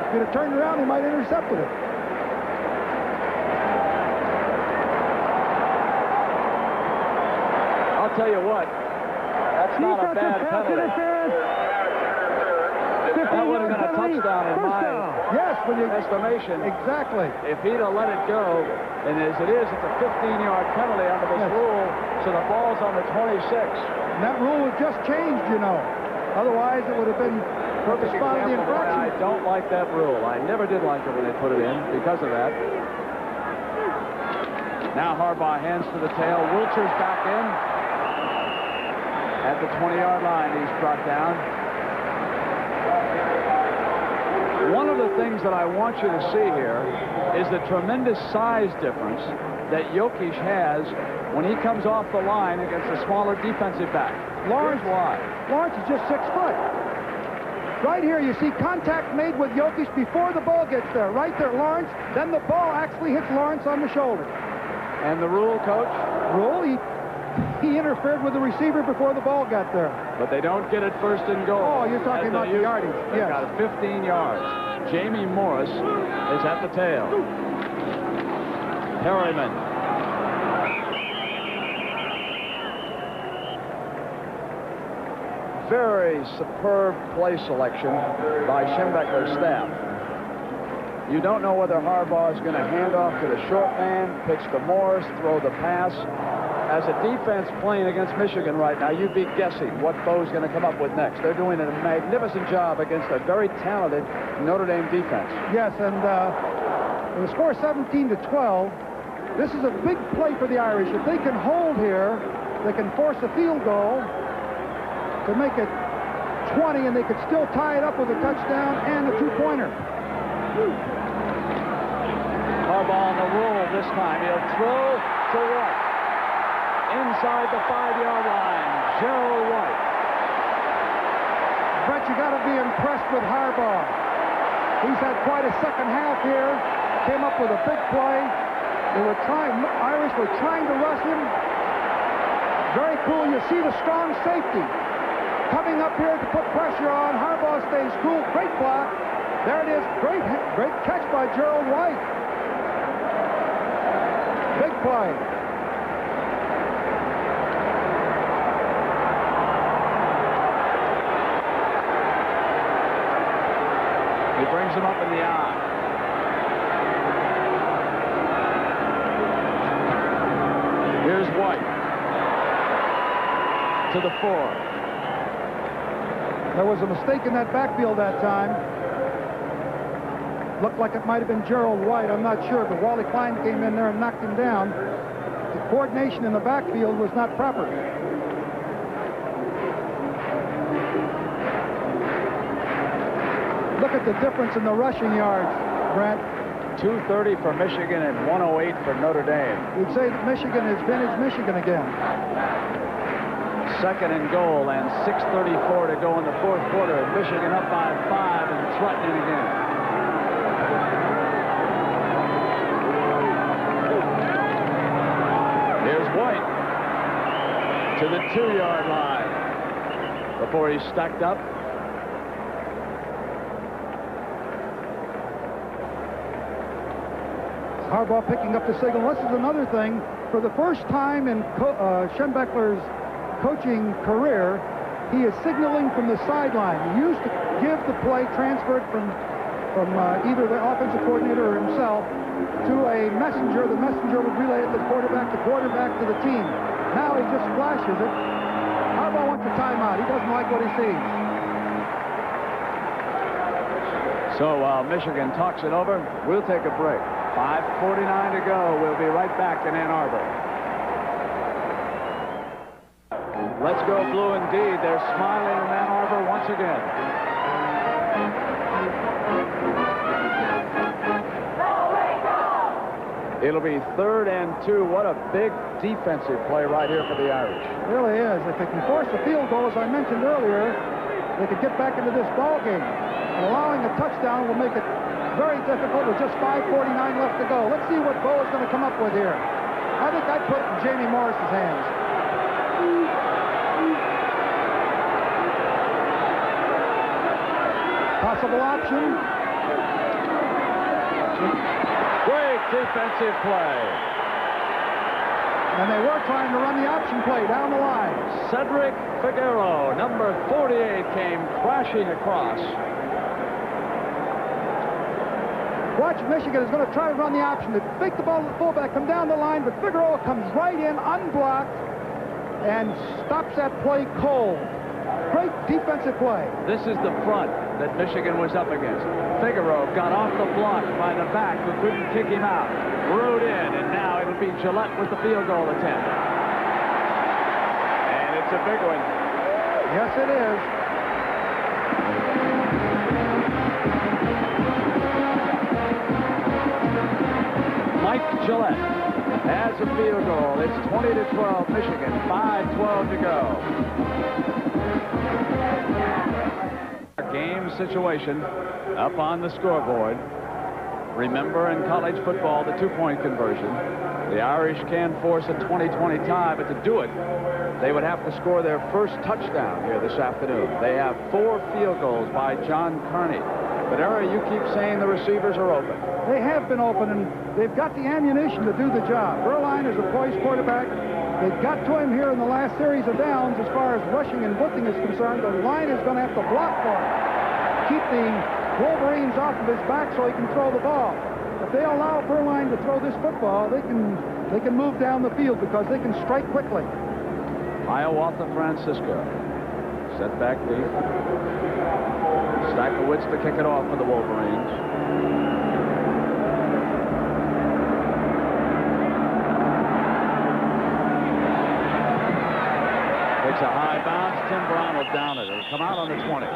If he'd have turned around, he might have intercepted it. I'll tell you what, that's not a bad penalty. That would have been a touchdown in my estimation. Exactly. If he'd have let it go, and as it is, it's a 15-yard penalty under this rule, so the ball's on the 26. And that rule was just changed, you know. Otherwise, it would have been the spot of the infraction. I don't like that rule. I never did like it when they put it in because of that. Now Harbaugh hands to the tail. Wilcher's back in. At the 20-yard line, he's brought down. One of the things that I want you to see here is the tremendous size difference that Jokic has when he comes off the line against a smaller defensive back. Lawrence, why? Lawrence is just 6 foot. Right here, you see contact made with Jokic before the ball gets there. Right there, Lawrence. Then the ball actually hits Lawrence on the shoulder. And the rule, Coach? Rule, he interfered with the receiver before the ball got there. But they don't get it first and goal. Oh, you're talking about the yardage. They've got 15 yards. Jamie Morris is at the tail. Perryman. Very superb play selection by Schembechler's staff. You don't know whether Harbaugh is going to hand off to the short man, pitch to Morris, throw the pass. As a defense playing against Michigan right now, you'd be guessing what Bo's going to come up with next. They're doing a magnificent job against a very talented Notre Dame defense. Yes, and the score 17-12. This is a big play for the Irish. If they can hold here, they can force a field goal to make it 20, and they could still tie it up with a touchdown and a two-pointer. Harbaugh on the roll this time. He'll throw to White. Inside the 5-yard line, Gerald White. Brett, you got to be impressed with Harbaugh. He's had quite a second half here. Came up with a big play. Irish were trying to rush him. Very cool. You see the strong safety coming up here to put pressure on. Harbaugh stays cool. Great block. There it is. Great catch by Gerald White. Big play. He brings him up in the eye. Here's White to the 4. There was a mistake in that backfield that time. Looked like it might have been Gerald White. I'm not sure, but Wally Klein came in there and knocked him down. The coordination in the backfield was not proper. Look at the difference in the rushing yards, Brent. 230 for Michigan and 108 for Notre Dame. You'd say that Michigan is vintage Michigan again. Second and goal and 6:34 to go in the fourth quarter. Michigan up by 5 and threatening again. Here's White to the 2-yard line before he's stacked up. Harbaugh picking up the signal. This is another thing. For the first time in Schembechler's coaching career, he is signaling from the sideline. He used to give the play transferred from either the offensive coordinator or himself to a messenger. The messenger would relay it to the quarterback to the team. Now he just flashes it. Harbaugh wants a timeout. He doesn't like what he sees. So while Michigan talks it over, we'll take a break. 5:49 to go. We'll be right back in Ann Arbor. Let's go blue indeed. They're smiling in Ann Arbor once again. It'll be 3rd and 2. What a big defensive play right here for the Irish. It really is. If they can force a field goal, as I mentioned earlier, they could get back into this ball game. And allowing a touchdown will make it very difficult with just 5:49 left to go. Let's see what Bo is going to come up with here. I think I'd put it in Jamie Morris's hands. Possible option. Great defensive play. And they were trying to run the option play down the line. Cedric Figueroa, number 48, came crashing across. Watch, Michigan is going to try to run the option. They fake the ball to the fullback, come down the line, but Figueroa comes right in, unblocked, and stops that play cold. Great defensive play. This is the front that Michigan was up against. Figueroa got off the block by the back who couldn't kick him out. Rode in, and now it'll be Gillette with the field goal attempt. And it's a big one. Yes, it is. Mike Gillette has a field goal. It's 20-12 Michigan, 5:12 to go. Game situation up on the scoreboard. Remember, in college football, the two-point conversion. The Irish can force a 20-20 tie, but to do it, they would have to score their first touchdown here this afternoon. They have 4 field goals by John Kearney. But, Harry, you keep saying the receivers are open. They have been open, and they've got the ammunition to do the job. Berline is a poised quarterback. They got to him here in the last series of downs as far as rushing and blitzing is concerned. The line is going to have to block for him. Keep the Wolverines off of his back so he can throw the ball. If they allow Berline to throw this football, they can move down the field because they can strike quickly. Hiawatha Francisco. Set back deep. Stakowitz to kick it off for the Wolverines. Takes a high bounce. Tim Brown will down it. It'll come out on the 20.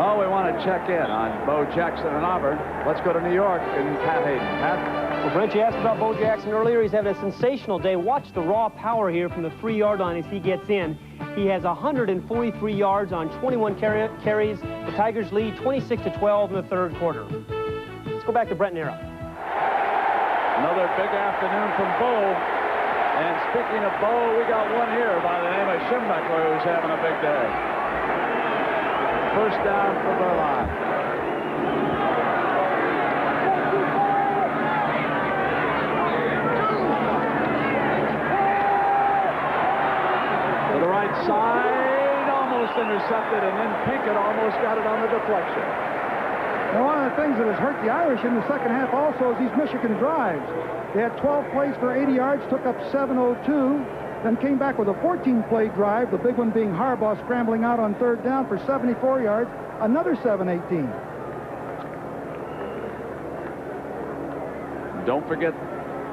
Oh, we want to check in on Bo Jackson and Auburn. Let's go to New York and Pat Hayden. Pat? Well, Brent, you asked about Bo Jackson earlier. He's having a sensational day. Watch the raw power here from the 3-yard line as he gets in. He has 143 yards on 21 carries. The Tigers lead 26-12 in the third quarter. Let's go back to Brent Nero. Another big afternoon from Bo. And speaking of Bo, we got one here by the name of Schimbeckler who's having a big day. First down for Berline. To the right side, almost intercepted, and then Pinkett almost got it on the deflection. Now, one of the things that has hurt the Irish in the second half also is these Michigan drives. They had 12 plays for 80 yards, took up 7:02, then came back with a 14-play drive, the big one being Harbaugh scrambling out on third down for 74 yards, another 7:18. Don't forget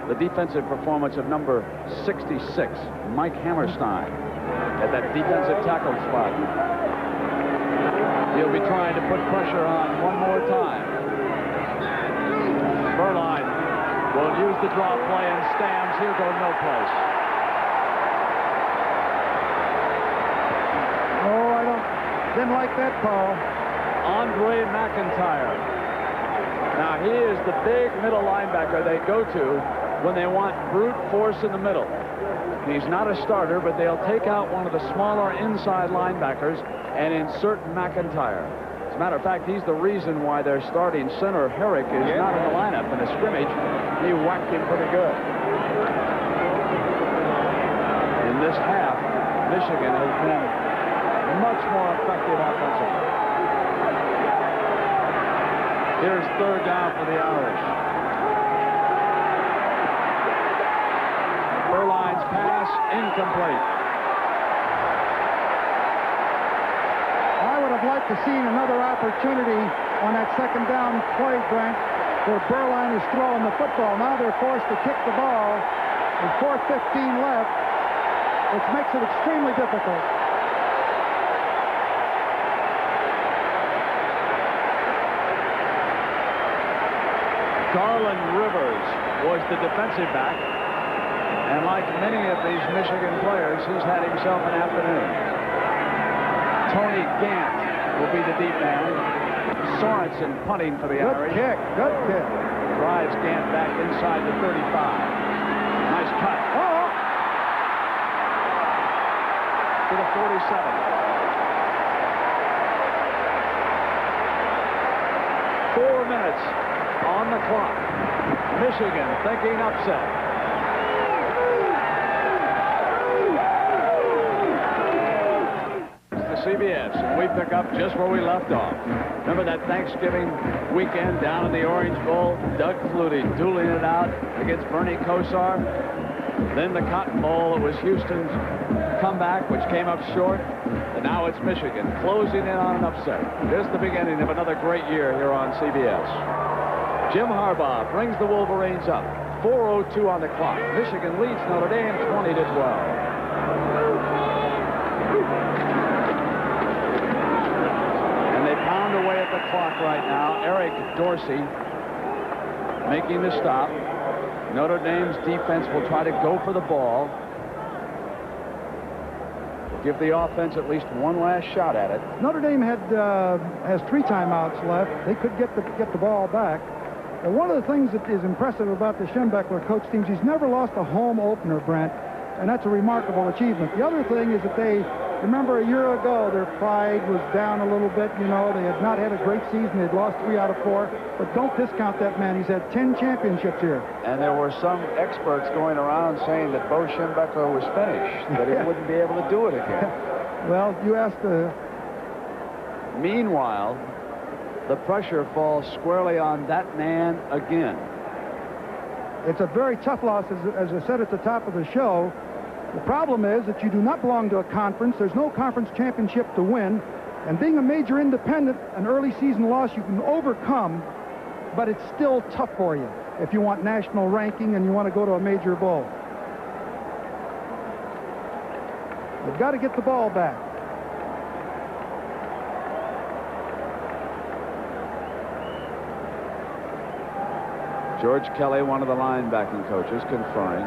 the defensive performance of number 66, Mike Hammerstein, at that defensive tackle spot. He'll be trying to put pressure on one more time. Berline will use the draw play and stands. He'll go no place. Oh, didn't like that call. Andre McIntyre. Now, he is the big middle linebacker they go to when they want brute force in the middle. He's not a starter, but they'll take out one of the smaller inside linebackers and insert McIntyre. As a matter of fact, he's the reason why their starting center, Herrick, is not in the lineup. In a scrimmage, he whacked him pretty good. In this half, Michigan has been much more effective offensively. Here's third down for the Irish. Berline's pass incomplete. I would have liked to see another opportunity on that second down play, Brent, where Berline is throwing the football. Now they're forced to kick the ball with 4:15 left, which makes it extremely difficult. Garland Rivers was the defensive back, and like many of these Michigan players, he's had himself an afternoon. Tony Gant will be the deep man. Sorensen punting for the Irish. Good kick. Drives Gant back inside the 35. Nice cut. Oh! To the 47. minutes on the clock. Michigan thinking upset. CBS, and we pick up just where we left off. Remember that Thanksgiving weekend down in the Orange Bowl? Doug Flutie dueling it out against Bernie Kosar. Then the Cotton Bowl, it was Houston's comeback, which came up short. And now it's Michigan closing in on an upset. This is the beginning of another great year here on CBS. Jim Harbaugh brings the Wolverines up. 4:02 on the clock. Michigan leads Notre Dame 20-12. Away at the clock right now. Eric Dorsey making the stop. Notre Dame's defense will try to go for the ball. Give the offense at least one last shot at it. Notre Dame has 3 timeouts left. They could get the ball back. And one of the things that is impressive about the Schembechler coach teams, he's never lost a home opener, Brent, and that's a remarkable achievement. The other thing is that they remember a year ago, their pride was down a little bit. You know, they had not had a great season. They'd lost 3 out of 4. But don't discount that man. He's had 10 championships here. And there were some experts going around saying that Bo Schembechler was finished, that he wouldn't be able to do it again. Well, you asked the... Meanwhile, the pressure falls squarely on that man again. It's a very tough loss, as I said at the top of the show. The problem is that you do not belong to a conference. There's no conference championship to win. And being a major independent, an early season loss you can overcome, but it's still tough for you if you want national ranking and you want to go to a major bowl. You've got to get the ball back. George Kelly, one of the linebacking coaches, conferring.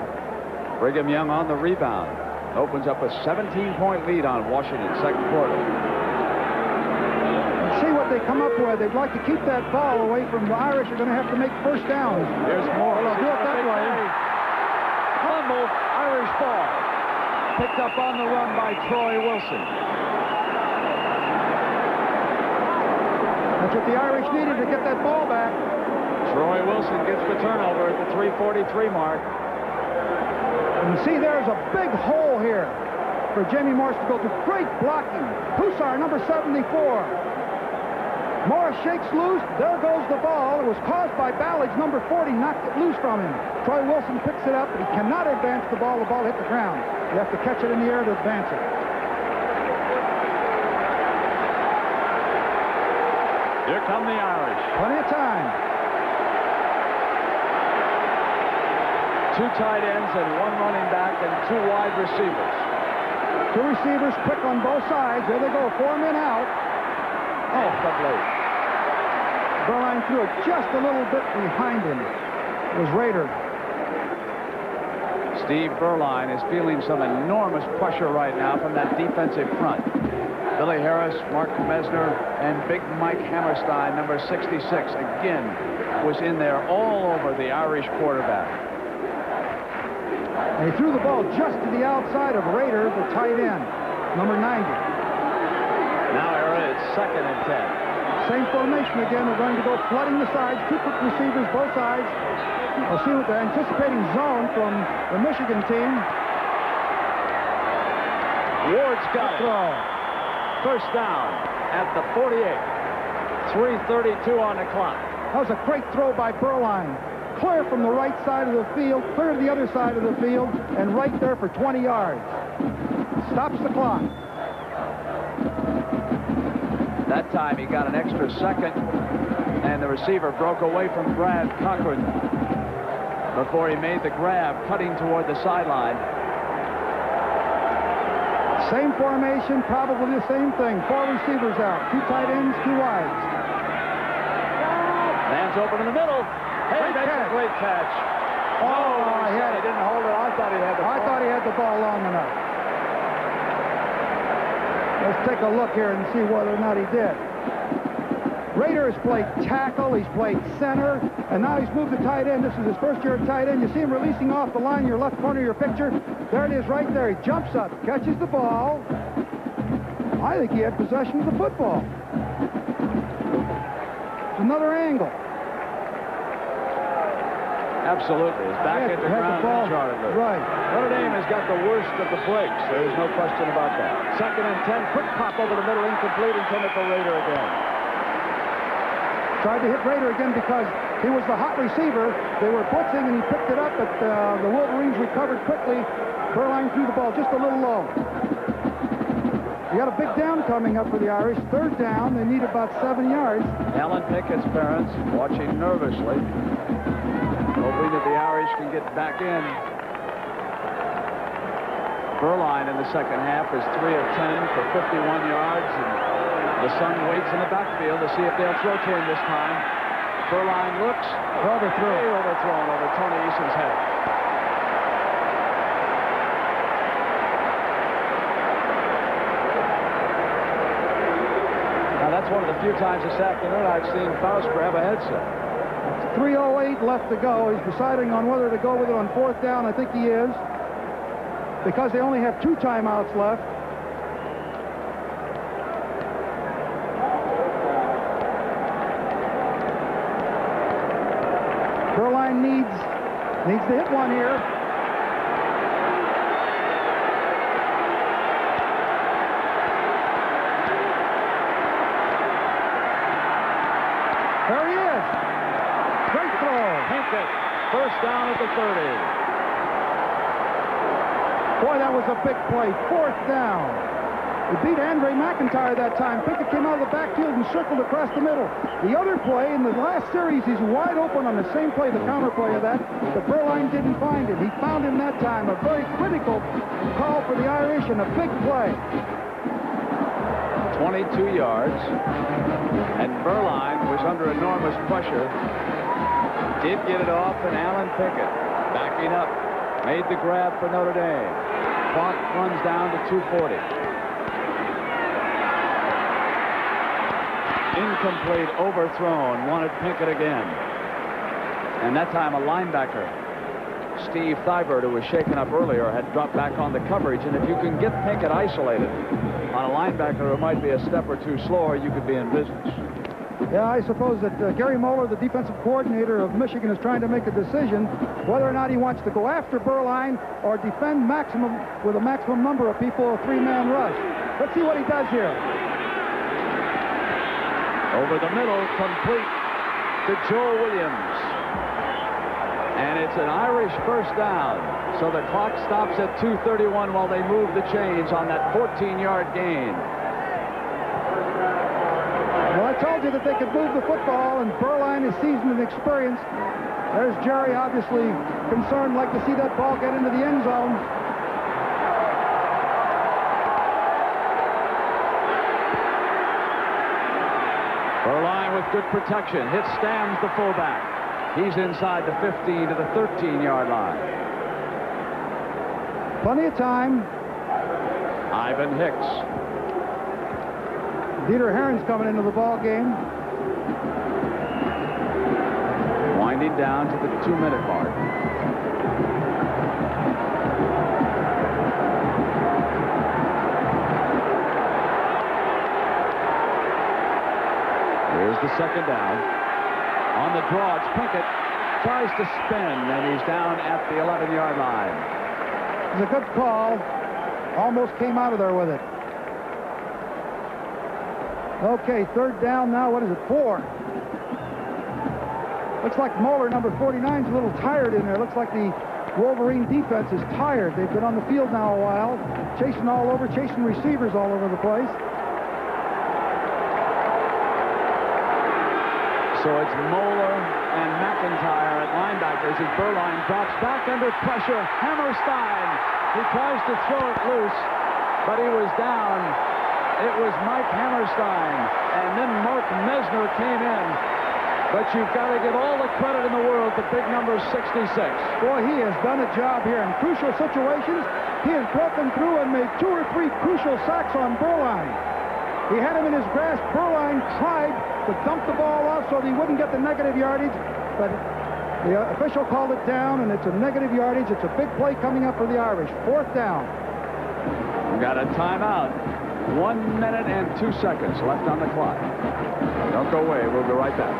Brigham Young on the rebound. Opens up a 17-point lead on Washington, second quarter. Let's see what they come up with. They'd like to keep that ball away from the Irish. Are going to have to make first downs. There's more. Well, they'll do it that way. Fumble, Irish ball. Picked up on the run by Troy Wilson. That's what the Irish needed to get that ball back. Troy Wilson gets the turnover at the 3:43 mark. And you see there's a big hole here for Jamie Morris to go through. Great blocking. Hussar, number 74. Morris shakes loose. There goes the ball. It was caused by Ballage, number 40, knocked it loose from him. Troy Wilson picks it up, but he cannot advance the ball. The ball hit the ground. You have to catch it in the air to advance it. Here come the Irish. Plenty of time. 2 tight ends and 1 running back and 2 wide receivers. 2 receivers quick on both sides. There they go. 4 men out. Oh, but late. Berline threw it just a little bit behind him. It was Rader. Steve Berline is feeling some enormous pressure right now from that defensive front. Billy Harris, Mark Mesner, and Big Mike Hammerstein, number 66, again was in there all over the Irish quarterback. And he threw the ball just to the outside of Rader, the tight end, number 90. Now it's 2nd and 10. Same formation again. They're going to go flooding the sides. 2 quick receivers, both sides. We'll see what the anticipating zone from the Michigan team. Ward's got it. First down at the 48. 3:32 on the clock. That was a great throw by Berline. Clear from the right side of the field, clear to the other side of the field, and right there for 20 yards. Stops the clock. That time he got an extra second, and the receiver broke away from Brad Cochran before he made the grab, cutting toward the sideline. Same formation, probably the same thing. 4 receivers out, 2 tight ends, 2 wides. Man's open in the middle. Hey, that's a great catch. Oh, he didn't hold it. I thought he had the ball. I thought he had the ball long enough. Let's take a look here and see whether or not he did. Rader has played tackle, he's played center, and now he's moved to tight end. This is his first year at tight end. You see him releasing off the line in your left corner of your picture. There it is right there. He jumps up, catches the ball. I think he had possession of the football. Another angle. Absolutely. It's back at the ground and charted loose. Right. Notre Dame has got the worst of the breaks. There's no question about that. 2nd and 10. Quick pop over the middle, incomplete, intended for Rader again. Tried to hit Rader again because he was the hot receiver. They were blitzing, and he picked it up, but the Wolverines recovered quickly. Burline threw the ball just a little low. You got a big down coming up for the Irish. 3rd down. They need about 7 yards. Alan Pickett's parents watching nervously, hoping that the Irish can get back in. Burline in the second half is 3 of 10 for 51 yards, and the son waits in the backfield to see if they'll throw to him this time. Burline looks. Overthrown over Tony Eason's head. Now, that's one of the few times this afternoon I've seen Faust grab a headset. 3:08 left to go. He's deciding on whether to go with it on 4th down. I think he is, because they only have 2 timeouts left. Burline needs to hit one here. There he is. Great throw. Pinkett, 1st down at the 30. Boy, that was a big play. 4th down. He beat Andre McIntyre that time. Pinkett came out of the backfield and circled across the middle. The other play in the last series, he's wide open on the same play, the counter play of that, but Burline didn't find him. He found him that time. A very critical call for the Irish and a big play. 22 yards, and Burline was under enormous pressure. Did get it off, and Alan Pickett, backing up, made the grab for Notre Dame. Clock runs down to 2:40. Incomplete, overthrown, wanted Pinkett again. And that time a linebacker, Steve Thibert, who was shaken up earlier, had dropped back on the coverage. And if you can get Pinkett isolated on a linebacker who might be a step or two slower, you could be in business. Yeah, I suppose that Gary Moeller, the defensive coordinator of Michigan, is trying to make a decision whether or not he wants to go after Burline or defend with a maximum number of people, a 3-man rush. Let's see what he does here. Over the middle, complete to Joe Williams. And it's an Irish 1st down. So the clock stops at 2:31 while they move the chains on that 14-yard gain. Well, I told you that they could move the football, and Burline is seasoned and experienced. There's Jerry, obviously concerned, like to see that ball get into the end zone. Burline with good protection. Hits Stams, the fullback. He's inside the 15 to the 13-yard line. Plenty of time. Ivan Hicks. Dieter Herron's coming into the ball game. Winding down to the 2-minute mark. Here's the 2nd down. On the draw, it's Pinkett. Tries to spin, and he's down at the 11-yard line. It's a good call. Almost came out of there with it. Okay, 3rd down now. What is it, 4? Looks like Moeller, number 49, is a little tired in there. Looks like the Wolverine defense is tired. They've been on the field now a while, chasing all over, chasing receivers all over the place. So it's Moeller and McIntyre at linebackers as Burline drops back under pressure. Hammerstein, he tries to throw it loose, but he was down. It was Mike Hammerstein, and then Mark Mesner came in. But you've got to give all the credit in the world to big number 66. Boy, he has done a job here in crucial situations. He has broken through and made 2 or 3 crucial sacks on Burline. He had him in his grasp. Burline tried to dump the ball off so that he wouldn't get the negative yardage, but the official called it down, and it's a negative yardage. It's a big play coming up for the Irish. 4th down. We've got a timeout. 1 minute and 2 seconds left on the clock. Don't go away. We'll be right back.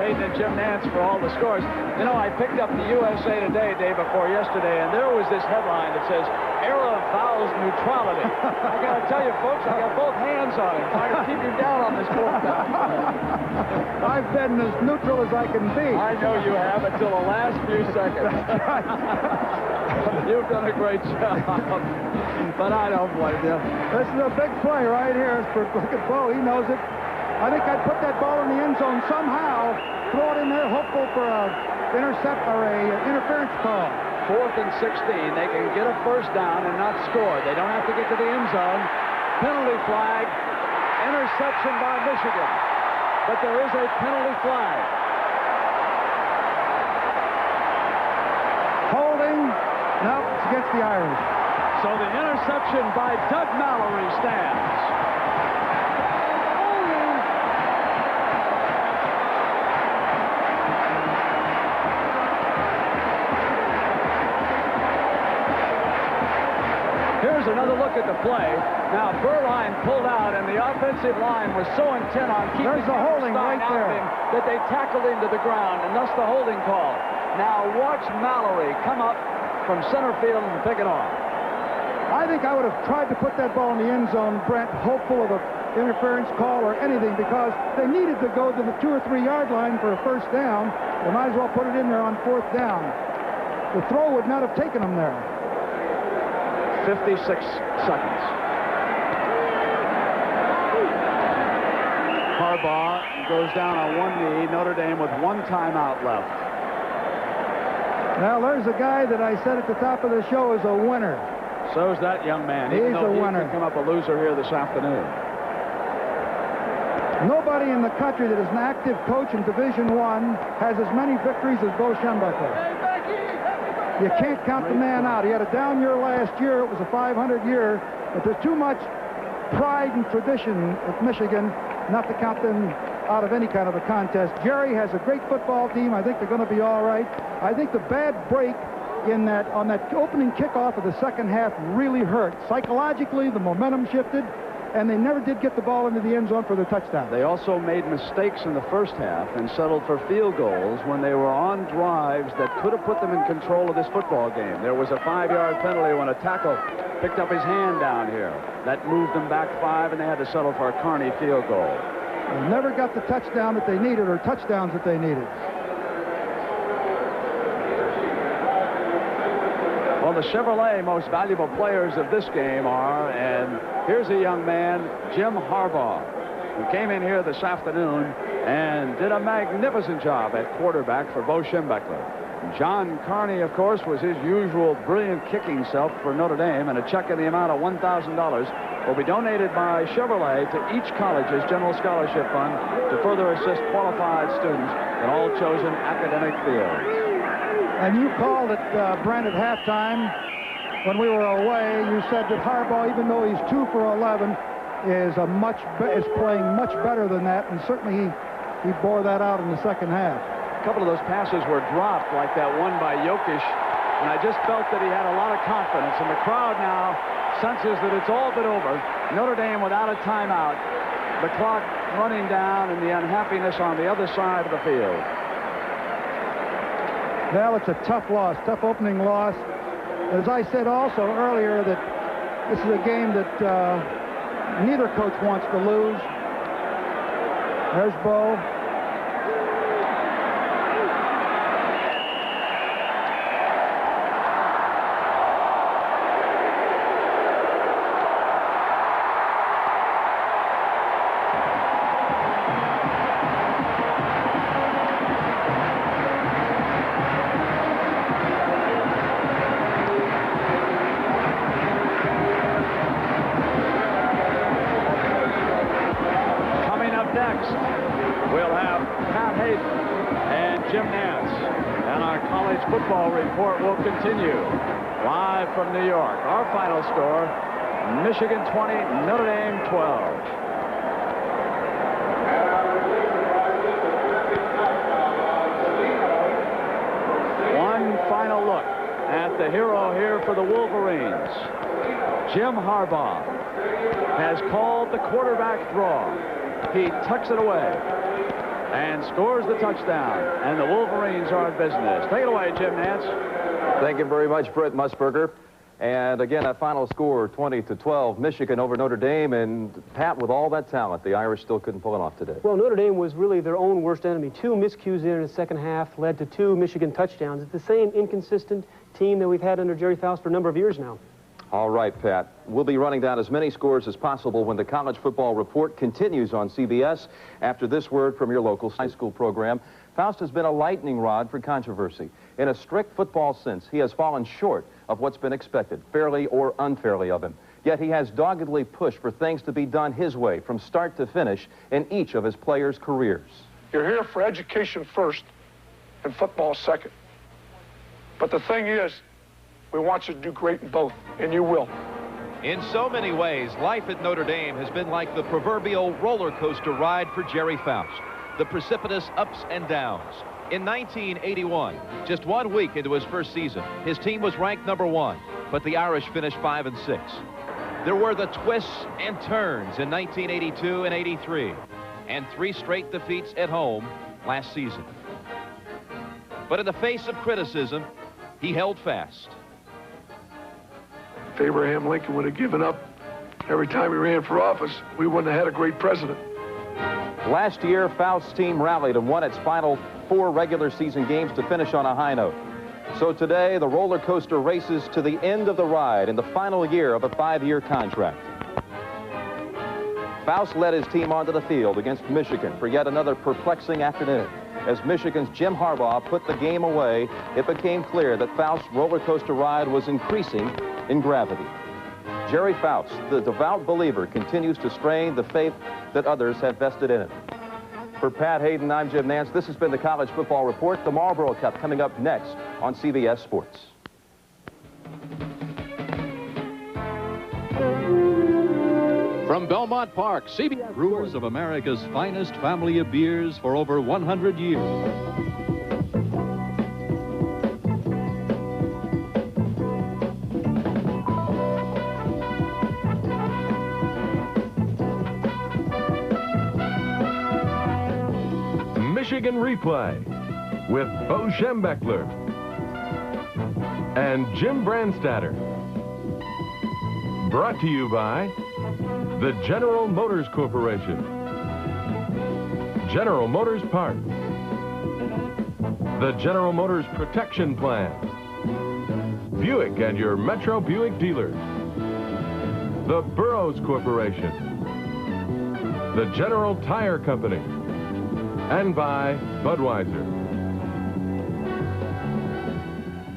Hayden and Jim Nance for all the scores. You know, I picked up the USA Today day before yesterday, and there was this headline that says, "Era vows neutrality." I got to tell you, folks, I got both hands on it, trying to keep you down on this fourth down. I've been as neutral as I can be. I know you have until the last few seconds. You've done a great job, but I don't blame you. This is a big play right here. Look at Bo. He knows it. I think I'd put that ball in the end zone somehow, throw it in there, hopeful for a intercept or a interference call. 4th and 16. They can get a first down and not score. They don't have to get to the end zone. Penalty flag. Interception by Michigan. But there is a penalty flag. Holding. No, it's against the Irish. So the interception by Doug Mallory stands. Here's another look at the play. Now, Burline pulled out, and the offensive line was so intent on keeping There's the holding right there that they tackled him to the ground, and thus the holding call. Now, watch Mallory come up from center field and pick it off. I think I would have tried to put that ball in the end zone, Brent, hopeful of an interference call or anything, because they needed to go to the 2 or 3 yard line for a first down. They might as well put it in there on 4th down. The throw would not have taken them there. 56 seconds. Harbaugh goes down on one knee. Notre Dame with 1 timeout left. Now, there's a guy that I said at the top of the show is a winner. So's that young man. He's even though a he winner. could come up a loser here this afternoon. Nobody in the country that is an active coach in Division I has as many victories as Bo Schembechler. You can't count the man out. He had a down year last year. It was a 500 year. But there's too much pride and tradition at Michigan not to count them out of any kind of a contest. Jerry has a great football team. I think they're going to be all right. I think the bad break on that opening kickoff of the second half really hurt. Psychologically, the momentum shifted, and they never did get the ball into the end zone for the touchdown. They also made mistakes in the first half and settled for field goals when they were on drives that could have put them in control of this football game. There was a 5-yard penalty when a tackle picked up his hand down here. That moved them back 5, and they had to settle for a Carney field goal. They never got the touchdown that they needed, or touchdowns that they needed. Well, the Chevrolet most valuable players of this game are, and here's a young man, Jim Harbaugh, who came in here this afternoon and did a magnificent job at quarterback for Bo Schembechler. John Carney, of course, was his usual brilliant kicking self for Notre Dame, and a check in the amount of $1,000 will be donated by Chevrolet to each college's general scholarship fund to further assist qualified students in all chosen academic fields. And you called it, Brent, at halftime when we were away. You said that Harbaugh, even though he's 2 for 11, is playing much better than that, and certainly he bore that out in the second half. A couple of those passes were dropped, like that one by Jokic, and I just felt that he had a lot of confidence, and the crowd now senses that it's all but over. Notre Dame without a timeout, the clock running down, and the unhappiness on the other side of the field. Well, it's a tough loss, tough opening loss. As I said also earlier, that this is a game that neither coach wants to lose. There's Bo. We'll have Pat Hayden and Jim Nance, and our college football report will continue live from New York. Our final score, Michigan 20, Notre Dame 12. One final look at the hero here for the Wolverines. Jim Harbaugh has called the quarterback draw. He tucks it away. and scores the touchdown. And the Wolverines are in business. Take it away, Jim Nance. Thank you very much, Brett Musburger. And again, that final score, 20-12, Michigan over Notre Dame. And Pat, with all that talent, the Irish still couldn't pull it off today. Well, Notre Dame was really their own worst enemy. 2 miscues there in the second half led to 2 Michigan touchdowns. It's the same inconsistent team that we've had under Jerry Faust for a number of years now. All right, Pat. We'll be running down as many scores as possible when the College Football Report continues on CBS after this word from your local high school program. Faust has been a lightning rod for controversy. In a strict football sense, he has fallen short of what's been expected, fairly or unfairly of him. Yet he has doggedly pushed for things to be done his way from start to finish in each of his players' careers. You're here for education first and football second. But the thing is, we want you to do great in both, and you will. In so many ways, life at Notre Dame has been like the proverbial roller coaster ride for Jerry Faust. The precipitous ups and downs. In 1981, just 1 week into his first season, his team was ranked #1, but the Irish finished 5-6. There were the twists and turns in 1982 and 83, and 3 straight defeats at home last season. But in the face of criticism, he held fast. If Abraham Lincoln would have given up every time he ran for office, we wouldn't have had a great president. Last year, Faust's team rallied and won its final 4 regular season games to finish on a high note. So today, the roller coaster races to the end of the ride in the final year of a 5-year contract. Faust led his team onto the field against Michigan for yet another perplexing afternoon. As Michigan's Jim Harbaugh put the game away, it became clear that Faust's roller coaster ride was increasing in gravity. Jerry Faust, the devout believer, continues to strain the faith that others have vested in him. For Pat Hayden, I'm Jim Nance. This has been the College Football Report. The Marlboro Cup coming up next on CBS Sports. From Belmont Park, CBS brewers of America's finest family of beers for over 100 years. Michigan Replay with Bo Schembechler and Jim Brandstatter. Brought to you by the General Motors Corporation, General Motors Parts, the General Motors Protection Plan, Buick and your Metro Buick dealers, the Burroughs Corporation, the General Tire Company, and by Budweiser.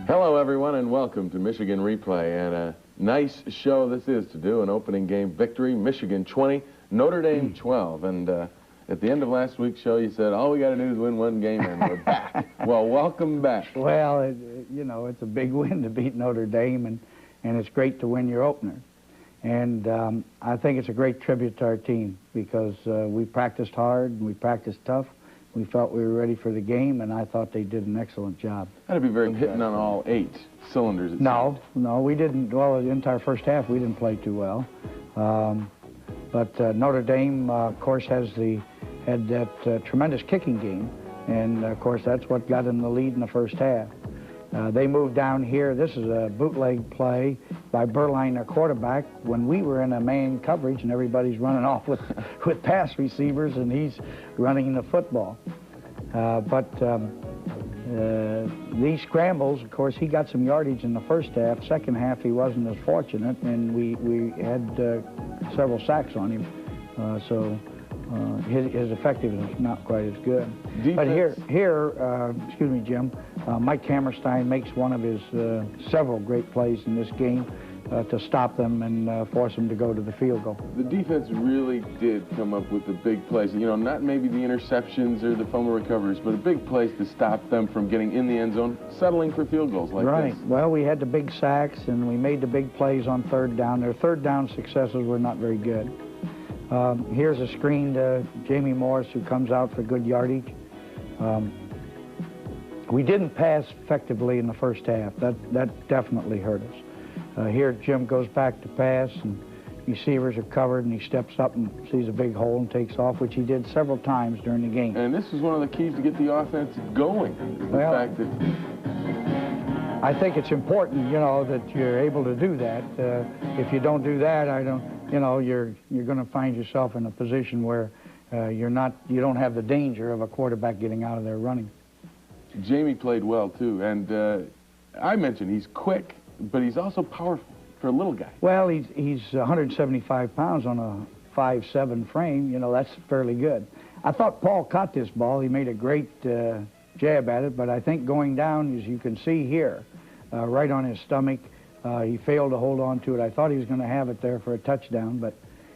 Hello, everyone, and welcome to Michigan Replay. And a nice show this is to do, an opening game victory, Michigan 20, Notre Dame 12. And at the end of last week's show, you said, all we got to do is win 1 game, and we're back. Well, welcome back. Well, you know, it's a big win to beat Notre Dame, and it's great to win your opener. And I think it's a great tribute to our team because we practiced hard and we practiced tough. We felt we were ready for the game, and I thought they did an excellent job. That'd be very hitting on all 8 cylinders. No, we didn't. Well, the entire first half, we didn't play too well. But Notre Dame, of course, had that tremendous kicking game, and of course, that's what got them the lead in the first half. They moved down here. This is a bootleg play by Berline, their quarterback, when we were in a man coverage and everybody's running off with pass receivers and he's running the football. These scrambles, of course, he got some yardage in the first half. Second half, he wasn't as fortunate, and we had several sacks on him. His effectiveness is not quite as good. Defense. But here, excuse me, Jim, Mike Hammerstein makes one of his several great plays in this game to stop them and force them to go to the field goal. The defense really did come up with the big plays. You know, not maybe the interceptions or the fumble recoveries, but a big place to stop them from getting in the end zone, settling for field goals like this. Right. Well, we had the big sacks, and we made the big plays on third down. Their third down successes were not very good. Here's a screen to Jamie Morris, who comes out for good yardage. We didn't pass effectively in the first half. That definitely hurt us. Here, Jim goes back to pass, and receivers are covered, and he steps up and sees a big hole and takes off, which he did several times during the game. And this is one of the keys to get the offense going. The fact that I think it's important, you know, that you're able to do that. If you don't do that, you know, you're going to find yourself in a position where you don't have the danger of a quarterback getting out of there running. Jamie played well too, and I mentioned he's quick, but he's also powerful for a little guy. Well, he's 175 pounds on a 5'7" frame. You know, that's fairly good. I thought Paul caught this ball. He made a great jab at it, but I think going down, as you can see here, right on his stomach, he failed to hold on to it. I thought he was going to have it there for a touchdown, but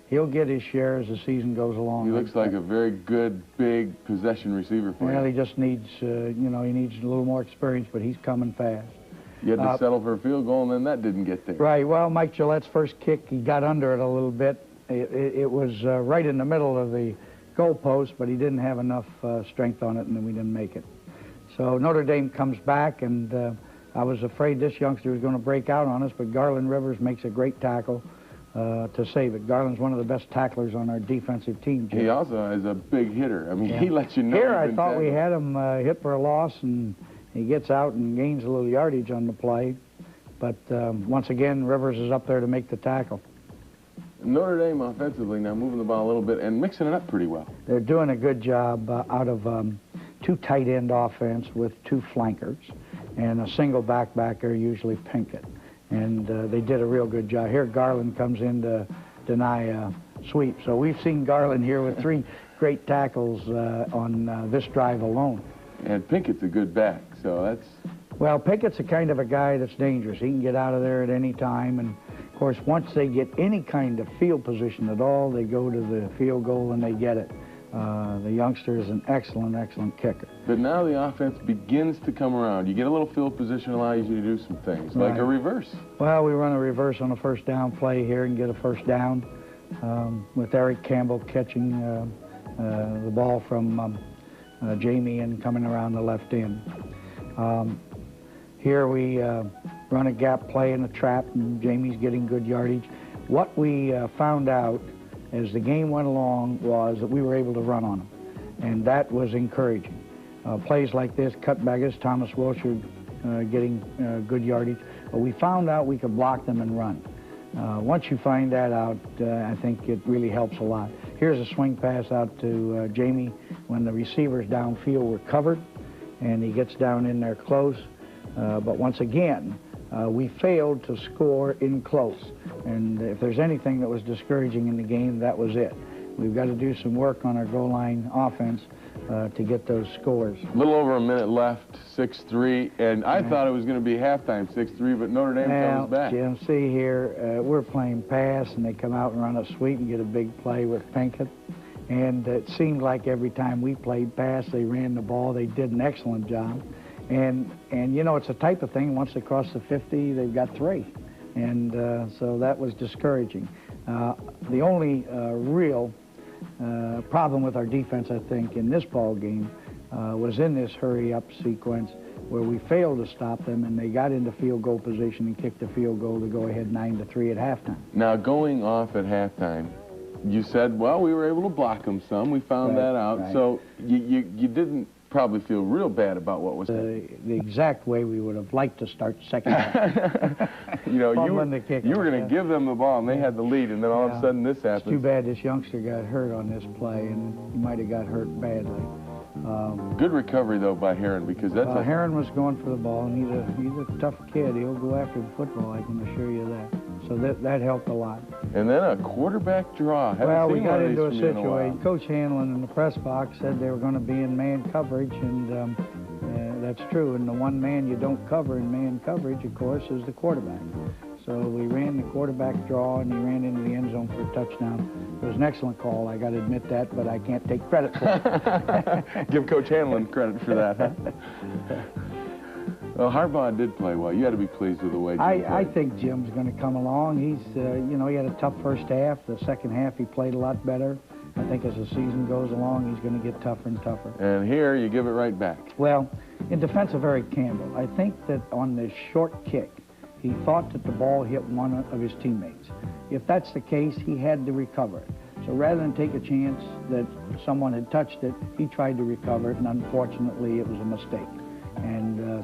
he'll get his share as the season goes along. He looks like a very good, big possession receiver for Well, you. he just needs, you know, he needs a little more experience, but he's coming fast. You had to settle for a field goal, and then that didn't get there. Right. Well, Mike Gillette's first kick, he got under it a little bit. It was right in the middle of the goalpost, but he didn't have enough strength on it, and then we didn't make it. So Notre Dame comes back, and I was afraid this youngster was going to break out on us, but Garland Rivers makes a great tackle to save it. Garland's one of the best tacklers on our defensive team, Jim. He also is a big hitter. I mean, he lets you know. Here, I thought we had him hit for a loss, and he gets out and gains a little yardage on the play. But once again, Rivers is up there to make the tackle. Notre Dame offensively now moving the ball a little bit and mixing it up pretty well. They're doing a good job out of two tight end offense with two flankers and a single backer, usually Pinkett. And they did a real good job. Here, Garland comes in to deny a sweep. So we've seen Garland here with 3 great tackles on this drive alone. And Pinkett's a good back, so that's... Well, Pinkett's a kind of a guy that's dangerous. He can get out of there at any time. And, of course, once they get any kind of field position at all, they go to the field goal and they get it. The youngster is an excellent, excellent kicker. But now the offense begins to come around. You get a little field position, allows you to do some things, like a reverse. Well, we run a reverse on a first down play here and get a first down with Eric Campbell catching the ball from Jamie and coming around the left end. Here we run a gap play in a trap, and Jamie's getting good yardage. What we found out as the game went along was that we were able to run on them, and that was encouraging. Plays like this, cutbackers, Thomas Wilshire getting good yardage, but we found out we could block them and run. Once you find that out, I think it really helps a lot. Here's a swing pass out to Jamie when the receivers downfield were covered, and he gets down in there close. But once again, we failed to score in close. And if there's anything that was discouraging in the game, that was it. We've got to do some work on our goal line offense to get those scores. A little over a minute left, 6-3, and I thought it was going to be halftime 6-3, but Notre Dame comes back. Jim, see here, we're playing pass, and they come out and run a sweep and get a big play with Pinkett. And it seemed like every time we played pass, they ran the ball. They did an excellent job. And you know, it's a type of thing, once they cross the 50, they've got 3. And so that was discouraging. The only real problem with our defense, I think, in this ball game was in this hurry-up sequence where we failed to stop them, and they got into field goal position and kicked a field goal to go ahead 9-3 at halftime. Now, going off at halftime, you said, well, we were able to block them some. We found that out. Right. So you didn't probably feel real bad about what was happening. The exact way we would have liked to start second half. You know, you were going to give them the ball, and they had the lead, and then all of a sudden this happened. It's too bad this youngster got hurt on this play, and he might have got hurt badly. Good recovery, though, by Heron, because that's Heron was going for the ball, and he's a tough kid. He'll go after the football, I can assure you that. So that helped a lot. And then a quarterback draw. Well, we got into a situation. Coach Hanlon in the press box said they were going to be in man coverage, and that's true. And the one man you don't cover in man coverage, of course, is the quarterback. So we ran the quarterback draw, and he ran into the end zone for a touchdown. It was an excellent call, I got to admit that, but I can't take credit for it. Give Coach Hanlon credit for that, huh? Well, Harbaugh did play well. You had to be pleased with the way Jim played. I think Jim's going to come along. He's, you know, he had a tough first half. The second half, he played a lot better. I think as the season goes along, he's going to get tougher and tougher. And here, you give it right back. Well, in defense of Eric Campbell, I think that on this short kick, He thought that the ball hit one of his teammates. If that's the case, he had to recover it. So rather than take a chance that someone had touched it, he tried to recover it, and unfortunately, it was a mistake. And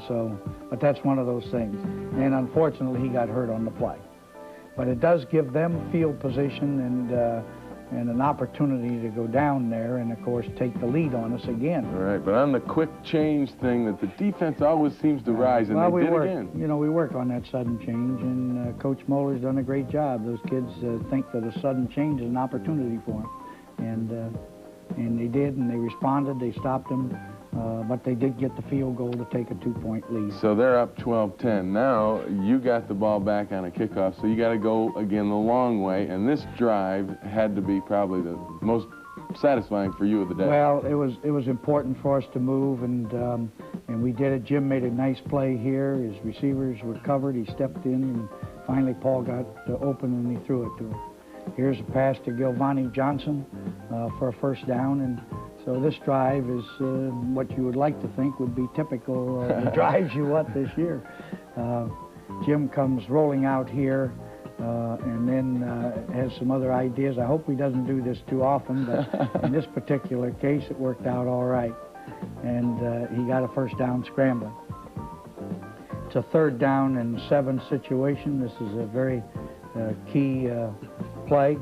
but that's one of those things. And unfortunately, he got hurt on the play. But it does give them field position and an opportunity to go down there and, of course, take the lead on us again. All right, but on the quick change thing, that the defense always seems to rise, and they did again. You know, we work on that sudden change, and Coach Moeller's done a great job. Those kids think that a sudden change is an opportunity for them, and they did, and they responded. They stopped them, but they did get the field goal to take a 2-point lead. So they're up 12-10. Now you got the ball back on a kickoff, so you got to go again the long way, and this drive had to be probably the most satisfying for you of the day. Well, it was important for us to move, and we did it. Jim made a nice play here. His receivers were covered. He stepped in, and finally Paul got open, and he threw it to him. Here's a pass to Gilvani Johnson for a first down, and so this drive is what you would like to think would be typical of the drives you want this year. Jim comes rolling out here and then has some other ideas. I hope he doesn't do this too often, but in this particular case, it worked out all right. And he got a first down scrambling. It's a 3rd down and 7 situation. This is a very key play.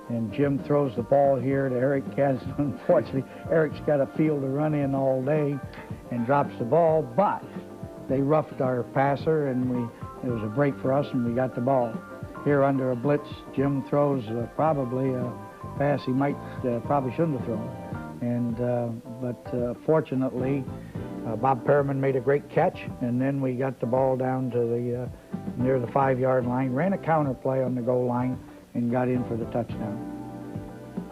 And Jim throws the ball here to Eric Katz. Unfortunately, Eric's got a field to run in all day and drops the ball, but they roughed our passer, and it was a break for us, and we got the ball. Here under a blitz, Jim throws probably a pass he might probably shouldn't have thrown. And but fortunately, Bob Perriman made a great catch, and then we got the ball down to the near the 5-yard line, ran a counter play on the goal line, and got in for the touchdown.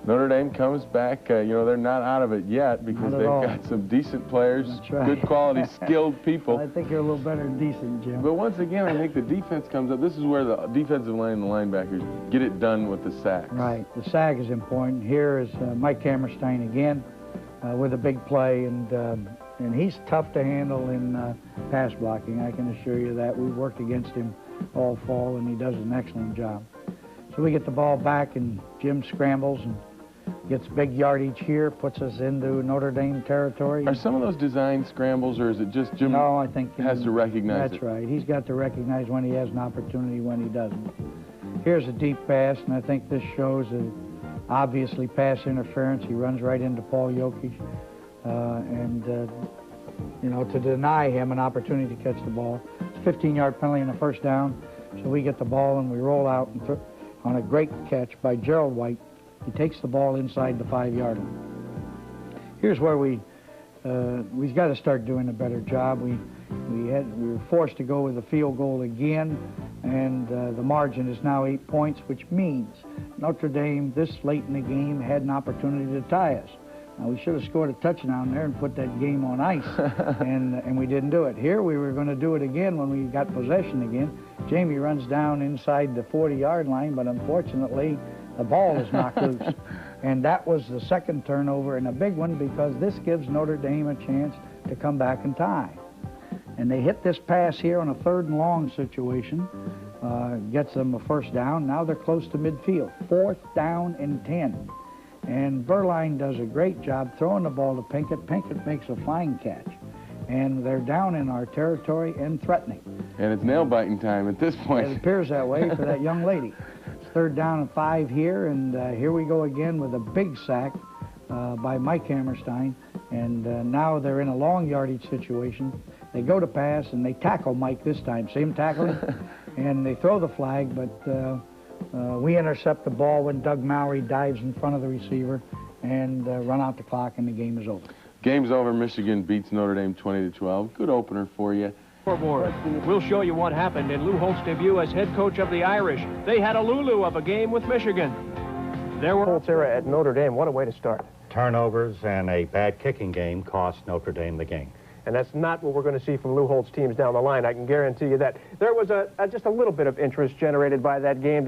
Notre Dame comes back. You know, they're not out of it yet because they've got some decent players, good quality, skilled people. I think you're a little better than decent, Jim. But once again, I think the defense comes up. This is where the defensive line and the linebackers get it done with the sacks. Right. The sack is important. Here is Mike Hammerstein again with a big play, and he's tough to handle in pass blocking. I can assure you that. We've worked against him all fall, and he does an excellent job. So we get the ball back, and Jim scrambles and gets big yardage here, puts us into Notre Dame territory. Are some of those designed scrambles, or is it just Jim I think has to recognize it? That's right. He's got to recognize when he has an opportunity, when he doesn't. Here's a deep pass, and I think this shows obviously pass interference. He runs right into Paul Jokic, you know, to deny him an opportunity to catch the ball. It's a 15-yard penalty and a first down, so we get the ball and we roll out and on a great catch by Gerald White. He takes the ball inside the 5-yard line. Here's where we've got to start doing a better job. We were forced to go with a field goal again, and the margin is now 8 points, which means Notre Dame this late in the game had an opportunity to tie us. Now, we should have scored a touchdown there and put that game on ice, and we didn't do it. Here we were going to do it again when we got possession again. Jamie runs down inside the 40-yard line, but unfortunately the ball is knocked loose. And that was the second turnover, and a big one, because this gives Notre Dame a chance to come back and tie. And they hit this pass here on a 3rd and long situation, gets them a first down. Now they're close to midfield, 4th down and 10. And Berline does a great job throwing the ball to Pinkett. Pinkett makes a fine catch. And they're down in our territory and threatening. And it's nail-biting time at this point. It appears that way for that young lady. It's 3rd down and 5 here, and here we go again with a big sack by Mike Hammerstein. And now they're in a long yardage situation. They go to pass, and they tackle Mike this time. See him tackling? And they throw the flag, but we intercept the ball when Doug Mowry dives in front of the receiver and run out the clock, and the game is over. Game's over. Michigan beats Notre Dame 20-12. Good opener for you. We'll show you what happened in Lou Holt's debut as head coach of the Irish. They had a Lulu of a game with Michigan. There were Holt's era at Notre Dame. What a way to start. Turnovers and a bad kicking game cost Notre Dame the game. And that's not what we're going to see from Lou Holt's teams down the line. I can guarantee you that. There was just a little bit of interest generated by that game.